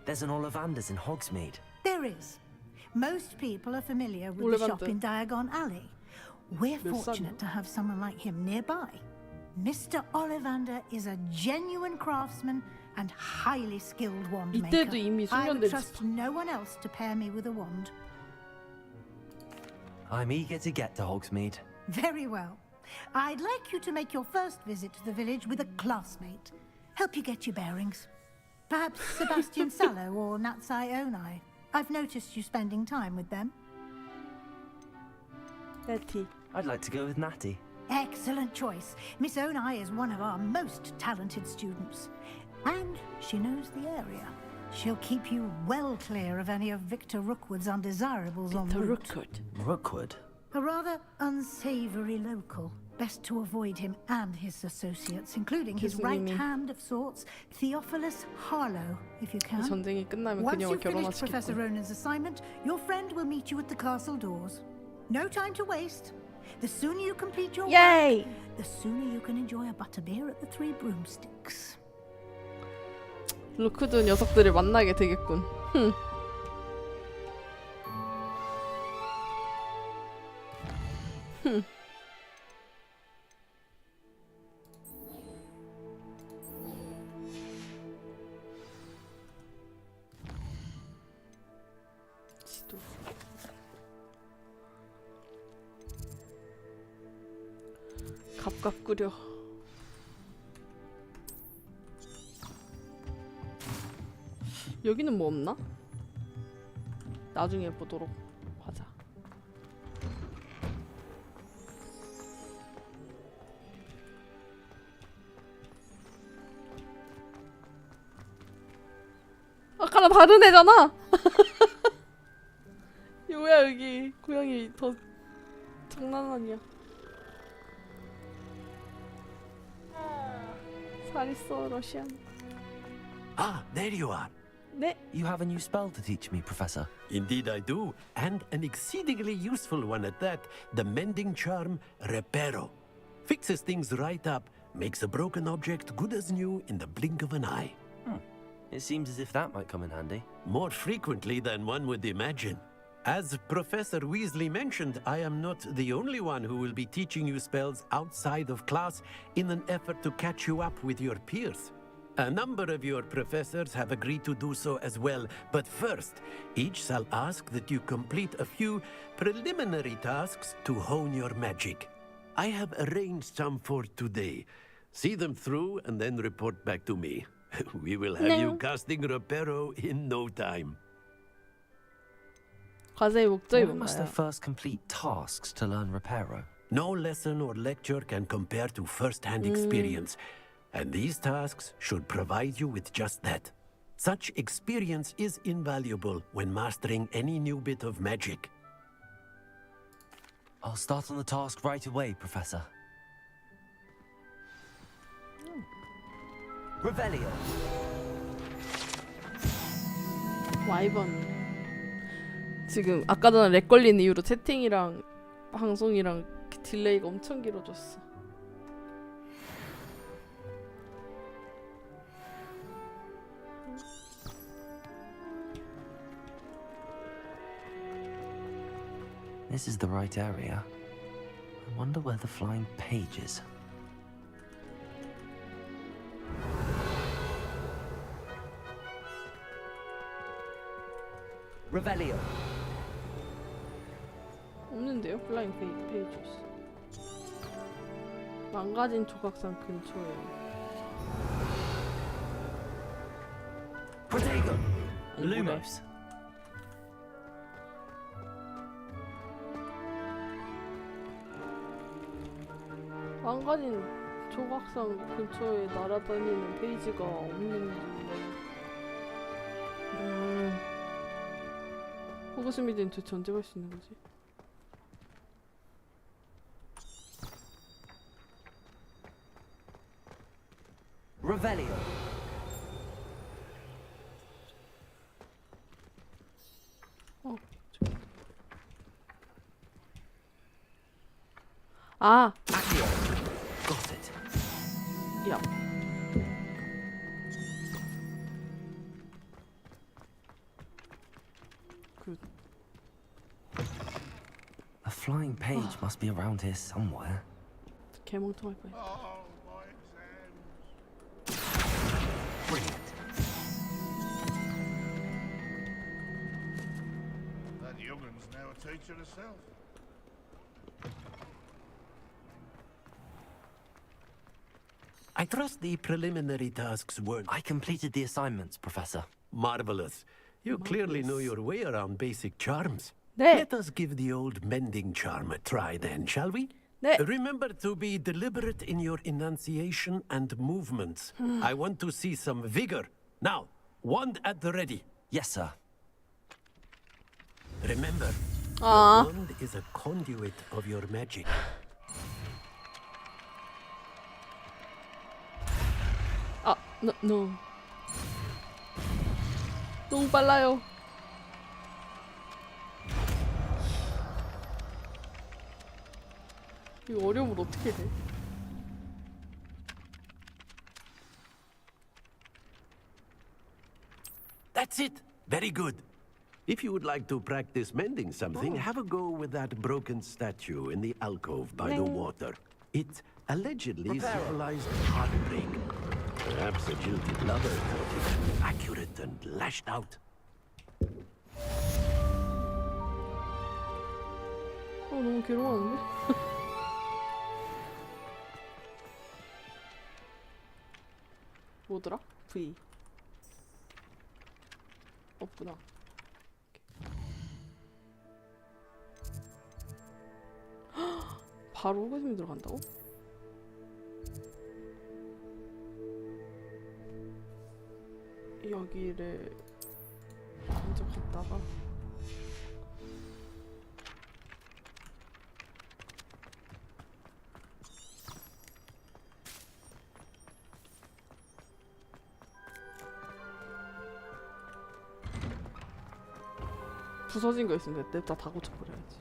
Speaker 20: There's an Ollivander's in Hogsmeade.
Speaker 10: There is. Most people are familiar with the shop in Diagon Alley. We're fortunate to have someone like him nearby. Mr. Ollivander is a genuine craftsman and highly skilled wand maker.
Speaker 1: 이때도 이미
Speaker 10: I would
Speaker 1: 숙련된
Speaker 10: trust no one else to pair me with a wand.
Speaker 20: I'm eager to get to Hogsmeade.
Speaker 10: Very well. I'd like you to make your first visit to the village with a classmate. Help you get your bearings. Perhaps Sebastian Sallow or Natsai Onai. I've noticed you spending time with them.
Speaker 1: Natty.
Speaker 20: I'd like to go with Natty.
Speaker 10: Excellent choice. Miss Onai is one of our most talented students. And she knows the area. She'll keep you well clear of any of Victor Rookwood's undesirables en route.
Speaker 20: Rookwood?
Speaker 10: A rather unsavory local. Best to avoid him and his associates, including his right hand of sorts, Theophilus Harlow, if you can.
Speaker 1: 전쟁이 끝나면
Speaker 10: Once
Speaker 1: 그녀와
Speaker 10: you've finished
Speaker 1: 결혼하시겠군.
Speaker 10: Professor Ronan's assignment, your friend will meet you at the castle doors. No time to waste. The sooner you complete your
Speaker 1: Yay!
Speaker 10: work, the sooner you can enjoy a butterbeer at the Three Broomsticks.
Speaker 1: 루크드 녀석들을 만나게 되겠군. 지도. 갑갑구려. 여기는 뭐 없나? 나중에 보도록 하자. 아까랑 다른 애잖아. 이거 뭐야 여기 고양이 더 장난 아니야. 잘 있어 러시안.
Speaker 8: Ah, there you are.
Speaker 1: 네.
Speaker 2: You have a new spell to teach me, Professor.
Speaker 8: Indeed I do, and an exceedingly useful one at that. The mending charm, Reparo. Fixes things right up, makes a broken object good as new in the blink of an eye.
Speaker 2: It seems as if that might come in handy.
Speaker 8: More frequently than one would imagine. As Professor Weasley mentioned, I am not the only one who will be teaching you spells outside of class in an effort to catch you up with your peers. A number of your professors have agreed to do so as well, but first, each shall ask that you complete a few preliminary tasks to hone your magic. I have arranged some for today. See them through and then report back to me. We will have you casting Reparo in no time.
Speaker 1: 과제의 목적이
Speaker 2: Why must I
Speaker 1: 뭔가요?
Speaker 2: first complete tasks to learn Reparo?
Speaker 8: No lesson or lecture can compare to first-hand experience, and these tasks should provide you with just that. Such experience is invaluable when mastering any new bit of magic.
Speaker 2: I'll start on the task right away, Professor. Revelio.
Speaker 1: 와이번. 지금 아까 전에 렉 걸린 이후로 채팅이랑 방송이랑 딜레이가 엄청 길어졌어.
Speaker 2: This is the right area. I wonder where the flying page is. Revelio.
Speaker 1: 없는데요? 플라잉 페이지스. 망가진 조각상 근처에.
Speaker 2: Protego.
Speaker 1: 아니, 뭐래.
Speaker 2: Lumos.
Speaker 1: 망가진 조각상 근처에 날아다니는 페이지가 없는데. 호그스미드는 도대체 언제 갈 수 있는 거지?
Speaker 2: Revelio.
Speaker 1: 아!
Speaker 2: Accio. Got it.
Speaker 1: 야. 굿.
Speaker 2: A flying page must be around here somewhere.
Speaker 1: 개멍청할 뻔.
Speaker 2: Brilliant.
Speaker 12: That youngun's now a teacher herself.
Speaker 8: I trust the preliminary tasks were...
Speaker 2: I completed the assignments, Professor.
Speaker 8: Marvelous. You clearly know your way around basic charms.
Speaker 1: 네.
Speaker 8: Let us give the old mending charm a try then, shall we?
Speaker 1: 네.
Speaker 8: Remember to be deliberate in your enunciation and movements. I want to see some vigor. Now, wand at the ready.
Speaker 2: Yes, sir.
Speaker 8: Remember,
Speaker 1: 아.
Speaker 8: the wand is a conduit of your magic.
Speaker 1: 아, no. 너무 빨라요. 이거 어려움을 어떻게 돼?
Speaker 8: That's it. Very good. If you would like to practice mending something, have a go with that broken statue in the alcove by the water. It allegedly symbolized heartbreak. Perhaps a jilted lover thought it accurate and lashed out.
Speaker 1: 너무 괴로워하는데? 뭐더라? V. 없구나. 바로 호그심이 들어간다고? 여기를 먼저 갔다가 부서진 거 있으면 냅다 다 고쳐버려야지.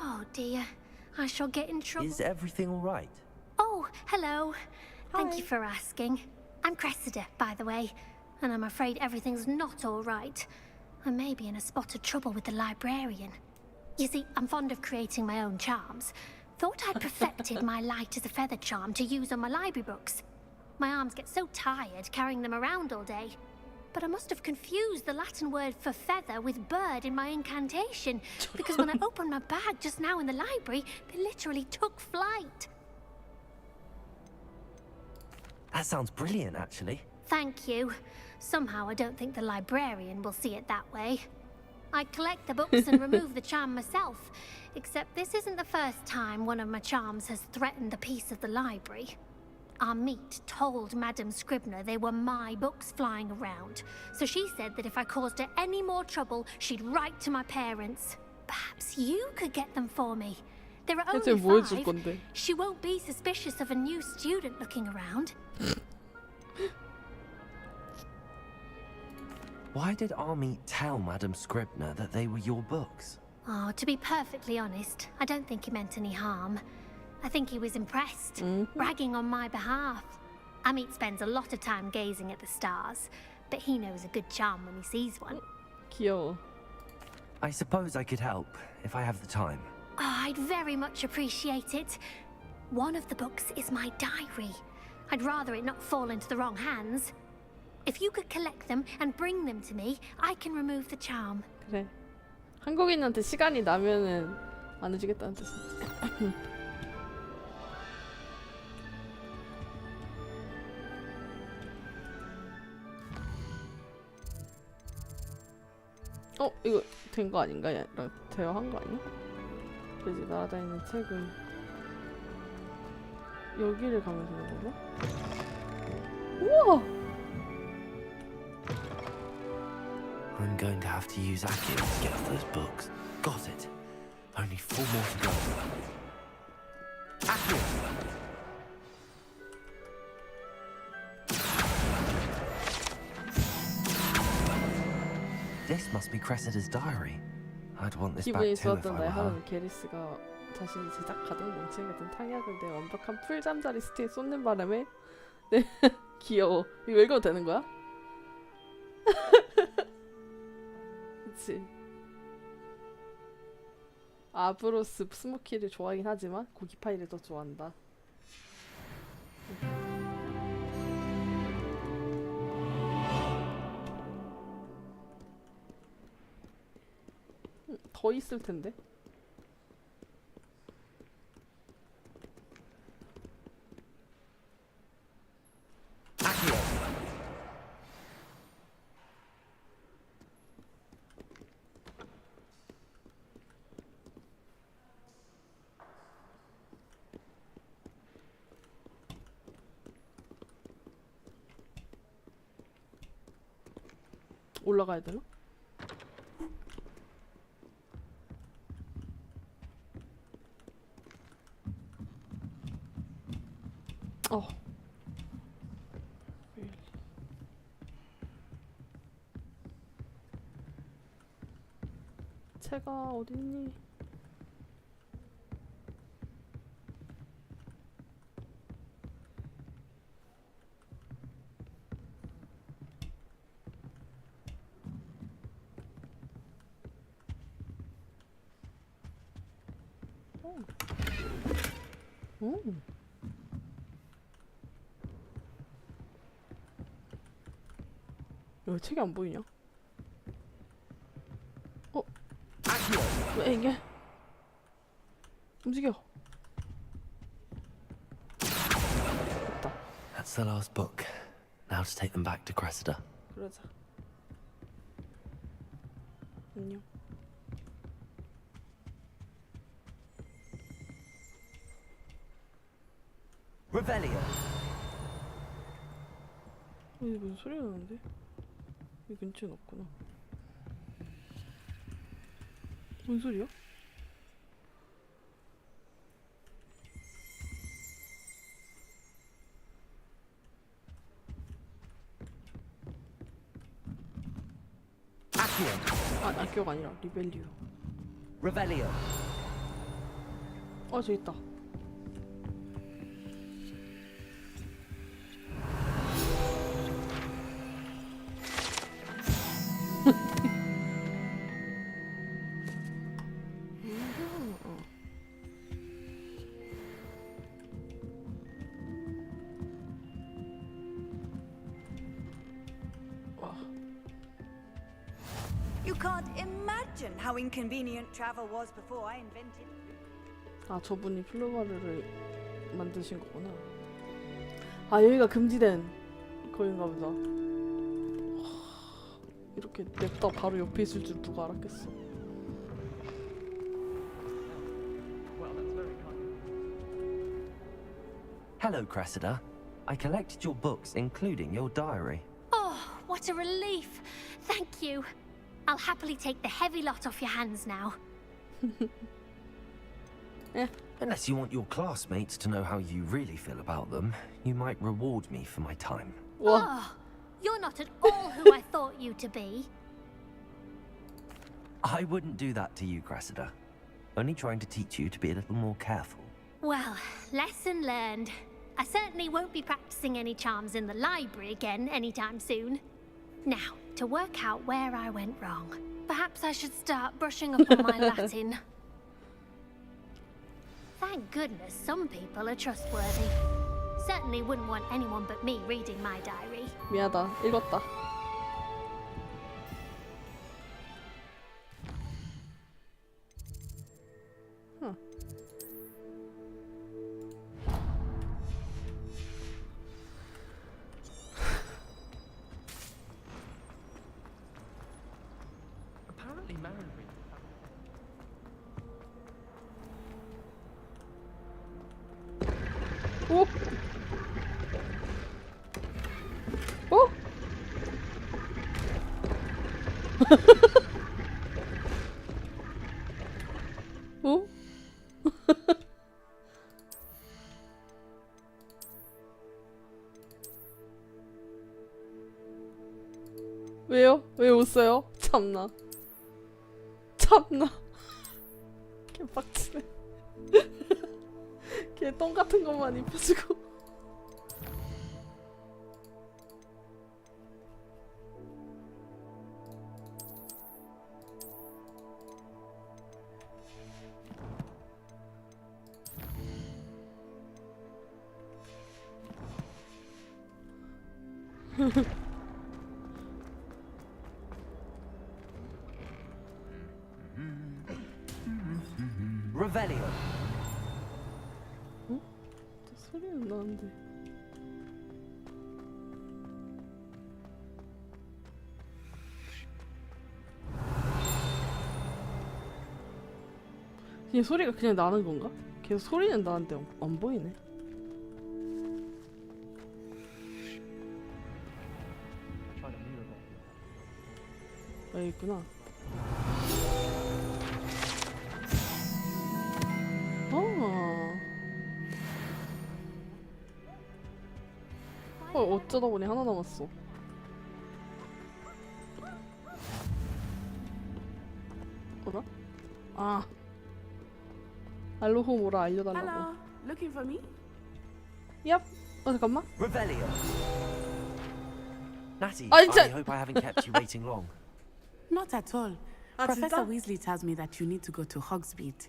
Speaker 7: Oh dear, I shall get in trouble.
Speaker 2: Is everything all right?
Speaker 7: Oh, hello. Thank you for asking. I'm Cressida, by the way, and I'm afraid everything's not all right. I may be in a spot of trouble with the librarian. You see, I'm fond of creating my own charms. Thought I'd perfected my light as a feather charm to use on my library books. My arms get so tired carrying them around all day. But I must have confused the Latin word for feather with bird in my incantation, because when I opened my bag just now in the library, they literally took flight.
Speaker 2: That sounds brilliant, actually.
Speaker 7: Thank you. Somehow I don't think the librarian will see it that way. I collect the books and remove the charm myself, except this isn't the first time one of my charms has threatened the peace of the library. Our meet told Madame Scribner they were my books flying around, so she said that if I caused her any more trouble, she'd write to my parents. Perhaps you could get them for me. There are only 5. She won't be suspicious of a new student looking around.
Speaker 2: Why did Army tell Madame Scribner that they were your books?
Speaker 7: Oh, to be perfectly honest, I don't think he meant any harm. I think he was impressed, bragging on my behalf. Amit spends a lot of time gazing at the stars, but he knows a good charm when he sees one.
Speaker 1: 귀여워.
Speaker 2: I suppose I could help, if I have the time.
Speaker 7: Oh, I'd very much appreciate it. One of the books is my diary. I'd rather it not fall into the wrong hands. If you could collect them and bring them to me, I can remove the charm.
Speaker 1: 그래. 한국인한테 시간이 나면은 안 해주겠다는 뜻이야. 이거 된 거 아닌가? 얘랑 대화한 거 아니야? 그지 날아다니는 책은 여기를 가면 되는 건가? 우와!
Speaker 2: I'm going to have to use Accio to get off those books. Got it. Only 4 more to go. Accio! This must be Cressida's diary. I'd want this back
Speaker 1: 기분이
Speaker 2: too if
Speaker 1: 좋았던
Speaker 2: I
Speaker 1: 나의
Speaker 2: were her.
Speaker 1: 하루는 게리스가 자신이 제작하던 몽쉘 같은 탕약을 내 완벽한 풀잠자리 스테이에 쏟는 바람에 네 귀여워. 이거 읽어도 되는 거야? 그치. 아브로스 스모키를 좋아하긴 하지만 고기 파이를 더 좋아한다. 더 있을 텐데. 올라가야 되나? 채가 어딨니? 왜 책이 안 보이냐? 왜 이게? 움직여. 됐다.
Speaker 2: That's the last book. Now to take them back to Cressida.
Speaker 1: 그러자. 안녕.
Speaker 2: Revelio.
Speaker 1: 이게 무슨 소리가 나는데? 이 근처에 없구나. 뭔 소리야?
Speaker 2: Accio.
Speaker 1: 아, 악기가 아니라 리벨리오.
Speaker 2: Revelio.
Speaker 1: 저기 있다.
Speaker 18: You can't imagine how inconvenient travel was before I invented.
Speaker 1: 아, 저분이 플루마르를 만드신 거구나. 아, 여기가 금지된 거인가 보다. 이렇게 냅다 바로 옆에 있을 줄 누가 알았겠어.
Speaker 2: Hello, Cressida. I collected your books, including your diary.
Speaker 7: Oh, what a relief. Thank you. I'll happily take the heavy lot off your hands now.
Speaker 2: Unless you want your classmates to know how you really feel about them, you might reward me for my time.
Speaker 7: Oh, you're not at all who I thought you to be.
Speaker 2: I wouldn't do that to you, Cressida. Only trying to teach you to be a little more careful.
Speaker 7: Well, lesson learned. I certainly won't be practicing any charms in the library again anytime soon. Now, to work out where I went wrong. Perhaps I should start brushing up on my Latin. Thank goodness some people are trustworthy. Certainly wouldn't want anyone but me reading my diary.
Speaker 1: 미안하다. 읽었다.
Speaker 15: Apparently, Marin reads.
Speaker 1: 오! 어? 어? 왜요? 왜 웃어요? 참나. 참나. 개빡치네. 걔 똥 같은 것만 입혀주고.
Speaker 2: Revelio.
Speaker 1: 어? 또 소리는 나는데. 그냥 소리가 그냥 나는 건가? 계속 소리는 나는데 안 보이네. 여기 있구나. 어쩌다 보니 하나 남았어. 뭐라? 아. 알로호 뭐라 알려달라고.
Speaker 19: Hello, looking for me?
Speaker 1: Yep. 잠깐만.
Speaker 2: Revelio. Natty,
Speaker 1: 아, 진짜.
Speaker 2: I hope I haven't kept you waiting long.
Speaker 19: Not at all.
Speaker 1: 아,
Speaker 19: Professor
Speaker 1: 진짜?
Speaker 19: Weasley tells me that you need to go to Hogsmeade.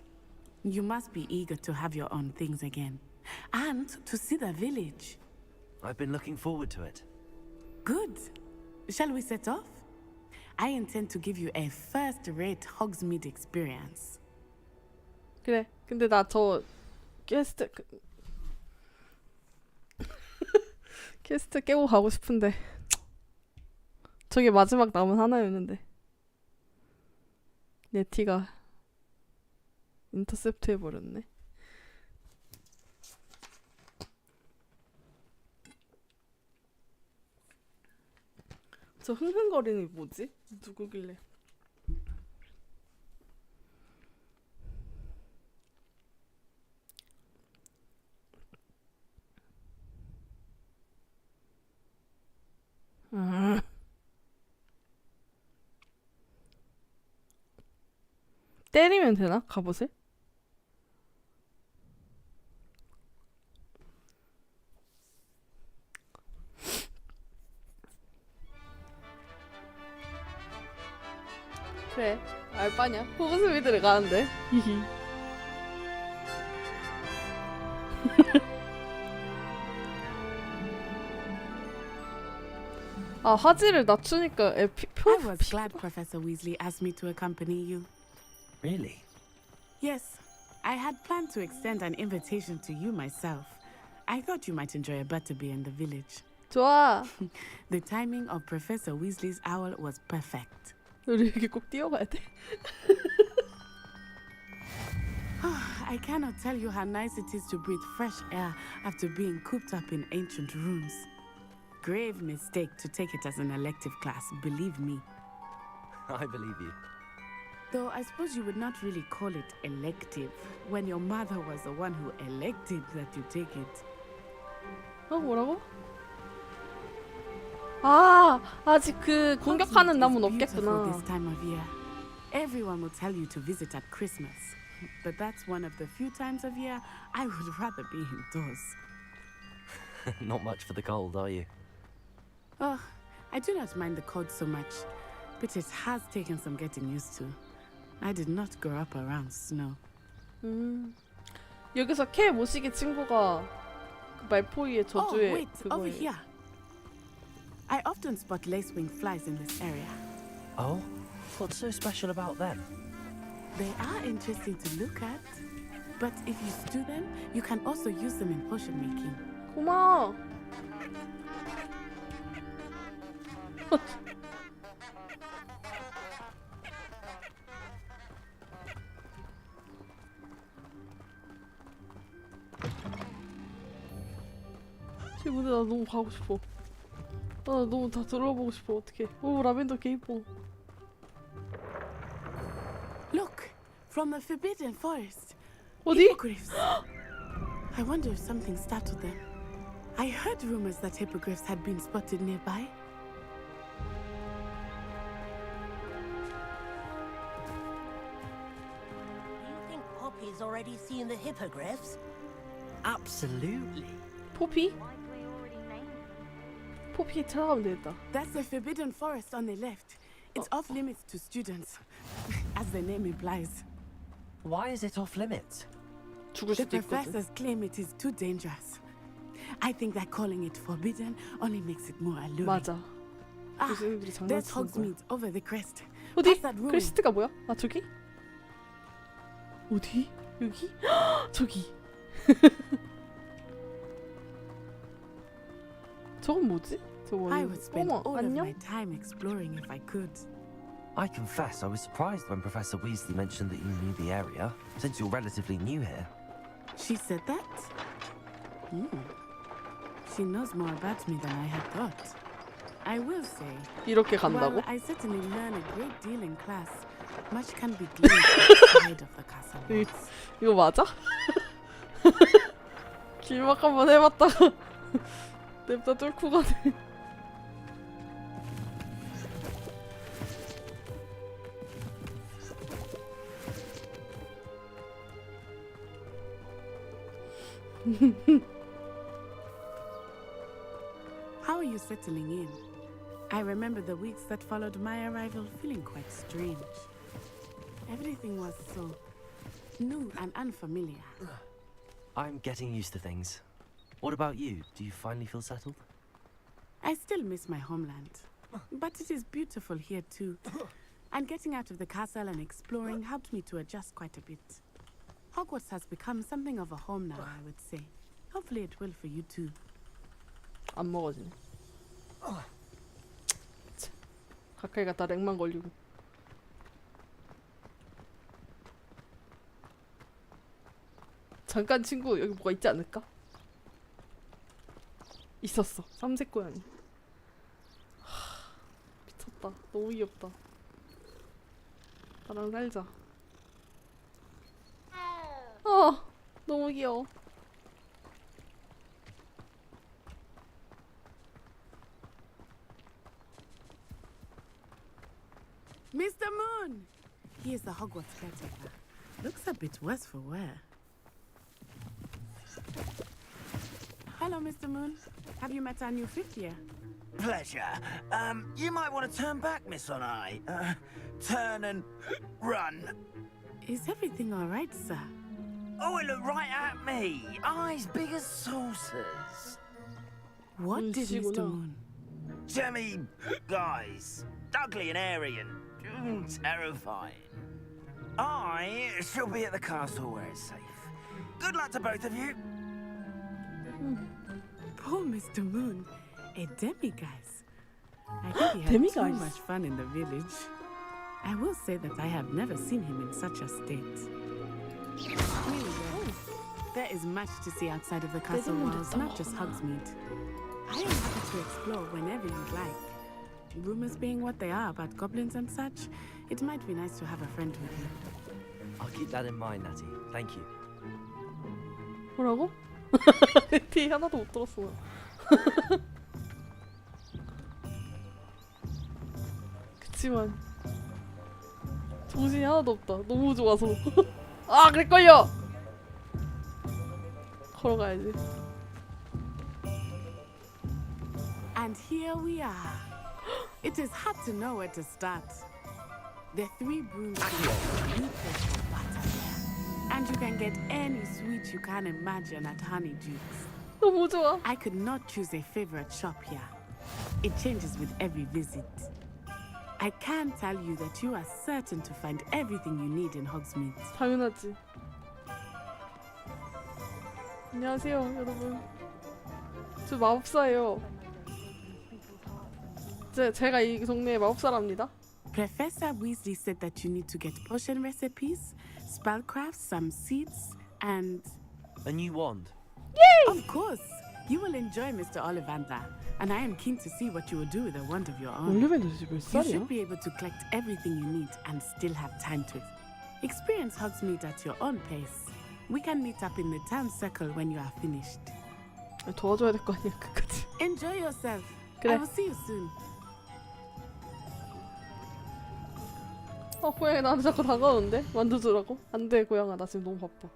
Speaker 19: You must be eager to have your own things again. And to see the village.
Speaker 2: I've been looking forward to it.
Speaker 19: Good. Shall we set off? I intend to give you a first-rate Hogsmeade experience.
Speaker 1: 그래. 근데 나 저 게스트 퀘스트 깨고 가고 싶은데 저게 마지막 남은 하나였는데 네티가 인터셉트 해버렸네. 저 흥흥거리는 게 뭐지? 누구길래? 때리면 되나? 갑옷을? 그래, 알바냐? 호구수비 들어가는데. 히히. 아, 화질을 낮추니까
Speaker 19: I was glad Professor Weasley asked me to accompany you.
Speaker 2: Really?
Speaker 19: Yes, I had planned to extend an invitation to you myself. I thought you might enjoy a butterbeer in the village.
Speaker 1: 좋아.
Speaker 19: The timing of Professor Weasley's owl was perfect.
Speaker 1: 우리 여기 꼭 뛰어가야 돼.
Speaker 19: I cannot tell you how nice it is to breathe fresh air after being cooped up in ancient rooms. Grave mistake to take it as an elective class, believe me.
Speaker 2: I believe you.
Speaker 19: Though I suppose you would not really call it elective when your mother was the one who elected that you take it.
Speaker 1: 뭐라고? 아, 아직 그 공격하는 나무는 없겠구나.
Speaker 19: This time of year. Everyone will tell you to visit at Christmas, but that's one of the few times of year I would rather be indoors.
Speaker 2: Not much for the cold, are you?
Speaker 19: Oh, I do not mind the cold so much, but it has taken some getting used to. I did not grow up around snow.
Speaker 1: 여기서 캐 모시기 친구가 그 말포이의 저주의
Speaker 19: wait, over
Speaker 1: 그거예요.
Speaker 19: here. I often spot lacewing flies in this area.
Speaker 2: Oh? What's so special about them?
Speaker 19: They are interesting to look at, but if you stew them, you can also use them in potion making.
Speaker 1: 고마워. 지금 근데 나 너무 가고 싶어. 나 너무 다 들어보고 싶어. 어떡해. 오, 라벤더 개 이뻐.
Speaker 19: Look, from the Forbidden Forest.
Speaker 1: 어디?
Speaker 19: Hippogriffs. I wonder if something startled them. I heard rumors that hippogriffs had been spotted nearby.
Speaker 16: Do you think Poppy's already seen the hippogriffs?
Speaker 2: Absolutely.
Speaker 1: 포피? 포피에 들어가면 되겠다.
Speaker 19: That's the Forbidden Forest on the left. It's off limits to students, as the name implies.
Speaker 2: Why is it off limits?
Speaker 1: 죽을
Speaker 19: The
Speaker 1: 수도 있거든.
Speaker 19: professors claim it is too dangerous. I think that calling it forbidden only makes it more alluring.
Speaker 1: 맞아.
Speaker 19: Ah,
Speaker 1: 교수님들이
Speaker 19: there's
Speaker 1: 장난치는 거야.
Speaker 19: Hogsmeade over the crest.
Speaker 1: 어디?
Speaker 19: Past that ruin.
Speaker 1: 크리스트가 뭐야? 아, 저기? 어디? 여기? 저기. 저건 뭐지? 저거
Speaker 19: I would spend
Speaker 1: 어머,
Speaker 19: all of
Speaker 1: 안녕?
Speaker 19: my time exploring if I could.
Speaker 2: I confess I was surprised when Professor Weasley mentioned that you knew the area, since you're relatively new here.
Speaker 19: She said that? She knows more about me than I had thought. I will say,
Speaker 1: 이렇게 간다고?
Speaker 19: while I certainly learn a great deal in class, much can be gleaned outside of the castle walls.
Speaker 1: 이거 맞아? 길막 한번 해봤다가 냅다 뚫고 가네.
Speaker 19: How are you settling in? I remember the weeks that followed my arrival feeling quite strange. Everything was so new and unfamiliar.
Speaker 2: I'm getting used to things. What about you? Do you finally feel settled?
Speaker 19: I still miss my homeland, but it is beautiful here too. And getting out of the castle and exploring helped me to adjust quite a bit. Hogwarts has become something of a home now, I would say. Hopefully it will for you too.
Speaker 1: 안 먹어지네. 참, 가까이 갔다 렉만 걸리고. 잠깐 친구 여기 뭐가 있지 않을까? 있었어. 삼색 고양이. 미쳤다. 너무 귀엽다. 나랑 살자. 너무 귀여워.
Speaker 19: Mr. Moon! He is the Hogwarts caretaker. Looks a bit worse for wear. Hello, Mr. Moon. Have you met our new fifth year?
Speaker 11: Pleasure. You might want to turn back, Miss On Eye. Turn and run.
Speaker 19: Is everything all right, sir?
Speaker 11: Oh, it looked right at me. Eyes big as saucers.
Speaker 19: What did Mr. Moon?
Speaker 11: Jemmy guys. Ugly and airy and terrifying. I shall be at the castle where it's safe. Good luck to both of you.
Speaker 19: Poor Mr. Moon. A demiguise. I think he had too much fun in the village. I will say that I have never seen him in such a state. Anyway, there is much to see outside of the castle walls, not just Hogsmeade. I am happy to explore whenever you'd like. Rumors being what they are about goblins and such, it might be nice to have a friend with you.
Speaker 5: I'll keep that in mind, Natty. Thank you.
Speaker 1: 뭐라고? 뒤에 하나도 못 들었어. 그치만 정신이 하나도 없다. 너무 좋아서. 아, 그럴걸요! 걸어가야지.
Speaker 19: And here we are. It is hard to know where to start. The three brooms and you can get any sweet you can imagine at Honeyduke's.
Speaker 1: 너무 좋아.
Speaker 19: I could not choose a favorite shop here. It changes with every visit. I can tell you that you are certain to find everything you need in Hogsmeade.
Speaker 1: 당연하지. 안녕하세요, 여러분. 저 마법사예요. 제가 이 동네의 마법사랍니다.
Speaker 19: Professor Weasley said that you need to get potion recipes, spellcrafts, some seeds, and...
Speaker 5: A new wand.
Speaker 19: Yay! Of course! You will enjoy Mr. Ollivander, and I am keen to see what you will do with a wand of your own. You should be able to collect everything you need and still have time to experience Hogsmeade at your own pace. We can meet up in the town circle when you are finished.
Speaker 1: 도와줘야 될 거 아니야, 끝까지.
Speaker 19: Enjoy yourself.
Speaker 1: 그래.
Speaker 19: I will see you soon.
Speaker 1: 고양이 나한테 자꾸 다가오는데? 만두주라고? 안 돼, 고양아. 나 지금 너무 바빠.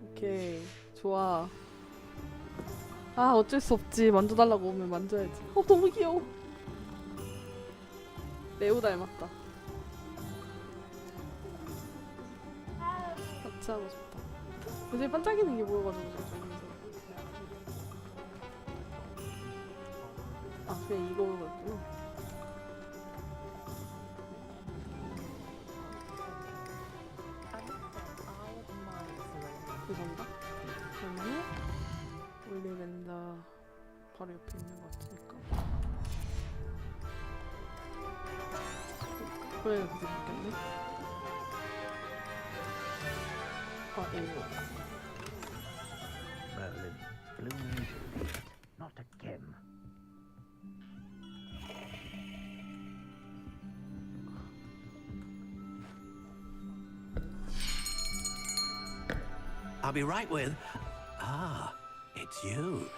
Speaker 1: 오케이. 좋아. 아, 어쩔 수 없지. 만두 달라고 오면 만져야지. 너무 귀여워. 매우 닮았다. 같이 하고 싶다. 요새 반짝이는 게 보여가지고 좀. 아, 그냥 이거였구나. 이건가? 그러면 올리벤더 바로 옆에 있는 것 같으니까. 고양이가 그게 바뀌었네. 아, 이거.
Speaker 11: Merlin, blue, not again.
Speaker 8: I'll be right with... Ah, it's you.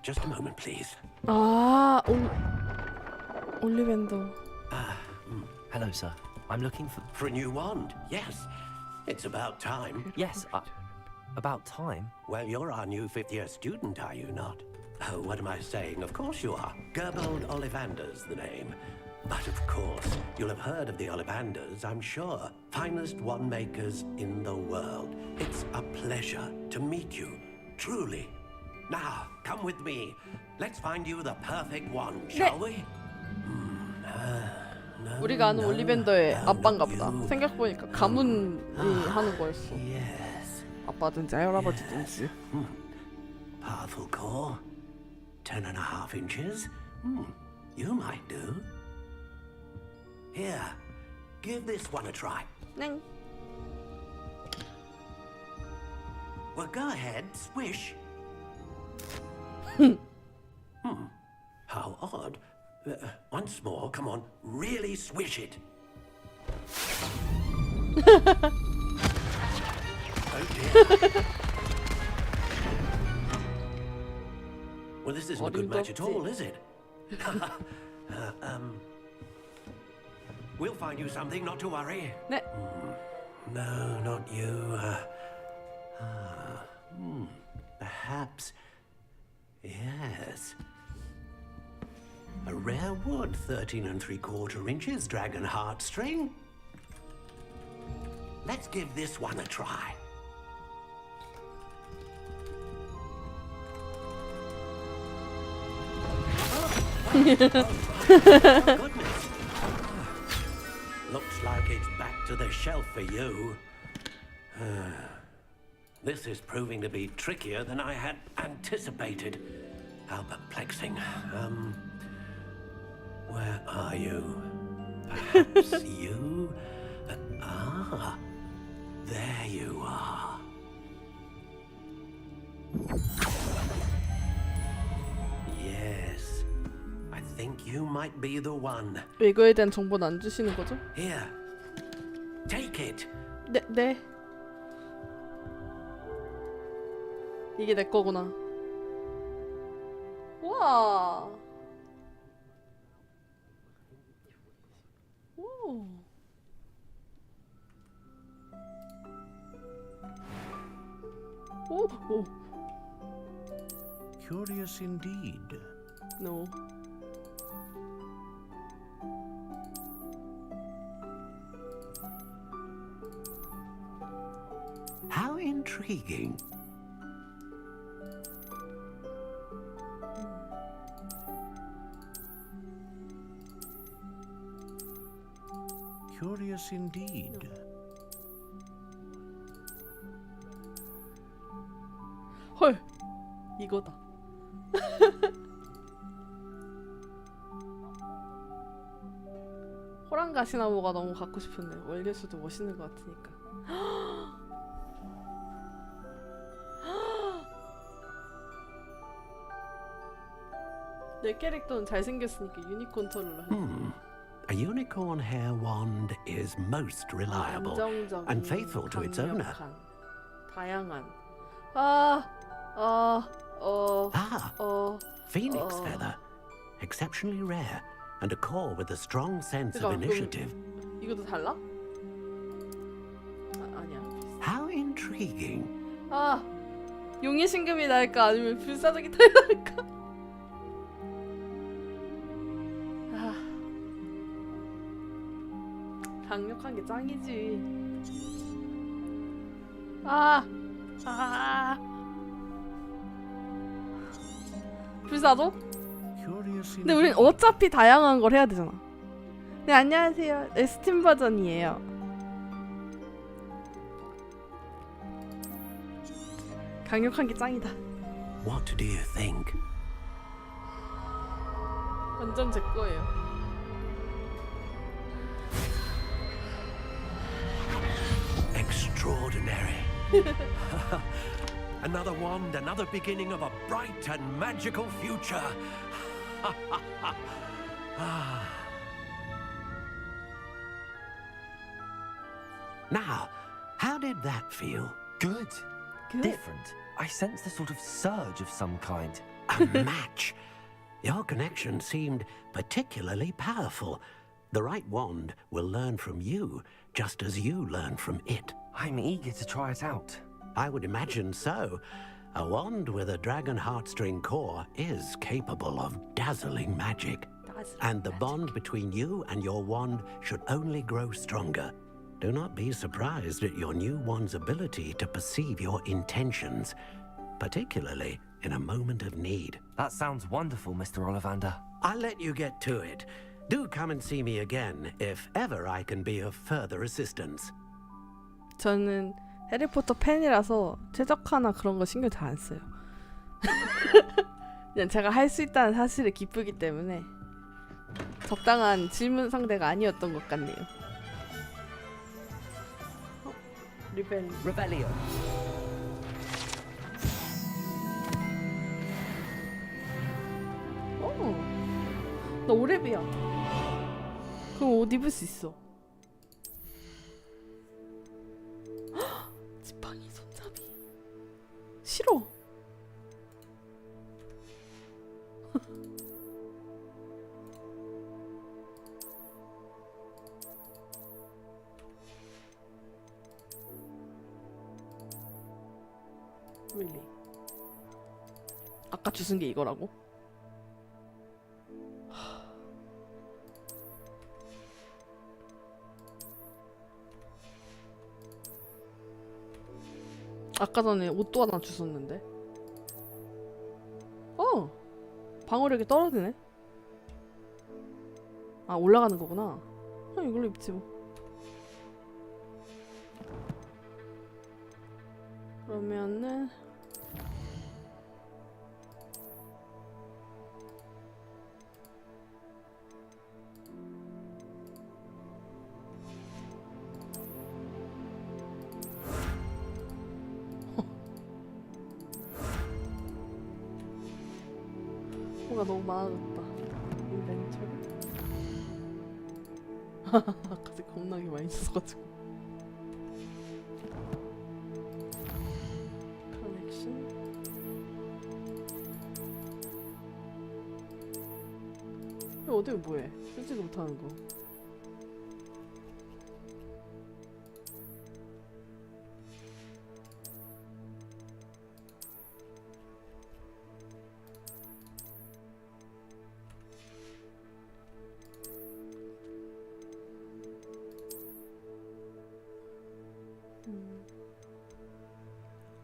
Speaker 8: Just a moment, please.
Speaker 1: 아, 올리벤더.
Speaker 5: Hello, sir. I'm looking
Speaker 8: for a new wand. Yes, it's about time.
Speaker 5: Yes, about time?
Speaker 8: Well, you're our new fifth-year student, are you not? Oh, what am I saying? Of course you are. Gerbold Ollivander's the name. But of course, you'll have heard of the Ollivanders, I'm sure. Finest wand makers in the world. It's a pleasure to meet you, truly. Now, come with me. Let's find you the perfect wand, shall we?
Speaker 1: 우리가 아는 올리벤더의 아빠인가 보다. 생각해보니까 가문이 하는 거였어. 아빠든지 할아버지든지.
Speaker 8: Powerful core. 10.5 inches. You might do. Here, give this one a try.
Speaker 1: 네.
Speaker 8: Well, go ahead, swish. How odd. Once more, come on, really swish it. Oh dear. Well, this isn't a good match at all, is it? We'll find you something, not to worry.
Speaker 1: 네.
Speaker 8: No, not you. Perhaps. Yes. A rare wood, 13 3/4 inches, dragon heartstring. Let's give this one a try. Oh, goodness. Looks like it's back to the shelf for you. This is proving to be trickier than I had anticipated. How perplexing. Where are you? Perhaps you? There you are. Yes. I think you might be the one.
Speaker 1: 이거에 대한 정보는 안 주시는 거죠?
Speaker 8: Here. Take it.
Speaker 1: 네. 이게 내 거구나. 와. 오. 오.
Speaker 12: Curious indeed.
Speaker 1: No.
Speaker 8: How intriguing.
Speaker 12: Curious indeed.
Speaker 1: 헐. 이거다. 호랑 가시나무가 너무 갖고 싶은데 월계수도 멋있는 것 같으니까. 내 캐릭터는 잘생겼으니까 유니콘 털을 해.
Speaker 8: A unicorn hair wand is most reliable and faithful to its owner.
Speaker 1: 다양한.
Speaker 8: Phoenix feather. Exceptionally rare and a core with a strong sense of initiative.
Speaker 1: 이것도 달라? 아니야.
Speaker 8: How intriguing.
Speaker 1: 용의 신금이 날까 아니면 불사적이 탈날까? 강력한 게 짱이지. 불사조? 근데 우린 어차피 다양한 걸 해야 되잖아. 네, 안녕하세요. 네, 스팀 버전이에요. 강력한 게 짱이다.
Speaker 8: What do you think?
Speaker 1: 완전 제 거예요.
Speaker 8: Extraordinary. Another wand, another beginning of a bright and magical future. Now, how did that feel?
Speaker 5: Good. Different. I sensed a sort of surge of some kind.
Speaker 8: A match. Your connection seemed particularly powerful. The right wand will learn from you, just as you learn from it.
Speaker 5: I'm eager to try it out.
Speaker 8: I would imagine so. A wand with a dragon heartstring core is capable of dazzling magic. And the bond between you and your wand should only grow stronger. Do not be surprised at your new wand's ability to perceive your intentions, particularly in a moment of need.
Speaker 5: That sounds wonderful, Mr. Ollivander.
Speaker 8: I'll let you get to it. Do come and see me again if ever I can be of further assistance.
Speaker 1: 저는 해리포터 팬이라서 최적화나 그런 거 신경 잘 안 써요. 그냥 제가 할 수 있다는 사실에 기쁘기 때문에 적당한 질문 상대가 아니었던 것 같네요.
Speaker 21: Rebellion.
Speaker 1: 나 오랩이야. 그럼 옷 입을 수 있어. 지팡이 손잡이. 싫어. Really? 아까 주신 게 이거라고? 아까 전에 옷도 하나 주셨는데. 방어력이 떨어지네. 아, 올라가는 거구나. 이걸로 입지 뭐. 그러면은 뭐가 너무 많아졌다. 인벤처리. 아까 겁나게 많이 있어가지고. 컬렉션. 이거 어디 뭐해? 쓰지도 못하는 거.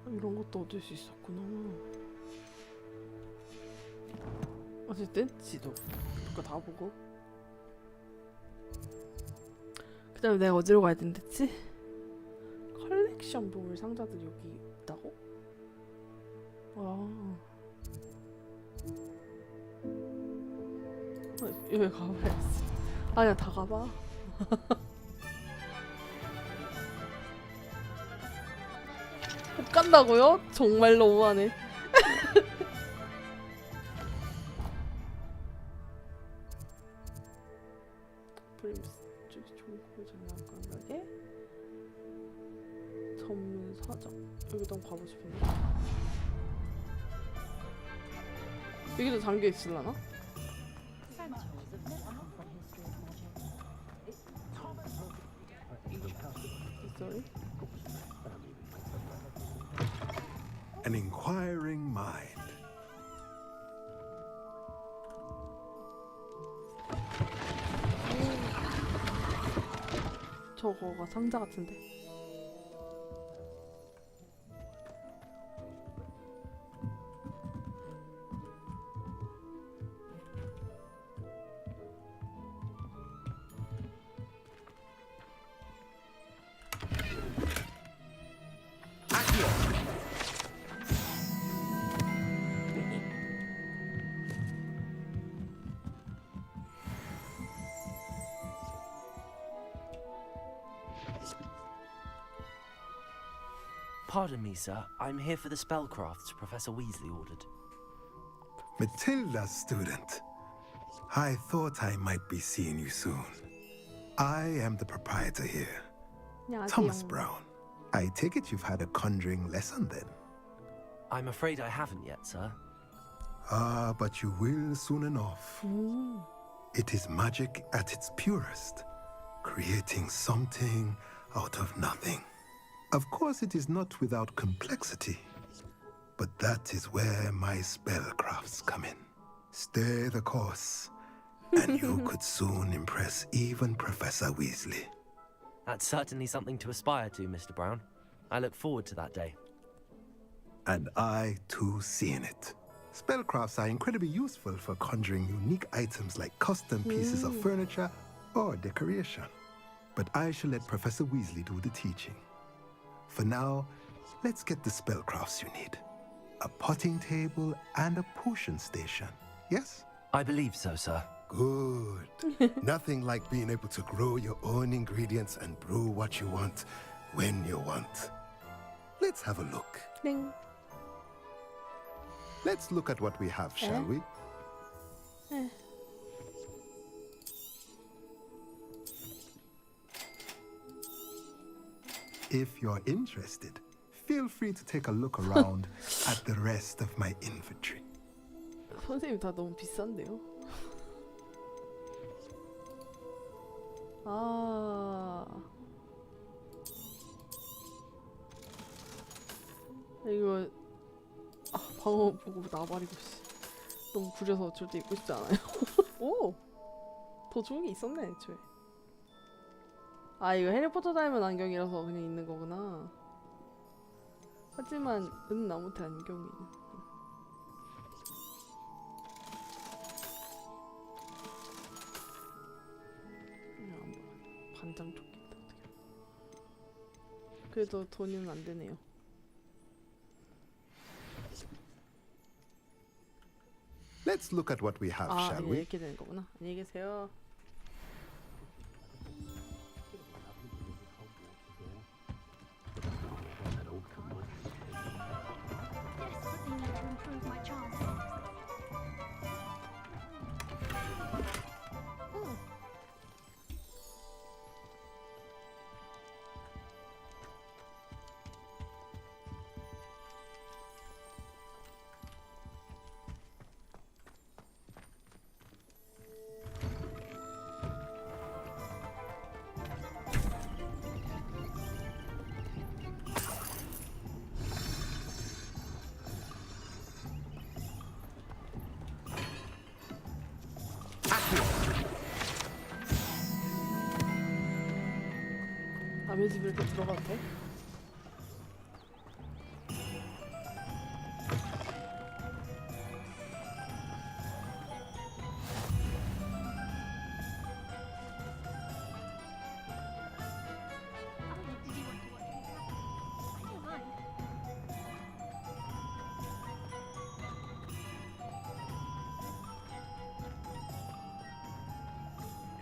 Speaker 1: 이런 것도 얻을 수 있었구나. 어쨌든 지도 그거 다 보고 그 다음에 내가 어디로 가야 된댔지? 컬렉션 보물 상자들이 여기 있다고? 여기 가봐야지. 아니야, 다 가봐. 못 간다고요? 정말 너무하네. 프림스 저기 좋은 거 장난감 가게 전문 사장. 여기도 한번 가고 싶은데. 여기도 잠겨 있을라나? Sorry.
Speaker 4: An inquiring mind.
Speaker 1: 저거가 상자 같은데.
Speaker 2: Pardon me, sir. I'm here for the spellcrafts Professor Weasley ordered.
Speaker 4: Matilda's student. I thought I might be seeing you soon. I am the proprietor here, Thomas Brown. I take it you've had a conjuring lesson then?
Speaker 2: I'm afraid I haven't yet, sir.
Speaker 4: Ah, but you will soon enough. It is magic at its purest, creating something out of nothing. Of course, it is not without complexity, but that is where my spellcrafts come in. Stay the course, and you could soon impress even Professor Weasley.
Speaker 2: That's certainly something to aspire to, Mr. Brown. I look forward to that day.
Speaker 4: And I, too, seeing it. Spellcrafts are incredibly useful for conjuring unique items like custom pieces of furniture or decoration. But I shall let Professor Weasley do the teaching. For now, let's get the spellcrafts you need. A potting table and a potion station, yes?
Speaker 5: I believe so, sir.
Speaker 4: Good. Nothing like being able to grow your own ingredients and brew what you want when you want. Let's have a look.
Speaker 1: Ding.
Speaker 4: Let's look at what we have, shall we? If you're interested, feel free to take a look around at the rest of my inventory.
Speaker 1: 선생님 다 너무 비싼데요? 이거 방어 보고 나발이고 씨. 너무 구려서 절대 입고 싶지 않아요. 오! 더 좋은 게 있었네 애초에. 이거 해리포터 닮은 안경이라서 그냥 있는 거구나. 하지만 나무테 안경이 반장 조끼다 어떻게. 그래도 돈이면 안 되네요.
Speaker 4: Let's look at what we have, shall we?
Speaker 1: 이렇게 되는 거구나. 안녕히 계세요. 남의 집에 이렇게 들어가도 돼?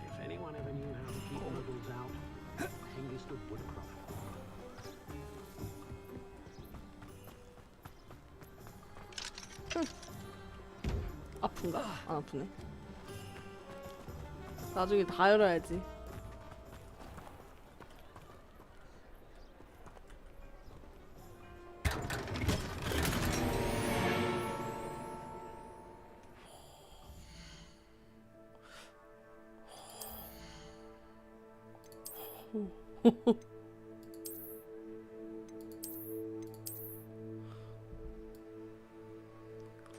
Speaker 8: If anyone ever knew how to keep muggles out, Hengist of Woodcroft.
Speaker 1: 아픈가? 안 아프네. 나중에 다 열어야지.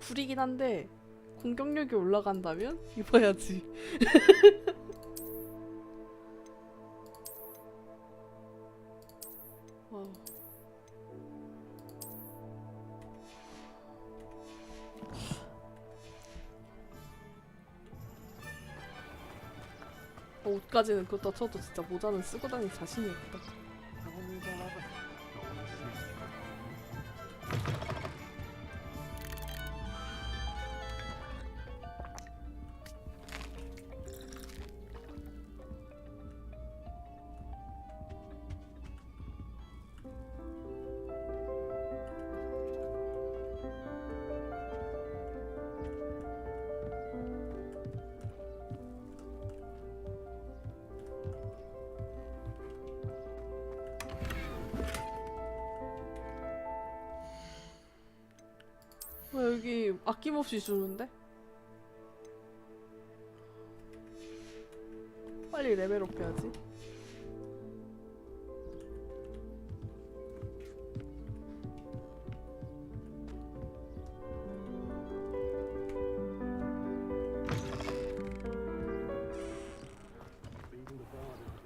Speaker 1: 구리긴 한데 공격력이 올라간다면 입어야지. 옷까지는 그렇다 쳐도 진짜 모자는 쓰고 다닐 자신이 없다. 여기 아낌없이 주는데? 빨리 레벨업 해야지.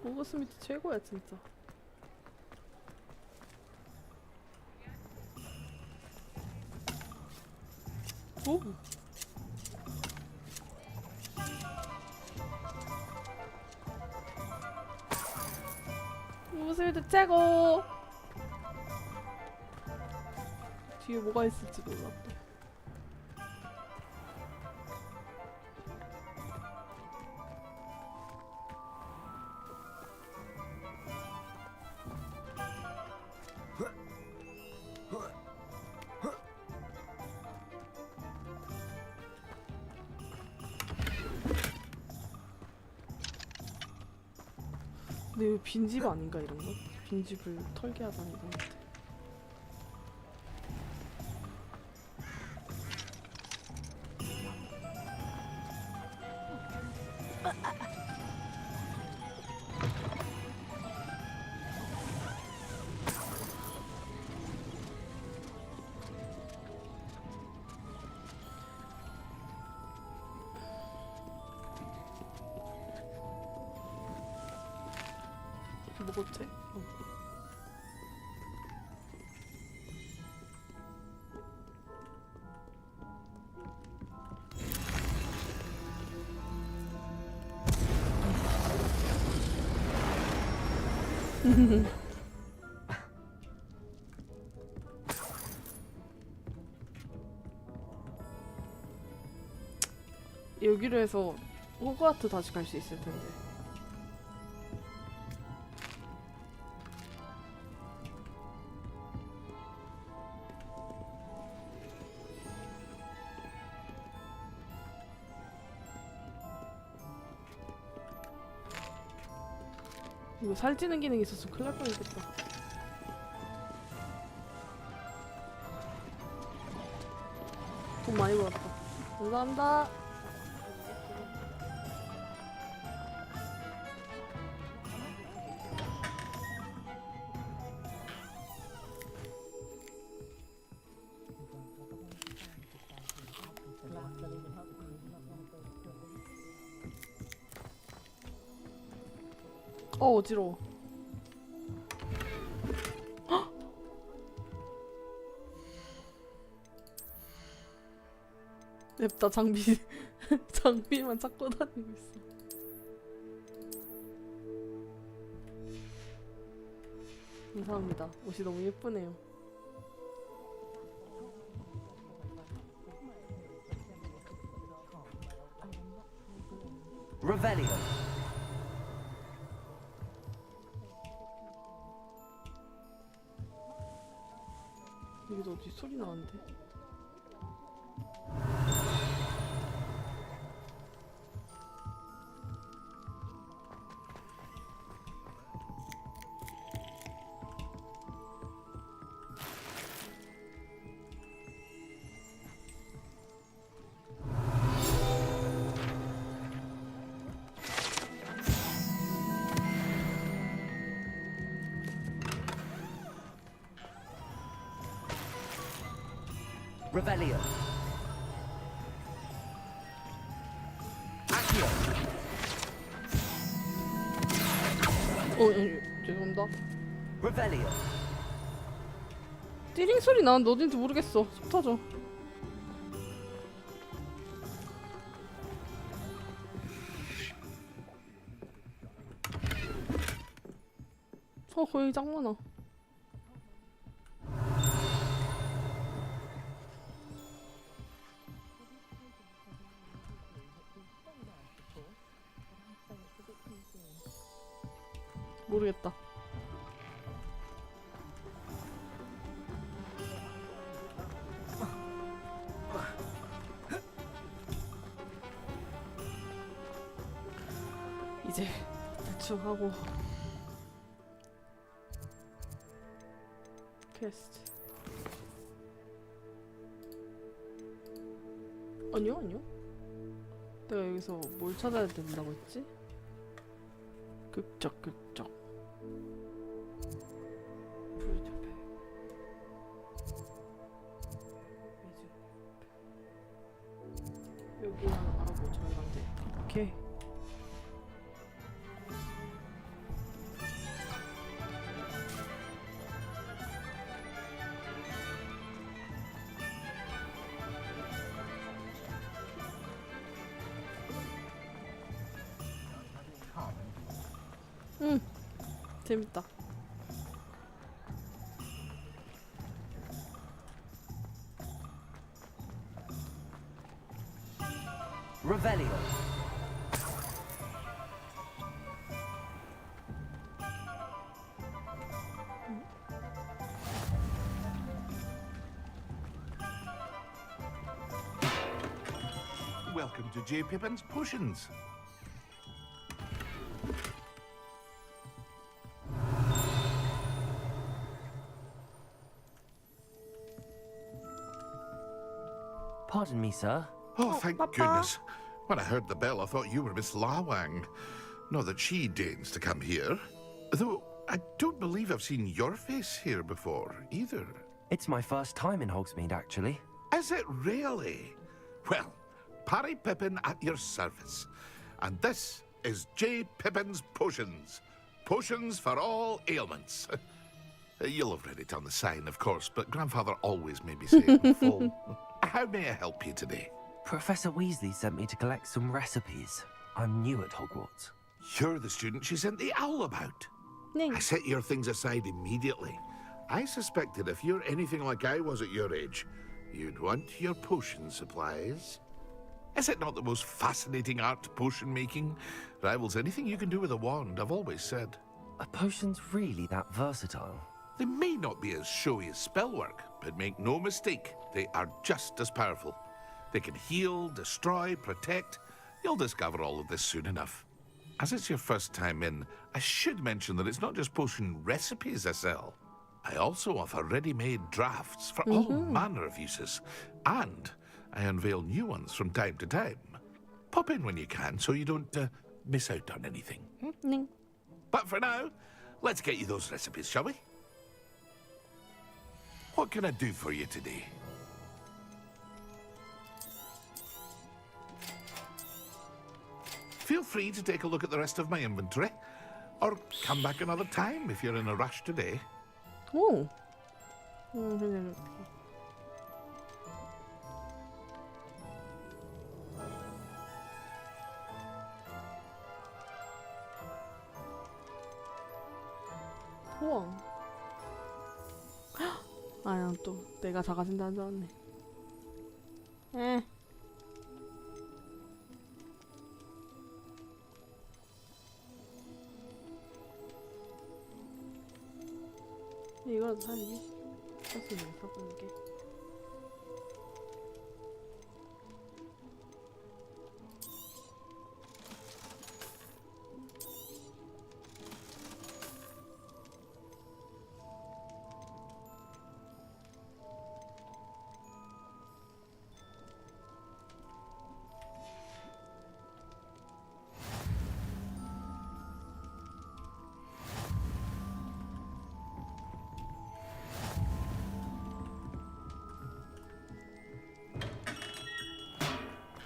Speaker 1: 호그스미트 최고야 진짜. 오. 무술도 최고. 뒤에 뭐가 있을지 몰랐다. 근데 이거 빈집 아닌가 이런 거? 빈집을 털게 하다니 이런 것 같아. 먹었지? 여기로 해서 호그와트 다시 갈 수 있을 텐데. 이거 살찌는 기능이 있었으면 큰일 날 뻔했겠다. 돈 많이 벌었다. 감사합니다. 어지러워. 헉! 냅다 장비만 찾고 다니고 있어. 감사합니다. 옷이 너무 예쁘네요.
Speaker 5: Revelio.
Speaker 1: 여기도 어디 소리 나는데?
Speaker 5: Revelio. Accio.
Speaker 1: 죄송합니다.
Speaker 5: Revelio.
Speaker 1: 띠링 소리 나는데 어딘지 모르겠어. 속 터져. 거의 짱 많아. 모르겠다. 이제 대충 하고 퀘스트. 아니요. 내가 여기서 뭘 찾아야 된다고 했지? 극적. 여기랑 하고 저랑 가면 되겠다. 오케이. 재밌다.
Speaker 5: Revelio.
Speaker 12: Welcome to J. Pippin's Potions.
Speaker 5: Pardon me, sir.
Speaker 12: Oh, thank goodness. When I heard the bell, I thought you were Miss Lawang. Not that she deigns to come here. Though, I don't believe I've seen your face here before, either.
Speaker 5: It's my first time in Hogsmeade, actually.
Speaker 12: Is it really? Well, Parry Pippin at your service. And this is J. Pippin's Potions. Potions for all ailments. You'll have read it on the sign, of course, but Grandfather always made me say it in full. How may I help you today?
Speaker 5: Professor Weasley sent me to collect some recipes. I'm new at Hogwarts.
Speaker 12: You're the student she sent the owl about. I set your things aside immediately. I suspected if you're anything like I was at your age, you'd want your potion supplies. Is it not the most fascinating art, potion making? Rivals anything you can do with a wand, I've always said.
Speaker 5: Are potions really that versatile?
Speaker 12: They may not be as showy as spellwork, but make no mistake, they are just as powerful. They can heal, destroy, protect. You'll discover all of this soon enough. As it's your first time in, I should mention that it's not just potion recipes I sell. I also offer ready-made drafts for all manner of uses, and I unveil new ones from time to time. Pop in when you can so you don't miss out on anything. But for now, let's get you those recipes, shall we? What can I do for you today? Feel free to take a look at the rest of my inventory, or come back another time if you're in a rush today.
Speaker 1: 오. 우와. 아야, 또 내가 작아진다는 줄 알았네. 에. 이건 사실 사보는 게.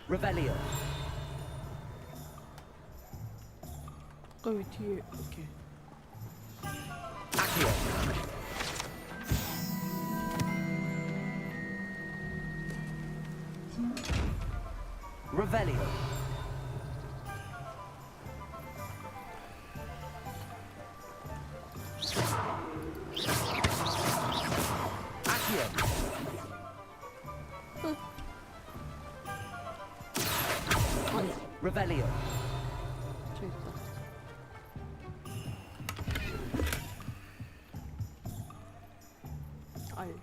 Speaker 5: Revelio.
Speaker 1: 왜 뒤에 이렇게.
Speaker 5: Accio. Revelio. Accio. Revelio.
Speaker 1: 저 있다. 아이.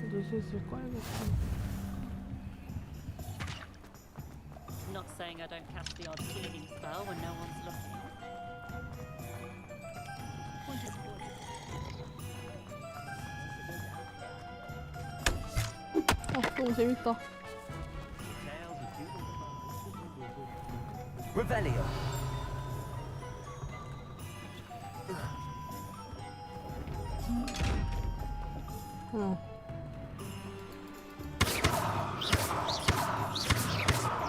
Speaker 1: 이제 슬슬 꺼야겠어.
Speaker 13: Not saying I don't cast the odd cleaning spell when no one's looking. Point is good.
Speaker 1: 너무 재밌다.
Speaker 5: Revelio.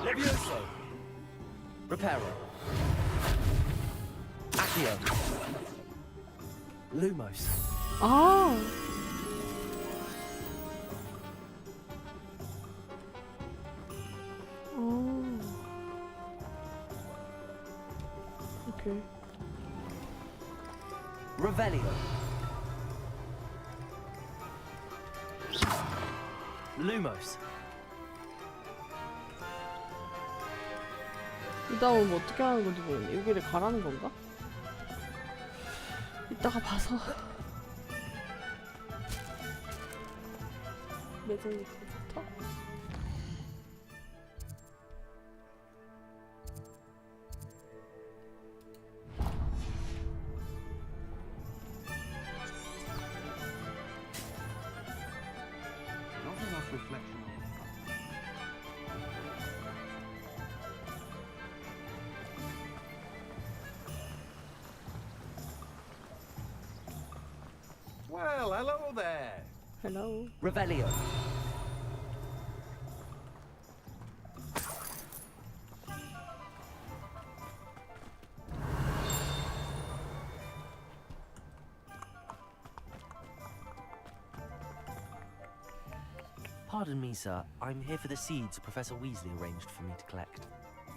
Speaker 5: Levioso. Reparo. Accio. Lumos.
Speaker 1: 아. 어. 오케이.
Speaker 5: Revelio. Lumos.
Speaker 1: 이 다음은 뭐 어떻게 하는 건지 모르겠네. 여기를 가라는 건가? 이따가 봐서. 매직부터.
Speaker 3: Not enough reflection.
Speaker 8: Well, hello there.
Speaker 1: Hello.
Speaker 5: Revelio. Pardon me, sir. I'm here for the seeds Professor Weasley arranged for me to collect.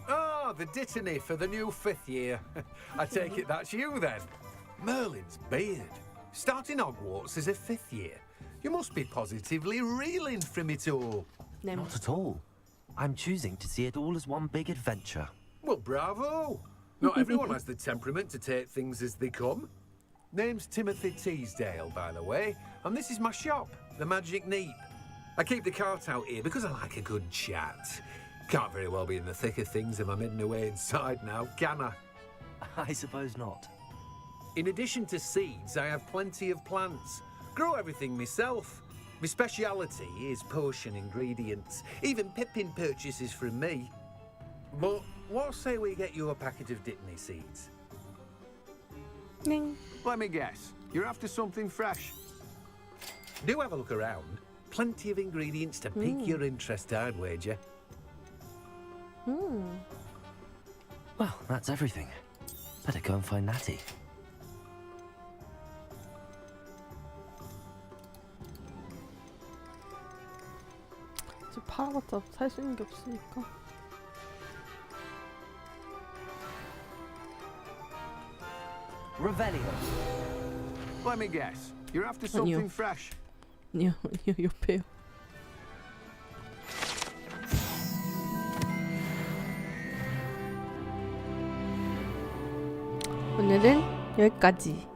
Speaker 14: Ah, the dittany for the new 5th year. I take it that's you then. Merlin's beard. Starting Hogwarts as a 5th year. You must be positively reeling from it all.
Speaker 5: Not at all. I'm choosing to see it all as one big adventure.
Speaker 14: Well, bravo. Not everyone has the temperament to take things as they come. Name's Timothy Teasdale, by the way, and this is my shop, the Magic Neep. I keep the cart out here because I like a good chat. Can't very well be in the thick of things if I'm hidden away inside now, can I?
Speaker 5: I suppose not.
Speaker 14: In addition to seeds, I have plenty of plants. Grow everything myself. My speciality is potion ingredients. Even Pippin purchases from me. But what say we get you a packet of Dittany seeds?
Speaker 1: Ning.
Speaker 14: Let me guess. You're after something fresh. Do have a look around. Plenty of ingredients to pique your interest, I'd wager.
Speaker 5: Well, that's everything. Better go and find Natty.
Speaker 1: 이제 팔아봤자 살 수 있는 게 없으니까.
Speaker 5: Revelio.
Speaker 14: Let me guess. You're after something fresh.
Speaker 1: 아니요, 아니요, 옆에요. 오늘은 여기까지.